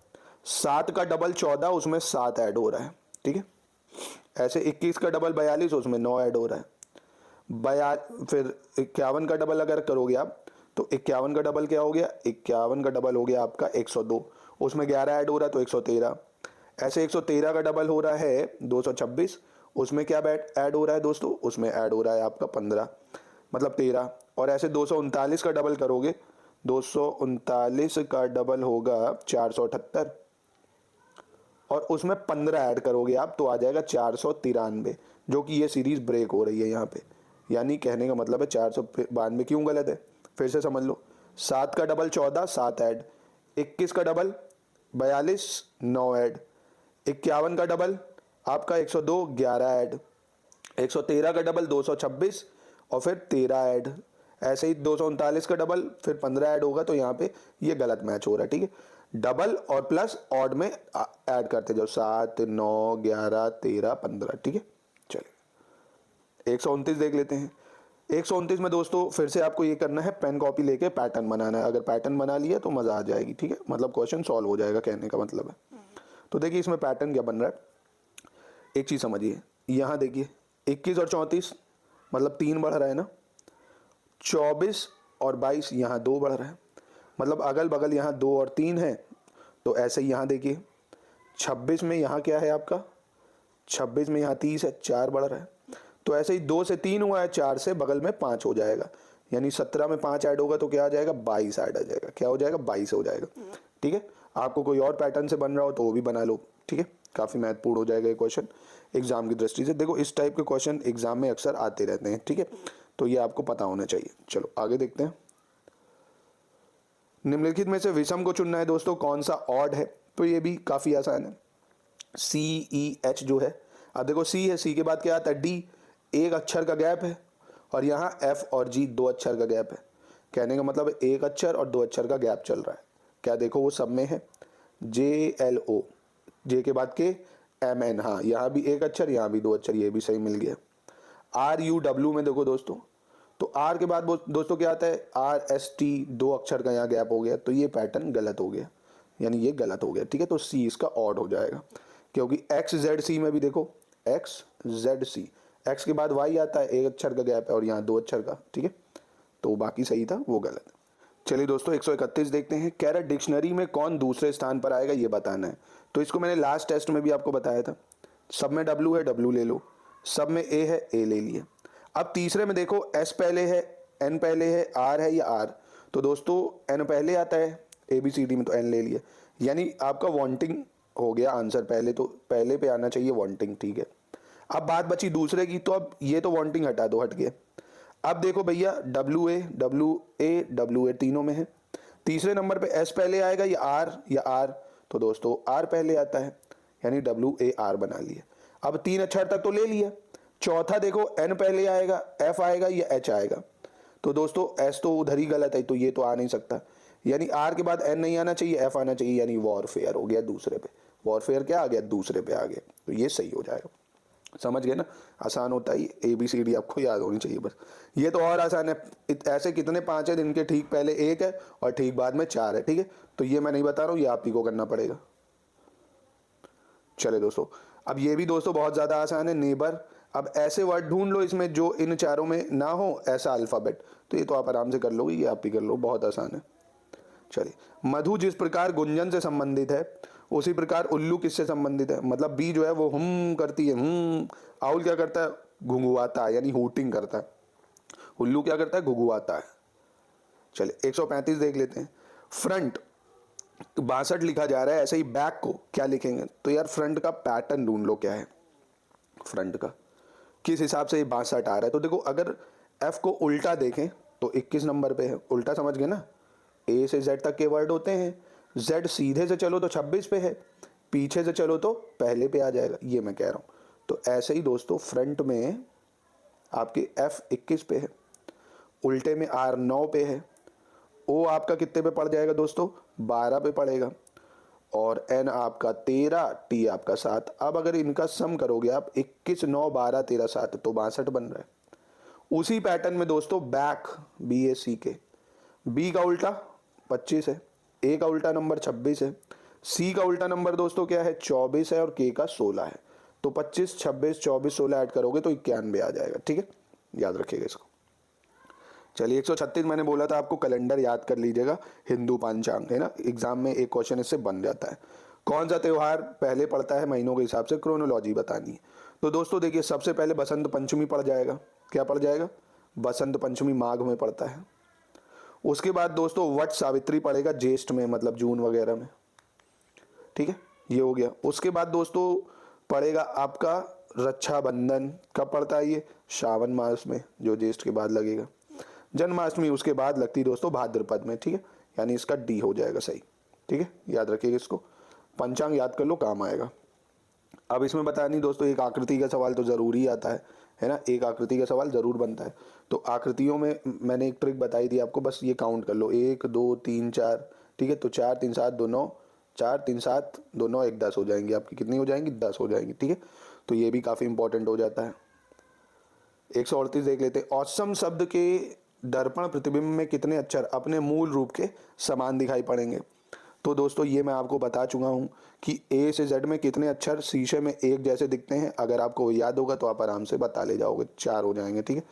7 का डबल 14, उसमें 7 ऐड हो रहा है, ठीक है। ऐसे 21 का डबल 42, उसमें 9 ऐड हो रहा है। फिर 51 का डबल अगर करोगे आप तो 51 का डबल क्या हो गया, 51 का डबल हो गया आपका 102, उसमें 11 ऐड हो रहा है तो 113। ऐसे 113 का डबल हो रहा है 226, उसमें क्या ऐड हो रहा है दोस्तों, उसमें ऐड हो रहा है आपका 15, मतलब 13। और ऐसे 239 का डबल करोगे, 239 का डबल होगा 478, और उसमें 15 ऐड करोगे आप तो आ जाएगा 493, जो कि ये सीरीज ब्रेक हो रही है यहाँ पे। यानी कहने का मतलब है 492 क्यों गलत है, फिर से समझ लो। 7 का डबल 14, 7 ऐड। 21 का डबल 42, 9 ऐड। 51 का डबल आपका 102, 11 ऐड। 113 का डबल 226 और फिर 13 ऐड। ऐसे ही 239 का डबल फिर 15 ऐड होगा, तो यहाँ पे ये गलत मैच हो रहा है, ठीक है। डबल और प्लस ऑड में ऐड करते जाओ, 7, 9, 11, 13, 15, ठीक है। चलिए 129 देख लेते हैं। 129 में दोस्तों फिर से आपको ये करना है, पेन कॉपी लेके पैटर्न बनाना है। अगर पैटर्न बना लिया तो मजा आ जाएगी, ठीक है, मतलब क्वेश्चन सॉल्व हो जाएगा, कहने का मतलब है। तो देखिए इसमें पैटर्न क्या बन रहा है, एक चीज समझिए। यहाँ देखिए 21 और 34 मतलब 3 बढ़ रहा है ना, 24 और 22 यहाँ 2 बढ़ रहा है, मतलब अगल बगल यहाँ 2 और 3 है। तो ऐसे ही यहाँ देखिए 26 में यहाँ क्या है आपका, 26 में यहाँ 30 है, 4 बढ़ रहा है। तो ऐसे ही 2 से 3 हुआ है, 4 से बगल में 5 हो जाएगा, यानी 17 में 5 ऐड होगा तो क्या आ जाएगा, 22 ऐड आ जाएगा। क्या हो जाएगा, 22 हो जाएगा, ठीक है। आपको कोई और पैटर्न से बन रहा हो तो वो भी बना लो, ठीक है। काफ़ी महत्वपूर्ण हो जाएगा ये क्वेश्चन एग्जाम की दृष्टि से। देखो इस टाइप के क्वेश्चन एग्जाम में अक्सर आते रहते हैं, ठीक है, तो ये आपको पता होना चाहिए। चलो आगे देखते हैं। निम्नलिखित में से विषम को चुनना है दोस्तों, कौन सा ऑड है, तो ये भी काफ़ी आसान है। CEH जो है, अब देखो C है, C के बाद क्या आता है D, एक अक्षर का गैप है, और यहाँ F और G 2 अक्षर का गैप है। कहने का मतलब एक अक्षर और 2 अक्षर का गैप चल रहा है। क्या देखो वो सब में है, JLO, J के बाद के MN, हाँ यहाँ भी एक अक्षर, यहाँ भी 2 अक्षर, ये भी सही मिल गया। RUW में देखो दोस्तों, तो R के बाद दोस्तों क्या आता है, RST, 2 अक्षर का यहाँ गैप हो गया, तो ये पैटर्न गलत हो गया, यानी ये गलत हो गया, ठीक है। तो C इसका ऑड हो जाएगा, क्योंकि XZC में भी देखो XZC, X के बाद Y आता है, एक अक्षर का गैप है, और यहाँ 2 अक्षर का, ठीक है। तो बाकी सही था, वो गलत। चलिए दोस्तों 131 देखते हैं। कह रहा डिक्शनरी में कौन दूसरे स्थान पर आएगा ये बताना है। तो इसको मैंने लास्ट टेस्ट में भी आपको बताया था। सब में W है, W ले लो, सब में A है, A ले लिए। अब तीसरे में देखो S पहले है, N पहले है, R है या R, तो दोस्तों N पहले आता है ABCD में, तो N ले लिए, यानी आपका वांटिंग हो गया आंसर। पहले तो पहले पे आना चाहिए वांटिंग, ठीक है। अब बात बची दूसरे की, तो अब ये तो वांटिंग हटा दो, हट गया। अब देखो भैया WA तीनों में है। तीसरे नंबर पे S पहले आएगा या R, तो दोस्तों R पहले आता है, यानी WAR बना लिया। अब 3 अक्षर तक तो ले लिया। चौथा देखो N पहले आएगा, F आएगा या H आएगा, तो दोस्तों S तो उधर ही गलत है, तो ये तो आ नहीं सकता, यानी R के बाद N नहीं आना चाहिए, F आना चाहिए, यानी वॉरफेयर हो गया दूसरे पे। वॉरफेयर क्या आ गया, दूसरे पे आ गया, तो ये सही हो जाएगा। समझ गए ना, आसान होता है ये, ABCD आपको याद होनी चाहिए बस। ये तो और आसान है, ऐसे कितने 5 है जिनके ठीक पहले 1 है और ठीक बाद में 4 है, ठीक है। तो ये मैं नहीं बता रहा हूँ, ये आप ही को करना पड़ेगा। चले दोस्तों, अब ये भी दोस्तों बहुत ज़्यादा आसान है, नेबर। अब ऐसे वर्ड ढूंढ लो इसमें जो इन चारों में ना हो, ऐसा अल्फ़ाबेट, तो ये तो आप आराम से कर लोगे, ये आप ही कर लो, बहुत आसान है। चलिए, मधु जिस प्रकार गुंजन से संबंधित है उसी प्रकार उल्लू किससे संबंधित है। मतलब बी जो है वो हम करती है, आउल क्या करता है, घुंघुआता है, यानी हूटिंग करता है। उल्लू क्या करता है, घुंघुआता है। चलिए 135 देख लेते हैं। फ्रंट 62 लिखा जा रहा है, ऐसे ही बैक को क्या लिखेंगे, तो यार फ्रंट का पैटर्न ढूंढ लो, क्या है फ्रंट का, किस हिसाब से ये 62 आ रहा है। तो देखो, अगर एफ को उल्टा देखें तो 21 नंबर पे है, उल्टा समझ गए ना, ए से जेड तक के वर्ड होते हैं, जेड सीधे से चलो तो 26 पे है, पीछे से चलो तो पहले पे आ जाएगा, ये मैं कह रहा हूँ। तो ऐसे ही दोस्तों फ्रंट में आपकी एफ 21 पे है, उल्टे में आर 9 पे है, ओ आपका कितने पे पड़ जाएगा दोस्तों, 12 पे पड़ेगा, और एन आपका 13, टी आपका 7। अब अगर इनका सम करोगे आप, 21 9 12 13 7, तो 62 बन रहा है। उसी पैटर्न में दोस्तों बैक BAC के, बी का उल्टा 25 है, ए का उल्टा नंबर 26 है, सी का उल्टा नंबर दोस्तों क्या है, 24 है, और के का 16 है। तो 25 26 24 16 ऐड करोगे तो 91 आ जाएगा, ठीक है, याद रखिएगा इसको। चलिए 136 मैंने बोला था आपको कैलेंडर याद कर लीजिएगा, हिंदू पंचांग है ना, एग्जाम में एक क्वेश्चन इससे बन जाता है। कौन सा त्यौहार पहले पड़ता है महीनों के हिसाब से, क्रोनोलॉजी बतानी है। तो दोस्तों देखिए, सबसे पहले बसंत पंचमी पड़ जाएगा, क्या पड़ जाएगा, बसंत पंचमी माघ में पड़ता है। उसके बाद दोस्तों वट सावित्री पड़ेगा ज्येष्ठ में, मतलब जून वगैरह में, ठीक है, ये हो गया। उसके बाद दोस्तों पड़ेगा आपका रक्षाबंधन, कब पड़ता है ये, श्रावण मास में, जो ज्येष्ठ के बाद लगेगा। जन्माष्टमी उसके बाद लगती है दोस्तों भाद्रपद में, ठीक है, यानी इसका डी हो जाएगा सही, ठीक है, याद रखिएगा इसको, पंचांग याद कर लो, काम आएगा। अब इसमें बतानी दोस्तों, एक आकृति का सवाल तो ज़रूरी आता है ना, एक आकृति का सवाल ज़रूर बनता है। तो आकृतियों में मैंने एक ट्रिक बताई थी आपको, बस ये काउंट कर लो, 1 2 3 4, ठीक है। तो 4 3 7 2 9, 4 3 7 2 9 1 10 हो जाएंगी आपकी, कितनी हो जाएंगी, 10 हो जाएंगी, ठीक है। तो ये भी काफ़ी इंपॉर्टेंट हो जाता है। 138 देख लेते हैं। औसम शब्द के दर्पण प्रतिबिंब में कितने अक्षर अपने मूल रूप के समान दिखाई पड़ेंगे। तो दोस्तों ये मैं आपको बता चुका हूँ कि ए से जेड में कितने अक्षर शीशे में एक जैसे दिखते हैं। अगर आपको याद होगा तो आप आराम से बता ले जाओगे, 4 हो जाएंगे, ठीक है।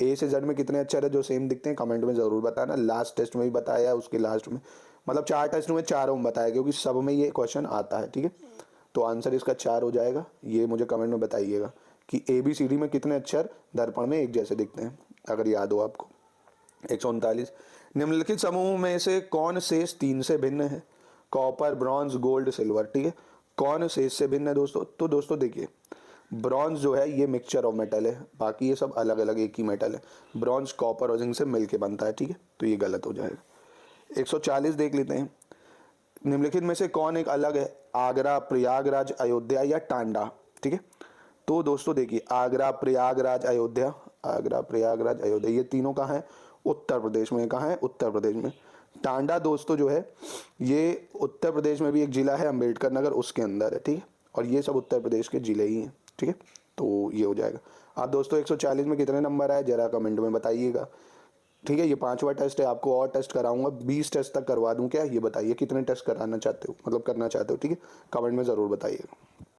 ए से जेड में कितने अक्षर है जो सेम दिखते हैं, कमेंट में ज़रूर बताना। लास्ट टेस्ट में भी बताया है, उसके लास्ट में, मतलब 4 टेस्ट में चारों में बताया, क्योंकि सब में ये क्वेश्चन आता है, ठीक है। तो आंसर इसका 4 हो जाएगा। ये मुझे कमेंट में बताइएगा कि ABCD में कितने अक्षर दर्पण में एक जैसे दिखते हैं, अगर याद हो आपको। 139 निम्नलिखित समूह में से कौन शेष 3 से भिन्न है, कॉपर ब्रॉन्ज गोल्ड सिल्वर, ठीक है। कौन शेष से भिन्न है दोस्तों, तो दोस्तों देखिए, ब्रॉन्ज जो है ये मिक्सचर ऑफ मेटल है, बाकी ये सब अलग अलग एक ही मेटल है। ब्रॉन्ज कॉपर और जिंक से मिलके बनता है, ठीक है, तो ये गलत हो जाएगा। 140 देख लेते हैं। निम्नलिखित में से कौन एक अलग है, आगरा प्रयागराज अयोध्या या टांडा, ठीक है। तो दोस्तों देखिए, आगरा प्रयागराज अयोध्या, आगरा प्रयागराज अयोध्या, ये तीनों कहाँ है, उत्तर प्रदेश में। कहाँ है, उत्तर प्रदेश में। टांडा दोस्तों जो है ये उत्तर प्रदेश में भी एक जिला है, अंबेडकर नगर, उसके अंदर है, ठीक है। और ये सब उत्तर प्रदेश के जिले ही हैं, ठीक है। तो ये हो जाएगा। आप दोस्तों 140 में कितने नंबर आए जरा कमेंट में बताइएगा, ठीक है। ये 5वां टेस्ट है, आपको और टेस्ट कराऊंगा, 20 टेस्ट तक करवा दूं क्या, ये बताइए कितने टेस्ट कराना चाहते हो, मतलब करना चाहते हो, ठीक है, कमेंट में ज़रूर बताइएगा।